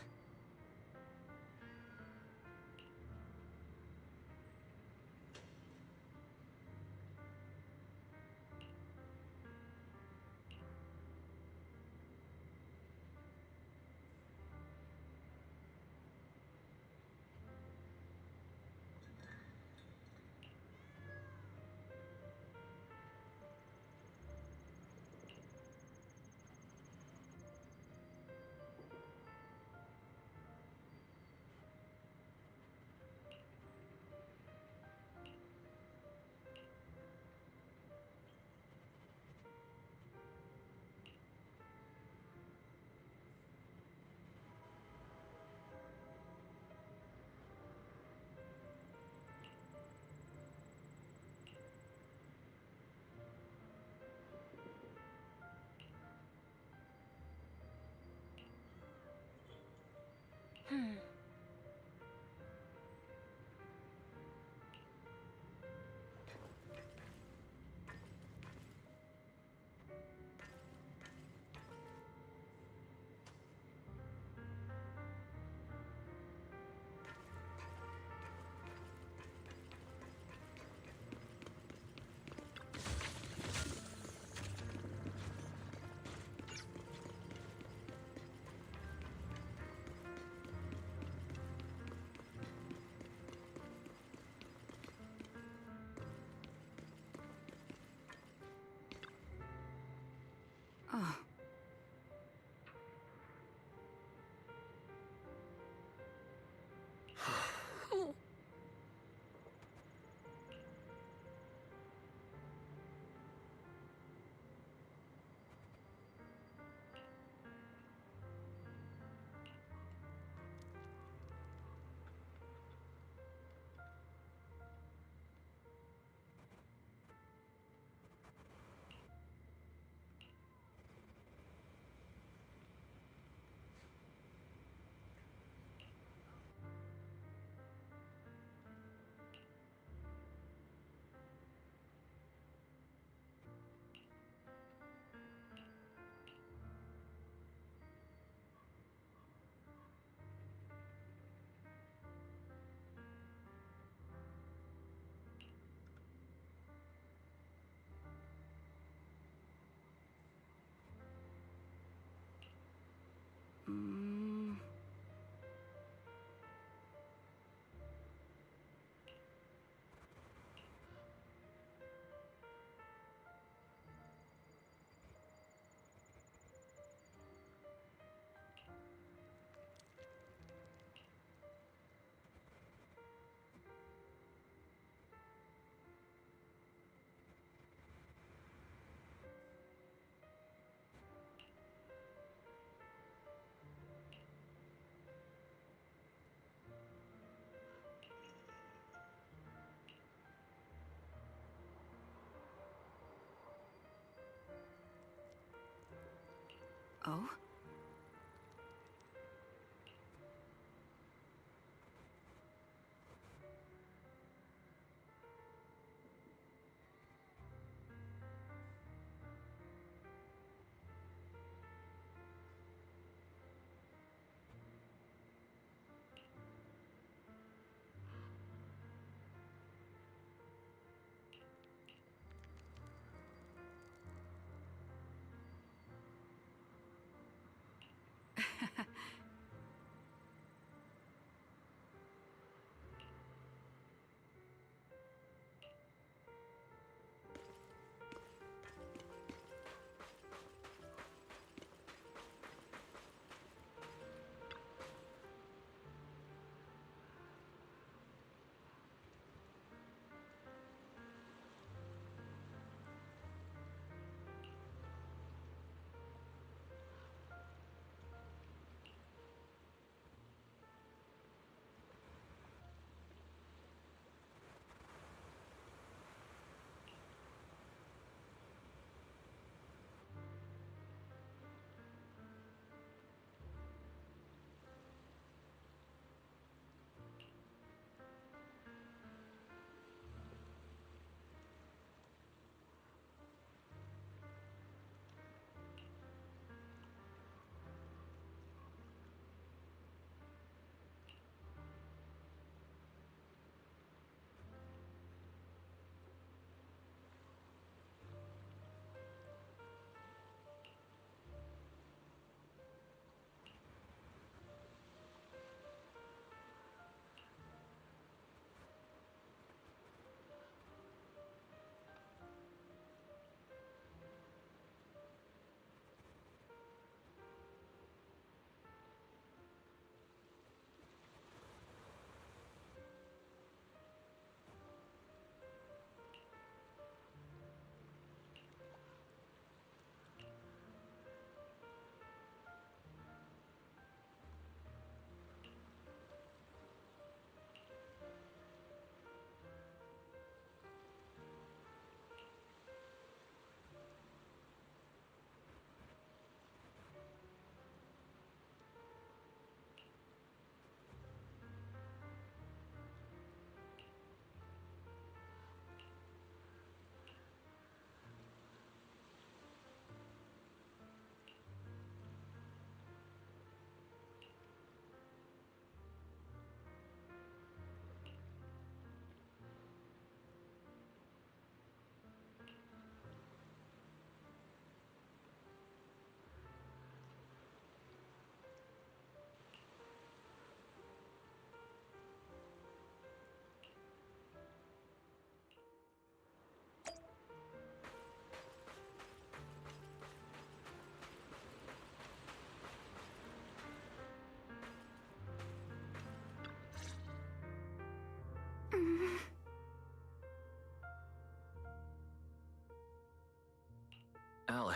Oh. Oh?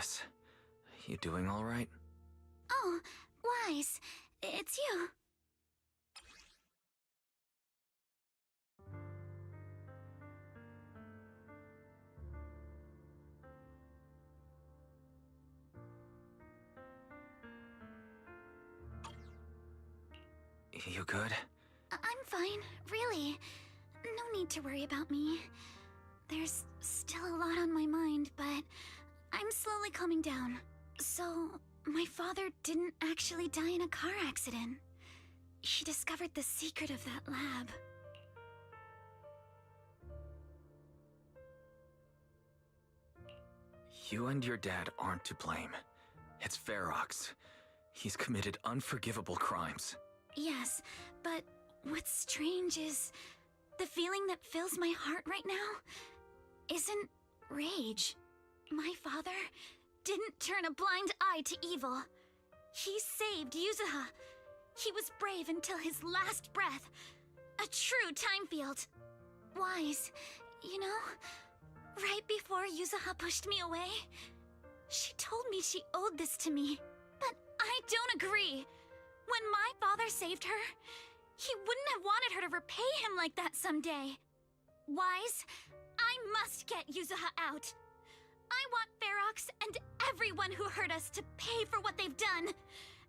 Alice. You doing all right? Oh, Wise. It's you. You good? I'm fine, really. No need to worry about me. There's still a lot on my mind, but I'm slowly calming down. So, my father didn't actually die in a car accident. He discovered the secret of that lab. You and your dad aren't to blame. It's Ferox. He's committed unforgivable crimes. Yes, but what's strange is the feeling that fills my heart right now isn't rage. My father didn't turn a blind eye to evil. He saved Yuzuha. He was brave until his last breath. A true time field. Wise, you know, right before Yuzuha pushed me away, she told me she owed this to me. But I don't agree. When my father saved her, he wouldn't have wanted her to repay him like that someday. Wise, I must get Yuzuha out. I want Ferox and everyone who hurt us to pay for what they've done.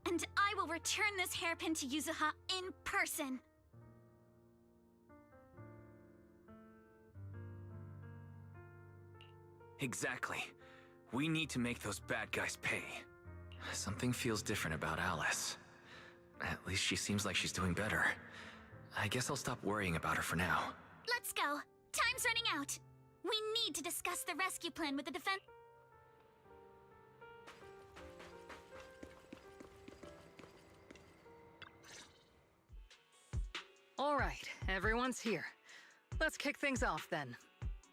And I will return this hairpin to Yuzuha in person. Exactly. We need to make those bad guys pay. Something feels different about Alice. At least she seems like she's doing better. I guess I'll stop worrying about her for now. Let's go. Time's running out. We need to discuss the rescue plan with the defense. All right, everyone's here. Let's kick things off then.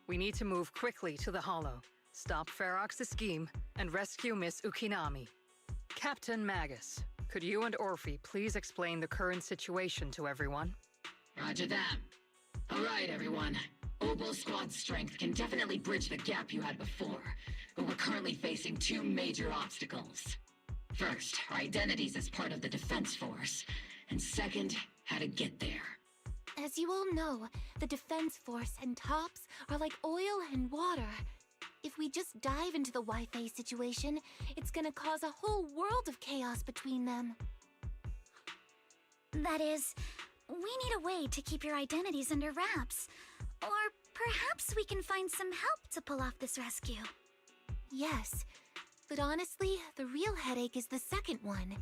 We need to move quickly to the Hollow, stop Ferox's scheme, and rescue Miss Ukinami. Captain Magus, could you and Orphe please explain the current situation to everyone? Roger that. All right, everyone. Oboe Squad's strength can definitely bridge the gap you had before, but we're currently facing two major obstacles. First, our identities as part of the Defense Force, and second, how to get there. As you all know, the Defense Force and TOPS are like oil and water. If we just dive into the Wi-Fi situation, it's gonna cause a whole world of chaos between them. That is, we need a way to keep your identities under wraps. Or perhaps we can find some help to pull off this rescue. Yes, but honestly, the real headache is the second one.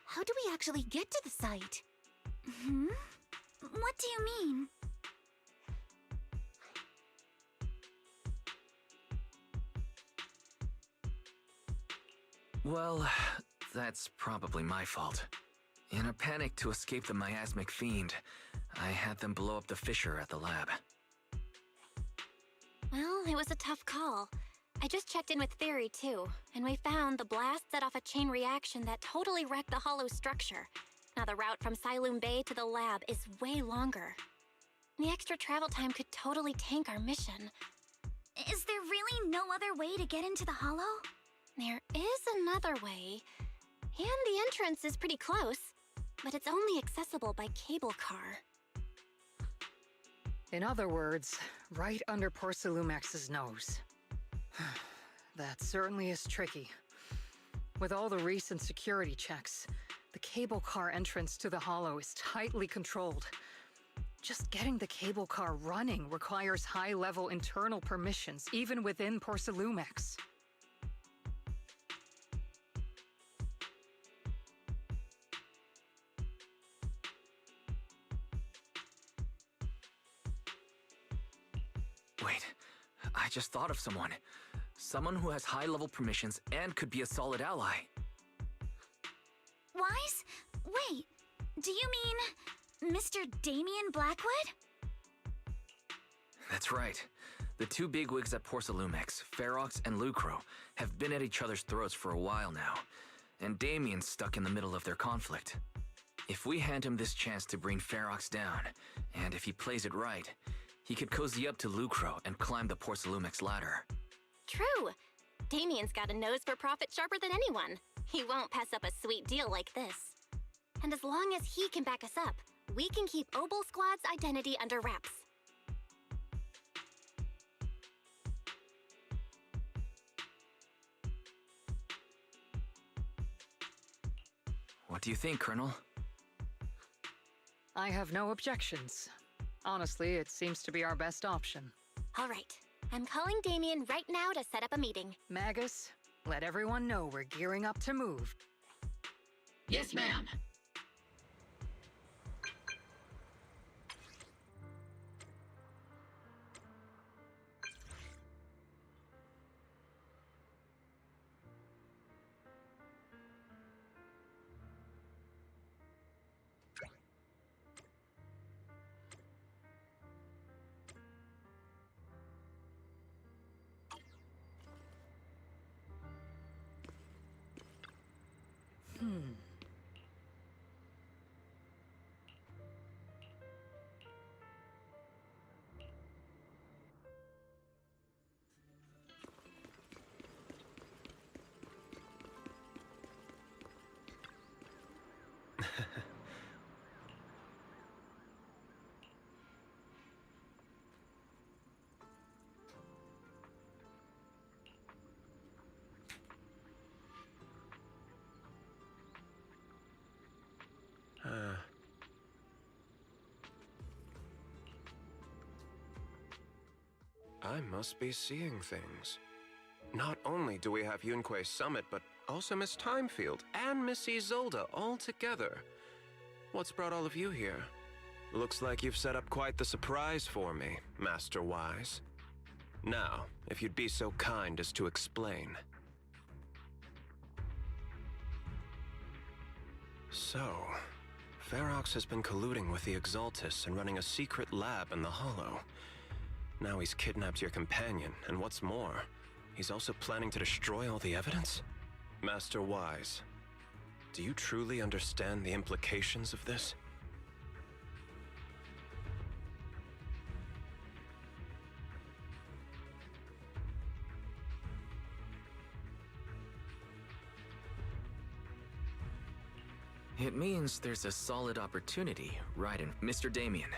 How do we actually get to the site? Hmm? What do you mean? Well, that's probably my fault. In a panic to escape the miasmic fiend, I had them blow up the fissure at the lab. Well, it was a tough call. I just checked in with Theory too, and we found the blast set off a chain reaction that totally wrecked the hollow structure. Now the route from Siloom Bay to the lab is way longer. The extra travel time could totally tank our mission. Is there really no other way to get into the hollow? There is another way, and the entrance is pretty close, but it's only accessible by cable car. In other words, right under Porcelumex's nose. That certainly is tricky. With all the recent security checks, the cable car entrance to the Hollow is tightly controlled. Just getting the cable car running requires high-level internal permissions, even within Porcelumex. Wait, I just thought of someone. Someone who has high-level permissions and could be a solid ally. Wise? Wait, do you mean Mr. Damien Blackwood? That's right. The two bigwigs at Porcelumex, Ferox and Lucro, have been at each other's throats for a while now, and Damien's stuck in the middle of their conflict. If we hand him this chance to bring Ferox down, and if he plays it right, he could cozy up to Lucro and climb the Porcelumex ladder. True. Damien's got a nose for profit sharper than anyone. He won't pass up a sweet deal like this. And as long as he can back us up, we can keep Obel Squad's identity under wraps. What do you think, Colonel? I have no objections. Honestly, it seems to be our best option. All right. I'm calling Damien right now to set up a meeting. Magus, let everyone know we're gearing up to move. Yes, ma'am. I must be seeing things. Not only do we have Yunque's summit, but also Miss Timefield and Miss Isolde all together. What's brought all of you here? Looks like you've set up quite the surprise for me, Master Wise. Now, if you'd be so kind as to explain. So, Ferox has been colluding with the Exaltus and running a secret lab in the Hollow. Now he's kidnapped your companion, and what's more, he's also planning to destroy all the evidence? Master Wise, do you truly understand the implications of this? It means there's a solid opportunity, right? And Mr. Damien,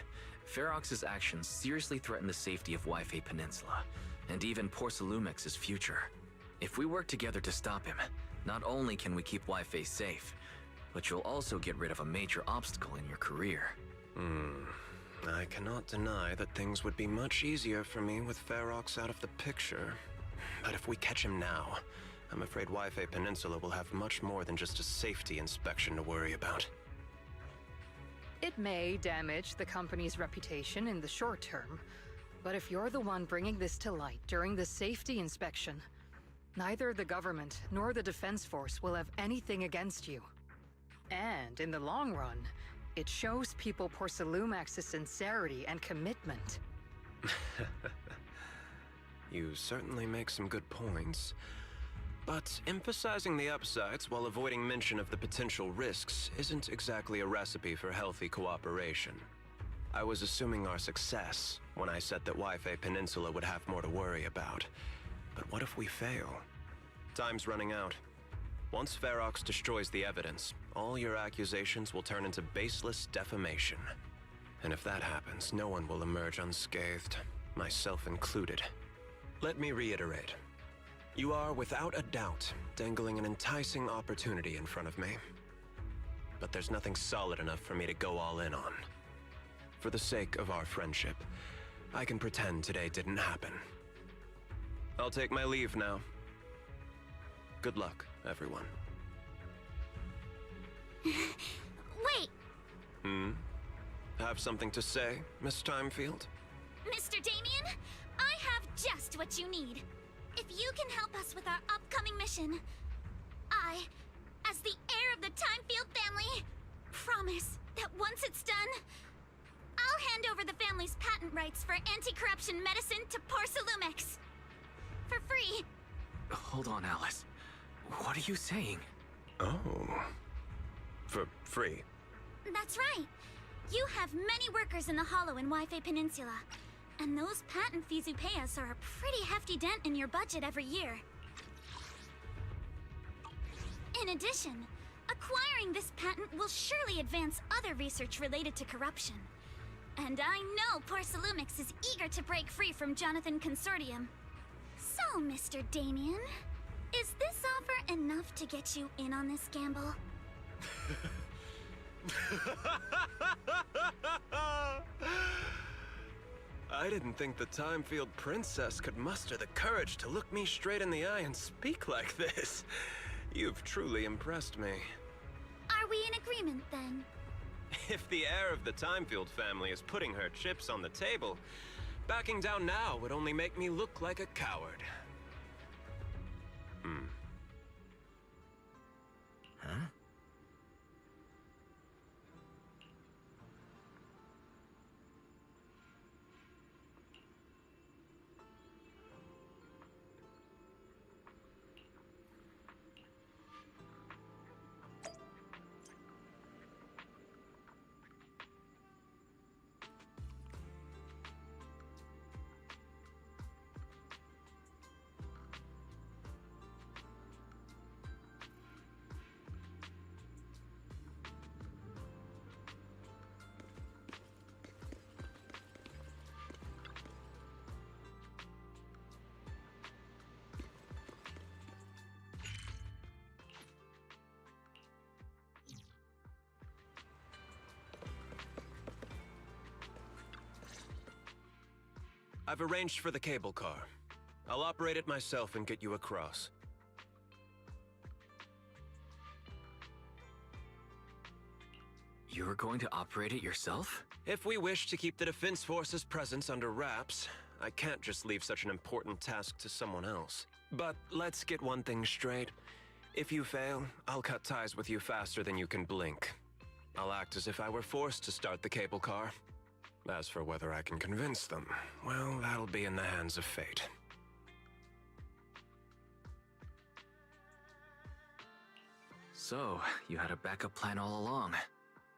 Ferox's actions seriously threaten the safety of Wi-Fi Peninsula, and even Porcelumex's future. If we work together to stop him, not only can we keep Wi-Fi safe, but you'll also get rid of a major obstacle in your career. I cannot deny that things would be much easier for me with Ferox out of the picture. But if we catch him now, I'm afraid Wi-Fi Peninsula will have much more than just a safety inspection to worry about. It may damage the company's reputation in the short term, but if you're the one bringing this to light during the safety inspection, neither the government nor the Defense Force will have anything against you. And in the long run, it shows people Porcelumex's sincerity and commitment. You certainly make some good points. But emphasizing the upsides while avoiding mention of the potential risks isn't exactly a recipe for healthy cooperation. I was assuming our success when I said that Wi-Fi Peninsula would have more to worry about. But what if we fail? Time's running out. Once Ferox destroys the evidence, all your accusations will turn into baseless defamation. And if that happens, no one will emerge unscathed, myself included. Let me reiterate. You are, without a doubt, dangling an enticing opportunity in front of me. But there's nothing solid enough for me to go all in on. For the sake of our friendship, I can pretend today didn't happen. I'll take my leave now. Good luck, everyone. Wait! Have something to say, Miss Timefield? Mr. Damien, I have just what you need. If you can help us with our upcoming mission, I, as the heir of the Timefield family, promise that once it's done, I'll hand over the family's patent rights for anti-corruption medicine to Porcelumex. For free. Hold on, Alice. What are you saying? Oh. For free? That's right. You have many workers in the Hollow and Wi-Fi Peninsula. And those patent fees you pay us are a pretty hefty dent in your budget every year. In addition, acquiring this patent will surely advance other research related to corruption. And I know Porcelumix is eager to break free from Jonathan Consortium. So, Mr. Damien, is this offer enough to get you in on this gamble? I didn't think the Timefield Princess could muster the courage to look me straight in the eye and speak like this. You've truly impressed me. Are we in agreement, then? If the heir of the Timefield family is putting her chips on the table, backing down now would only make me look like a coward. Huh? I've arranged for the cable car. I'll operate it myself and get you across. You're going to operate it yourself? If we wish to keep the Defense Force's presence under wraps, I can't just leave such an important task to someone else. But let's get one thing straight. If you fail, I'll cut ties with you faster than you can blink. I'll act as if I were forced to start the cable car. As for whether I can convince them, well, that'll be in the hands of fate. So, you had a backup plan all along.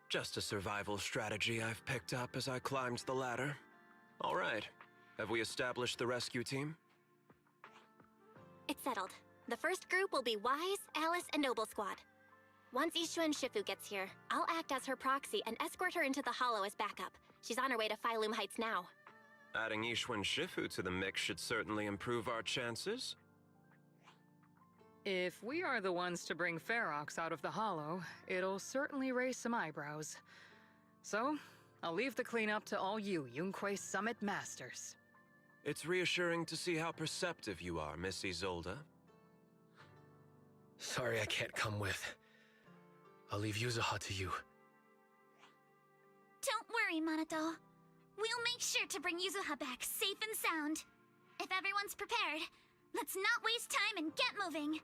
Just a survival strategy I've picked up as I climbed the ladder. All right. Have we established the rescue team? It's settled. The first group will be Wise, Alice, and Noble Squad. Once Yishuan Shifu gets here, I'll act as her proxy and escort her into the Hollow as backup. She's on her way to Phylum Heights now. Adding Yishuan Shifu to the mix should certainly improve our chances. If we are the ones to bring Ferox out of the Hollow, it'll certainly raise some eyebrows. So, I'll leave the cleanup to all you Yunque Summit Masters. It's reassuring to see how perceptive you are, Miss Isolde. Sorry I can't come with. I'll leave Yuzuha to you. Don't worry, Minato. We'll make sure to bring Yuzuha back safe and sound. If everyone's prepared, let's not waste time and get moving.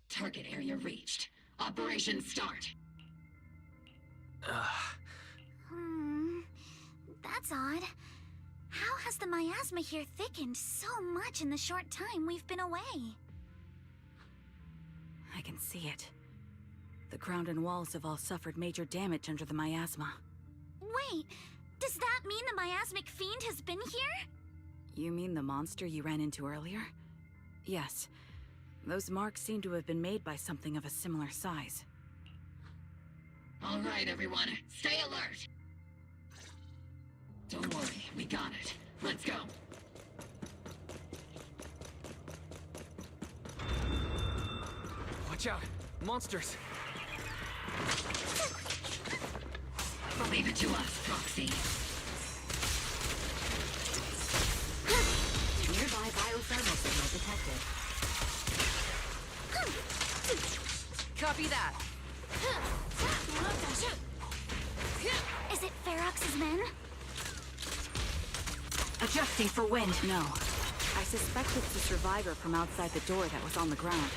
Target area reached. Operation start. That's odd. How has the miasma here thickened so much in the short time we've been away? I can see it. The ground and walls have all suffered major damage under the miasma. Wait, does that mean the miasmic fiend has been here? You mean the monster you ran into earlier? Yes. Those marks seem to have been made by something of a similar size. All right, everyone, stay alert. Don't worry, we got it. Let's go. Watch out! Monsters! Leave it to us, Proxy. Nearby biothermal signal detected. Copy that. Is it Ferox's men? Adjusting for wind. No. I suspect it's the survivor from outside the door that was on the ground.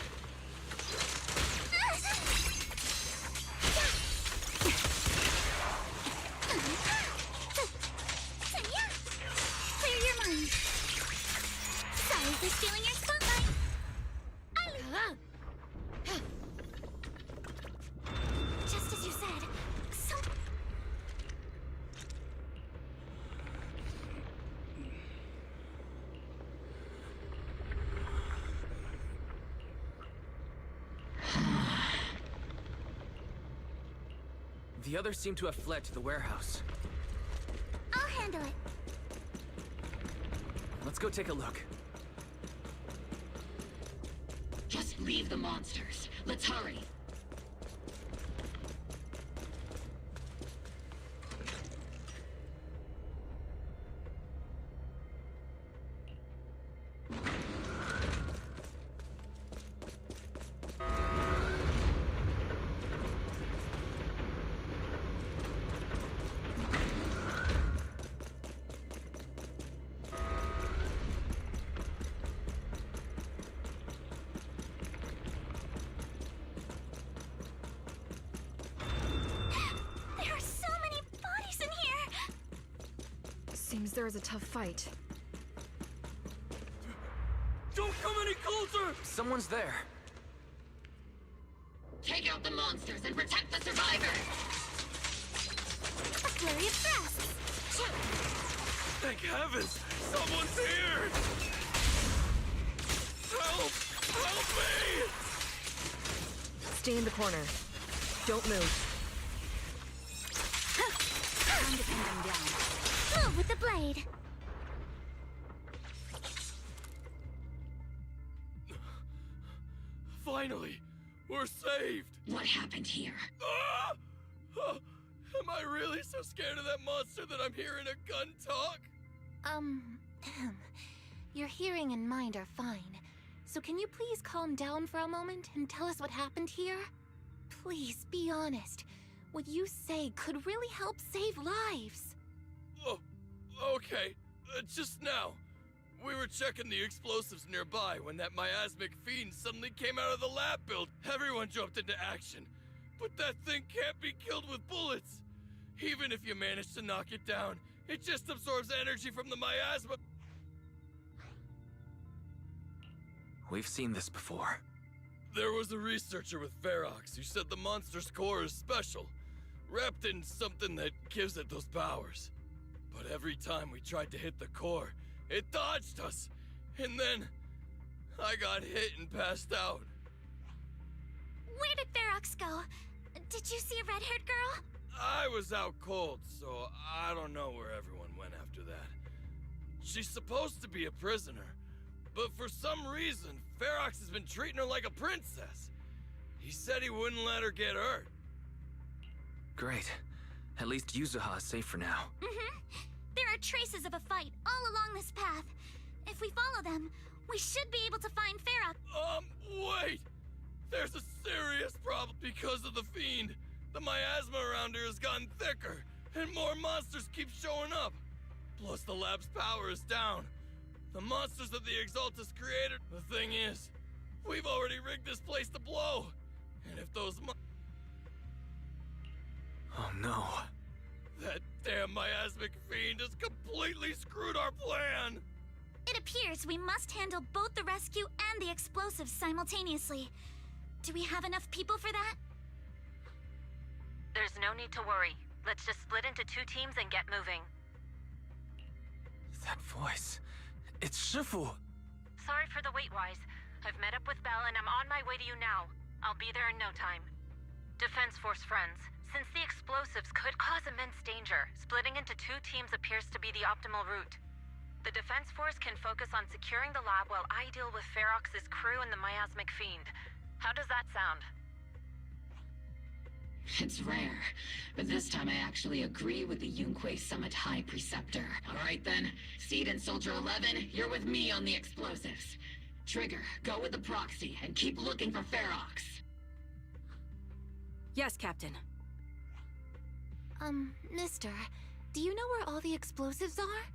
The others seem to have fled to the warehouse. I'll handle it. Let's go take a look. Just leave the monsters. Let's hurry. Seems there is a tough fight. Don't come any closer! Someone's there. Take out the monsters and protect the survivors! A flurry of thrusts! Thank heavens! Someone's here! Help! Help me! Stay in the corner. Don't move. Time to pin them down. Move with the blade! Finally! We're saved! What happened here? Ah! Oh, am I really so scared of that monster that I'm hearing a gun talk? Your hearing and mind are fine. So can you please calm down for a moment and tell us what happened here? Please, be honest. What you say could really help save lives. Oh, okay. Just now. We were checking the explosives nearby when that miasmic fiend suddenly came out of the lab build. Everyone jumped into action. But that thing can't be killed with bullets. Even if you manage to knock it down, it just absorbs energy from the miasma. We've seen this before. There was a researcher with Ferox who said the monster's core is special, wrapped in something that gives it those powers. But every time we tried to hit the core, it dodged us, and then I got hit and passed out. Where did Ferox go? Did you see a red-haired girl? I was out cold, so I don't know where everyone went after that. She's supposed to be a prisoner, but for some reason, Ferox has been treating her like a princess. He said he wouldn't let her get hurt. Great. At least Yuzuha is safe for now. There are traces of a fight all along this path. If we follow them, we should be able to find Ferox. Wait! There's a serious problem because of the fiend. The miasma around here has gotten thicker, and more monsters keep showing up. Plus the lab's power is down. The monsters that the Exaltus created. The thing is, we've already rigged this place to blow. And if those Oh no. That damn miasmic fiend has completely screwed our plan! It appears we must handle both the rescue and the explosives simultaneously. Do we have enough people for that? There's no need to worry. Let's just split into 2 teams and get moving. That voice. It's Shifu. Sorry for the wait, Wise. I've met up with Belle and I'm on my way to you now. I'll be there in no time. Defense Force friends, since the explosives could cause immense danger, splitting into 2 teams appears to be the optimal route. The Defense Force can focus on securing the lab while I deal with Ferox's crew and the miasmic fiend. How does that sound? It's rare, but this time I actually agree with the Yunque Summit High Preceptor. Alright then, Seed and Soldier 11, you're with me on the explosives. Trigger, go with the proxy and keep looking for Ferox. Yes, Captain. Mister, do you know where all the explosives are?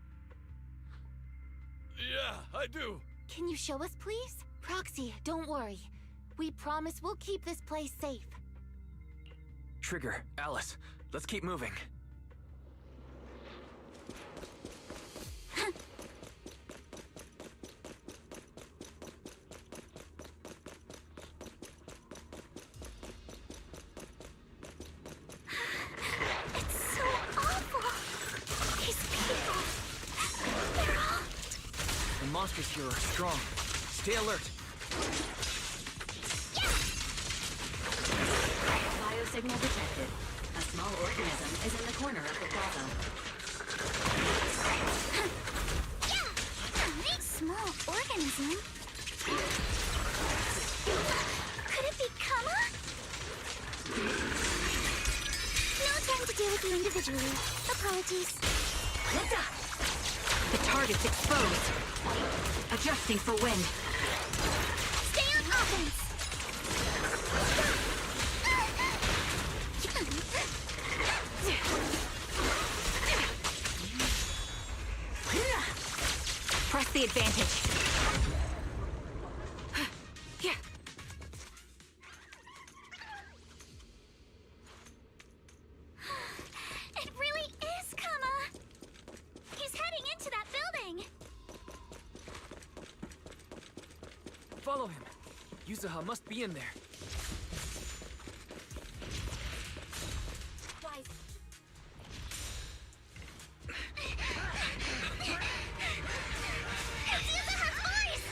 Yeah, I do. Can you show us, please? Proxy, don't worry. We promise we'll keep this place safe. Trigger, Alice, let's keep moving. It's so awful. These people. They're all... The monsters here are strong. Stay alert. Biosignal detected. A small small organism is in the corner of the plaza. Yeah! A small organism? Could it be Kama? No time to deal with you individually. Apologies. The target's exposed. Adjusting for wind. Stay on offense! Press the advantage. It really is Kama! He's heading into that building! Follow him. Yuzuha must be in there. Wise. It's Yuzuha's voice!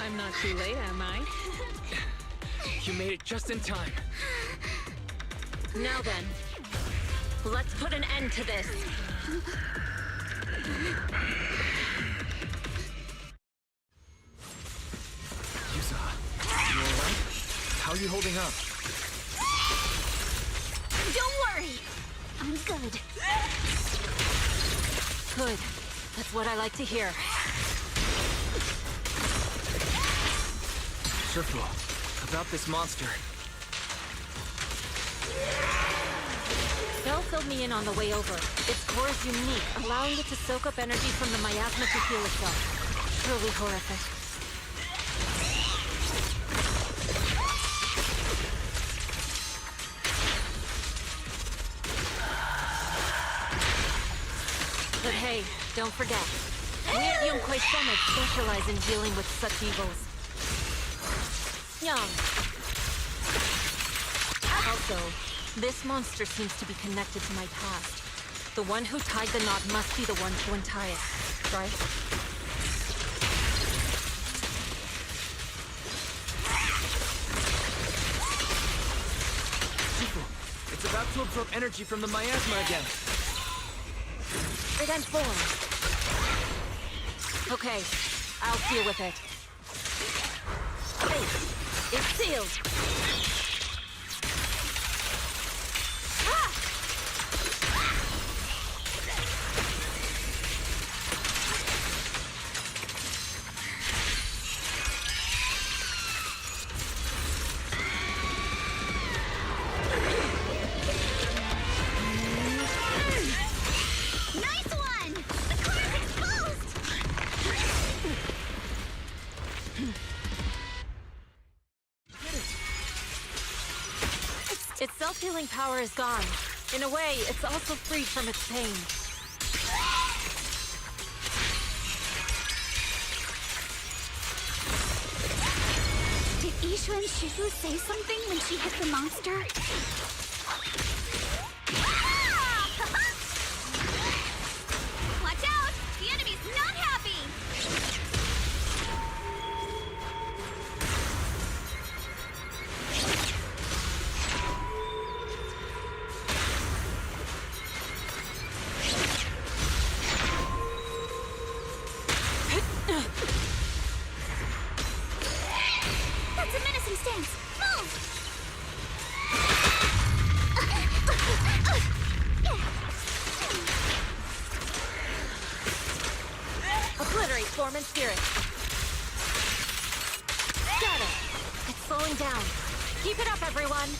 I'm not too late, am I? You made it just in time. Now then, let's put an end to this. Yuzuha, you alright? How are you holding up? Don't worry! I'm good. Good. That's what I like to hear. Shifu, about this monster. Bell filled me in on the way over. Its core is unique, allowing it to soak up energy from the miasma to heal itself. Truly horrific. But hey, don't forget, we at Yunkwei Summit specialize in dealing with such evils. Young. Also, this monster seems to be connected to my past. The one who tied the knot must be the one to untie it, right? Shifu, it's about to absorb energy from the miasma again. It unformed. Okay, I'll deal with it. Hey, it's sealed. Nice one! The car is exposed! Its self-healing power is gone. In a way, it's also freed from its pain. Did Ishu and Shifu say something when she hit the monster? Watch out! The enemy's not happy! That's a menacing stance! Move! Obliterate form and spirit. Got it. It's slowing down. Keep it up, everyone.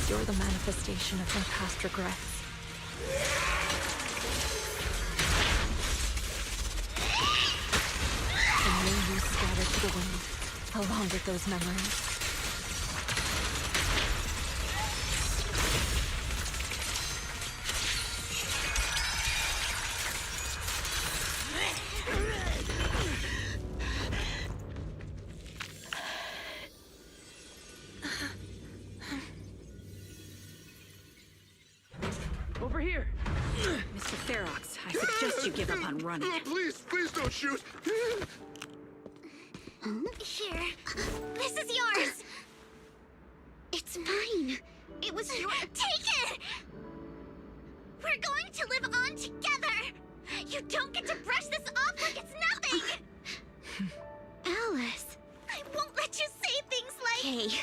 You're the manifestation of my past regrets. And may you scatter to the wind, along with those memories. Over here. Mr. Ferox, I suggest you give up on running. Please don't shoot. Here. This is yours. It's mine. It was your. Take it! We're going to live on together. You don't get to brush this off like it's nothing. Alice. I won't let you say things like. Hey.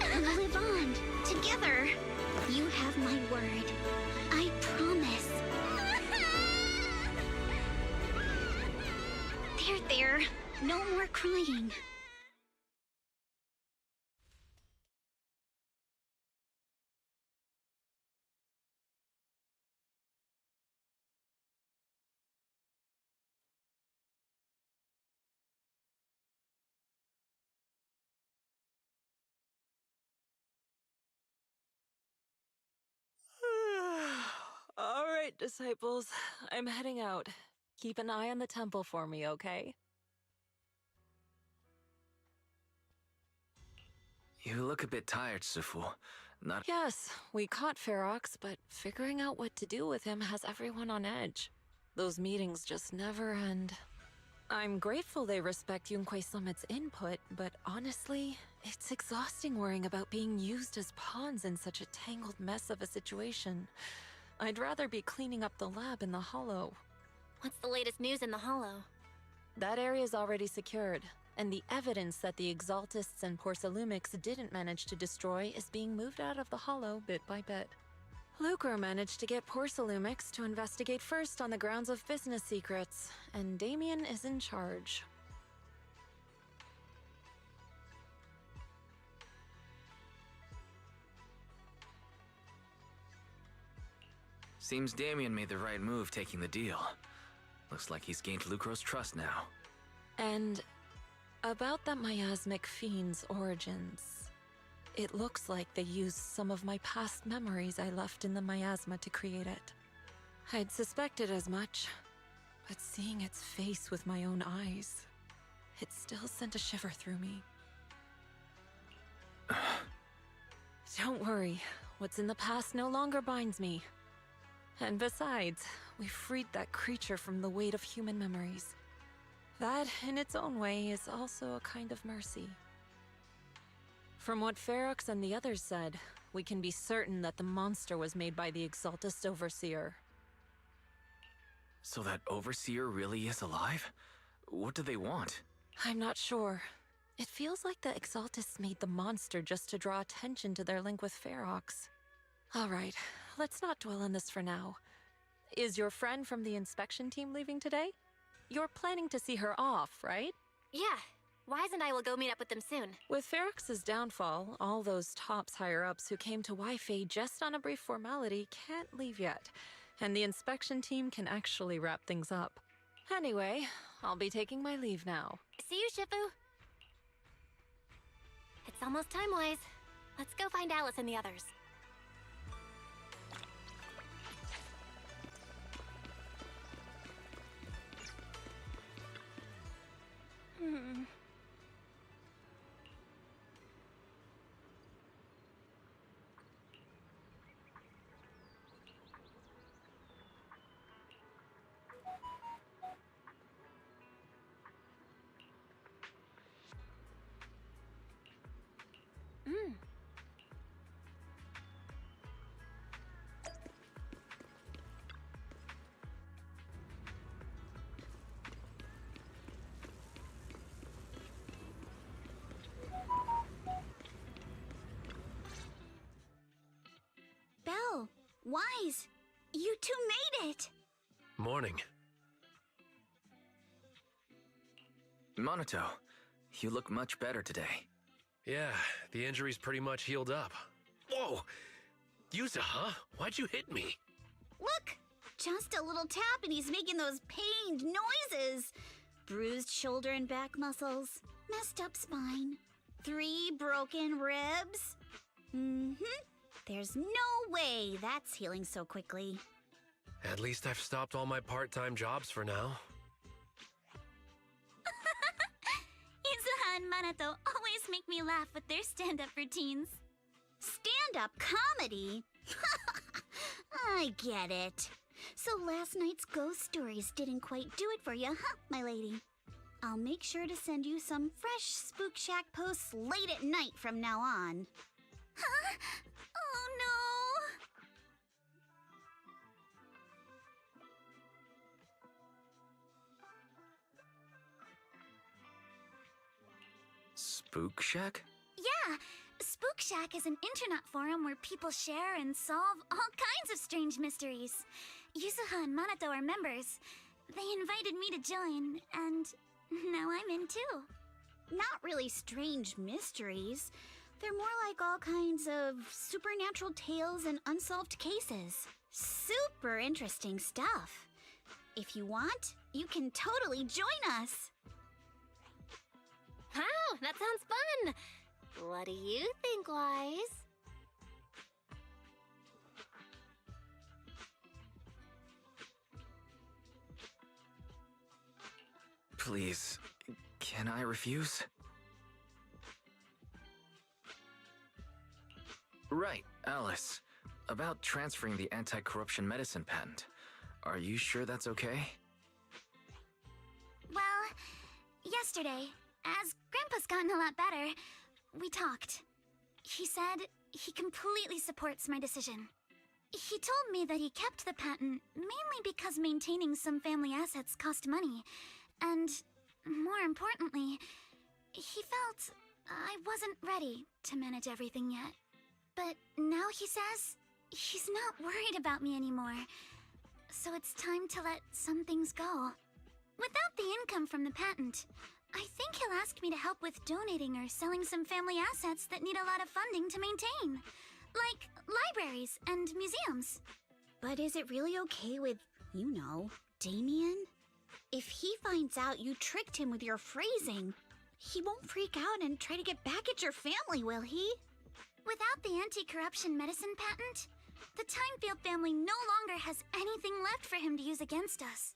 We'll live on together. You have my word. I promise. There. No more crying. All right, disciples. I'm heading out. Keep an eye on the temple for me, okay? You look a bit tired, Sifu. Not. Yes, we caught Ferox, but figuring out what to do with him has everyone on edge. Those meetings just never end. I'm grateful they respect Yunquei Summit's input, but honestly, it's exhausting worrying about being used as pawns in such a tangled mess of a situation. I'd rather be cleaning up the lab in the Hollow. What's the latest news in the Hollow? That area's already secured, and the evidence that the Exaltists and Porcelumix didn't manage to destroy is being moved out of the Hollow bit by bit. Lucro managed to get Porcelumix to investigate first on the grounds of business secrets, and Damien is in charge. Seems Damien made the right move taking the deal. Looks like he's gained Lucro's trust now. And about that miasmic fiend's origins. It looks like they used some of my past memories I left in the miasma to create it. I'd suspected as much, but seeing its face with my own eyes, it still sent a shiver through me. Don't worry, what's in the past no longer binds me. And besides, we freed that creature from the weight of human memories. That, in its own way, is also a kind of mercy. From what Ferox and the others said, we can be certain that the monster was made by the Exaltist Overseer. So that Overseer really is alive? What do they want? I'm not sure. It feels like the Exaltists made the monster just to draw attention to their link with Ferox. Alright, let's not dwell on this for now. Is your friend from the inspection team leaving today? You're planning to see her off, right? Yeah. Wise and I will go meet up with them soon. With Ferox's downfall, all those tops higher-ups who came to Wi-Fi just on a brief formality can't leave yet, and the inspection team can actually wrap things up. Anyway, I'll be taking my leave now. See you, Shifu. It's almost time, Wise. Let's go find Alice and the others. Belle, Wise, you two made it! Morning. Monoto, you look much better today. Yeah, the injury's pretty much healed up. Whoa! Yuza, huh? Why'd you hit me? Look! Just a little tap and he's making those pained noises. Bruised shoulder and back muscles. Messed up spine. 3 broken ribs. There's no way that's healing so quickly. At least I've stopped all my part-time jobs for now. Izuha and Manato always make me laugh with their stand-up routines. Stand-up comedy? I get it. So last night's ghost stories didn't quite do it for you, huh, my lady? I'll make sure to send you some fresh Spook Shack posts late at night from now on. Huh? Oh no! Spook Shack? Yeah, Spook Shack is an internet forum where people share and solve all kinds of strange mysteries. Yuzuha and Manato are members. They invited me to join, and now I'm in too. Not really strange mysteries. They're more like all kinds of supernatural tales and unsolved cases. Super interesting stuff. If you want, you can totally join us. Wow, that sounds fun! What do you think, Wise? Please, can I refuse? Right, Alice. About transferring the anti-corruption medicine patent. Are you sure that's okay? Well, yesterday, as Grandpa's gotten a lot better, we talked. He said he completely supports my decision. He told me that he kept the patent mainly because maintaining some family assets cost money, and more importantly, he felt I wasn't ready to manage everything yet. But now he says he's not worried about me anymore, so it's time to let some things go. Without the income from the patent, I think he'll ask me to help with donating or selling some family assets that need a lot of funding to maintain, like libraries and museums. But is it really okay with, you know, Damien? If he finds out you tricked him with your phrasing, he won't freak out and try to get back at your family, will he? Without the anti-corruption medicine patent, the Timefield family no longer has anything left for him to use against us.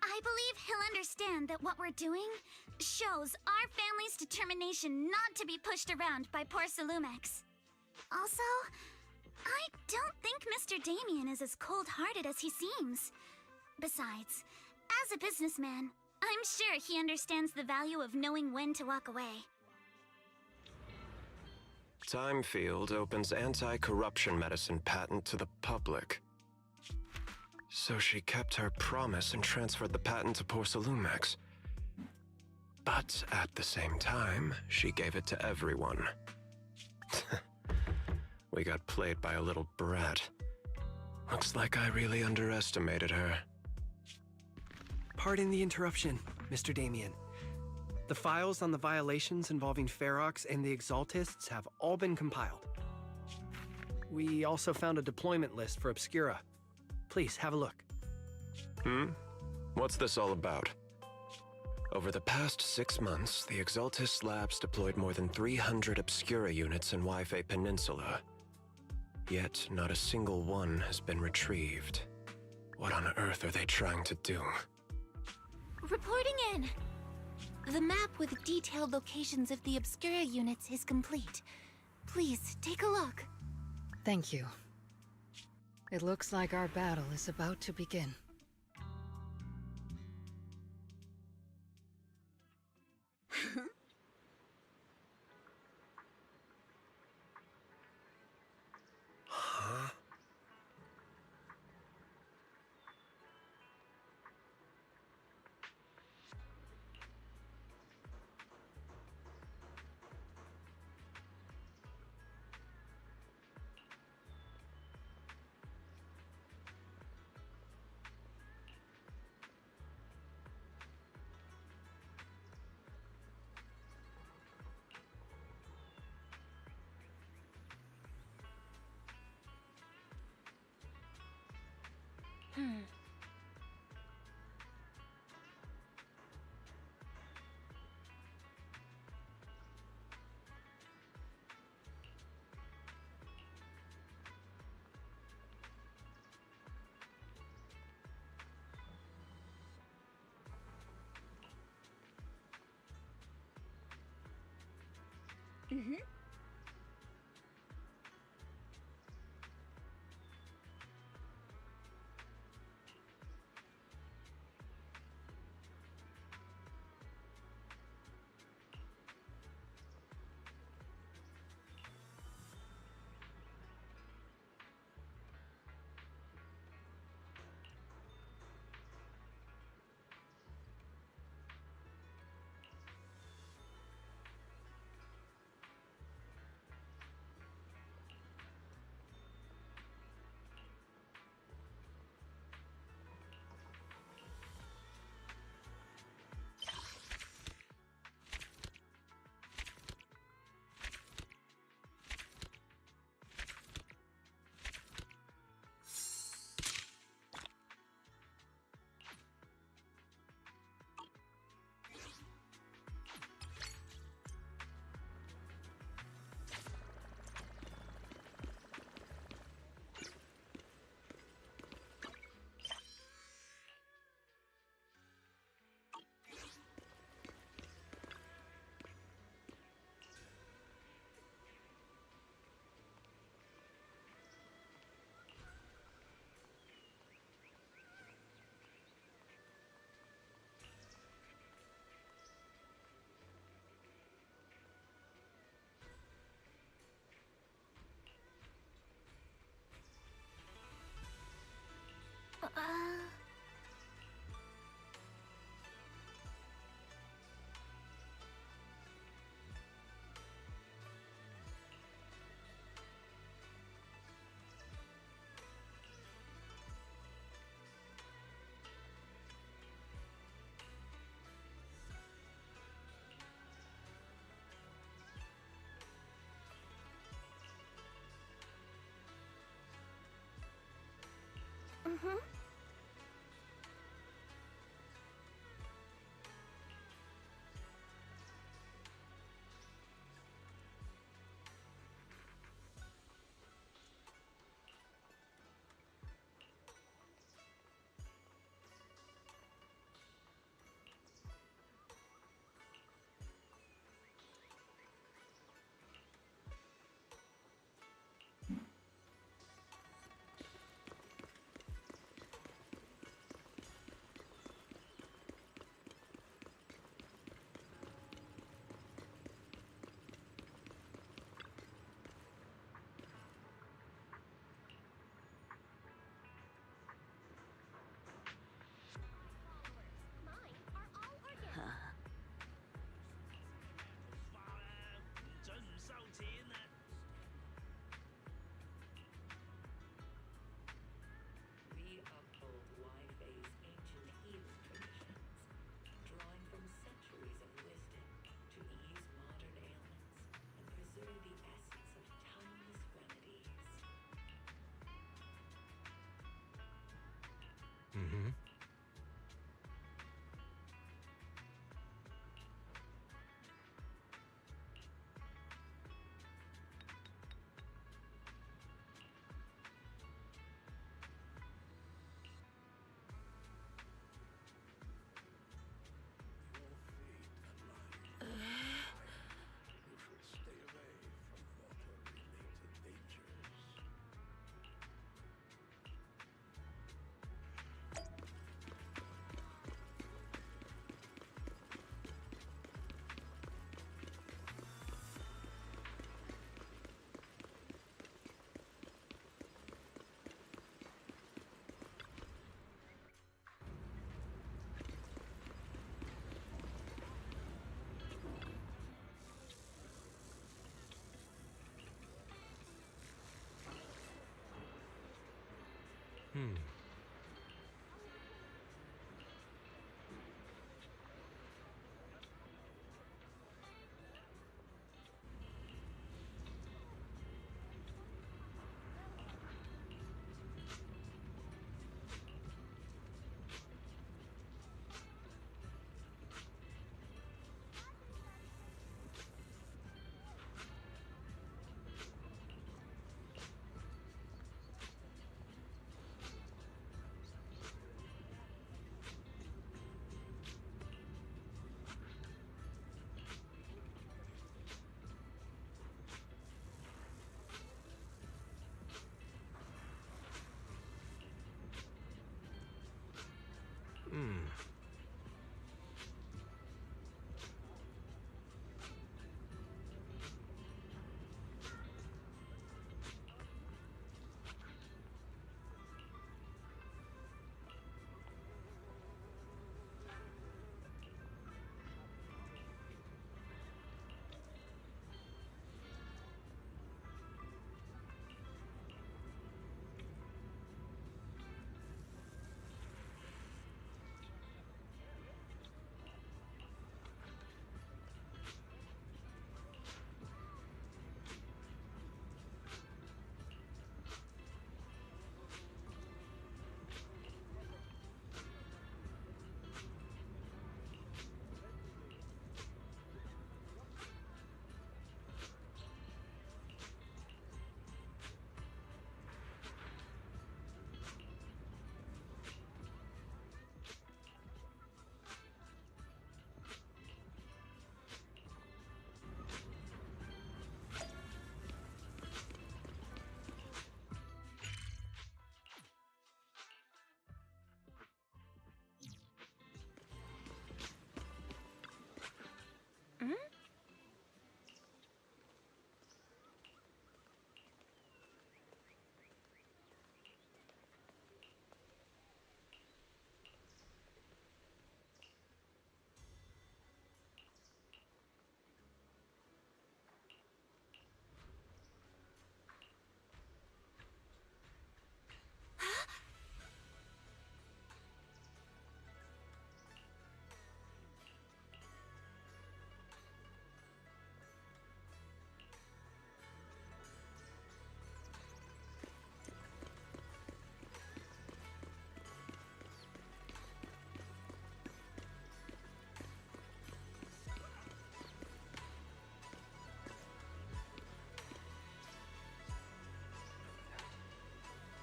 I believe he'll understand that what we're doing shows our family's determination not to be pushed around by poor Salumex. Also, I don't think Mr. Damien is as cold-hearted as he seems. Besides, as a businessman, I'm sure he understands the value of knowing when to walk away. Timefield opens anti-corruption medicine patent to the public. So she kept her promise and transferred the patent to Porcelumex. But at the same time, she gave it to everyone. We got played by a little brat. Looks like I really underestimated her. Pardon the interruption, Mr. Damien. The files on the violations involving Ferox and the Exaltists have all been compiled. We also found a deployment list for Obscura. Please, have a look. What's this all about? Over the past 6 months, the Exaltist Labs deployed more than 300 Obscura units in Wi-Fi Peninsula. Yet, not a single one has been retrieved. What on earth are they trying to do? Reporting in. The map with detailed locations of the Obscura units is complete. Please, take a look. Thank you. It looks like our battle is about to begin. Huh? Mm-hmm.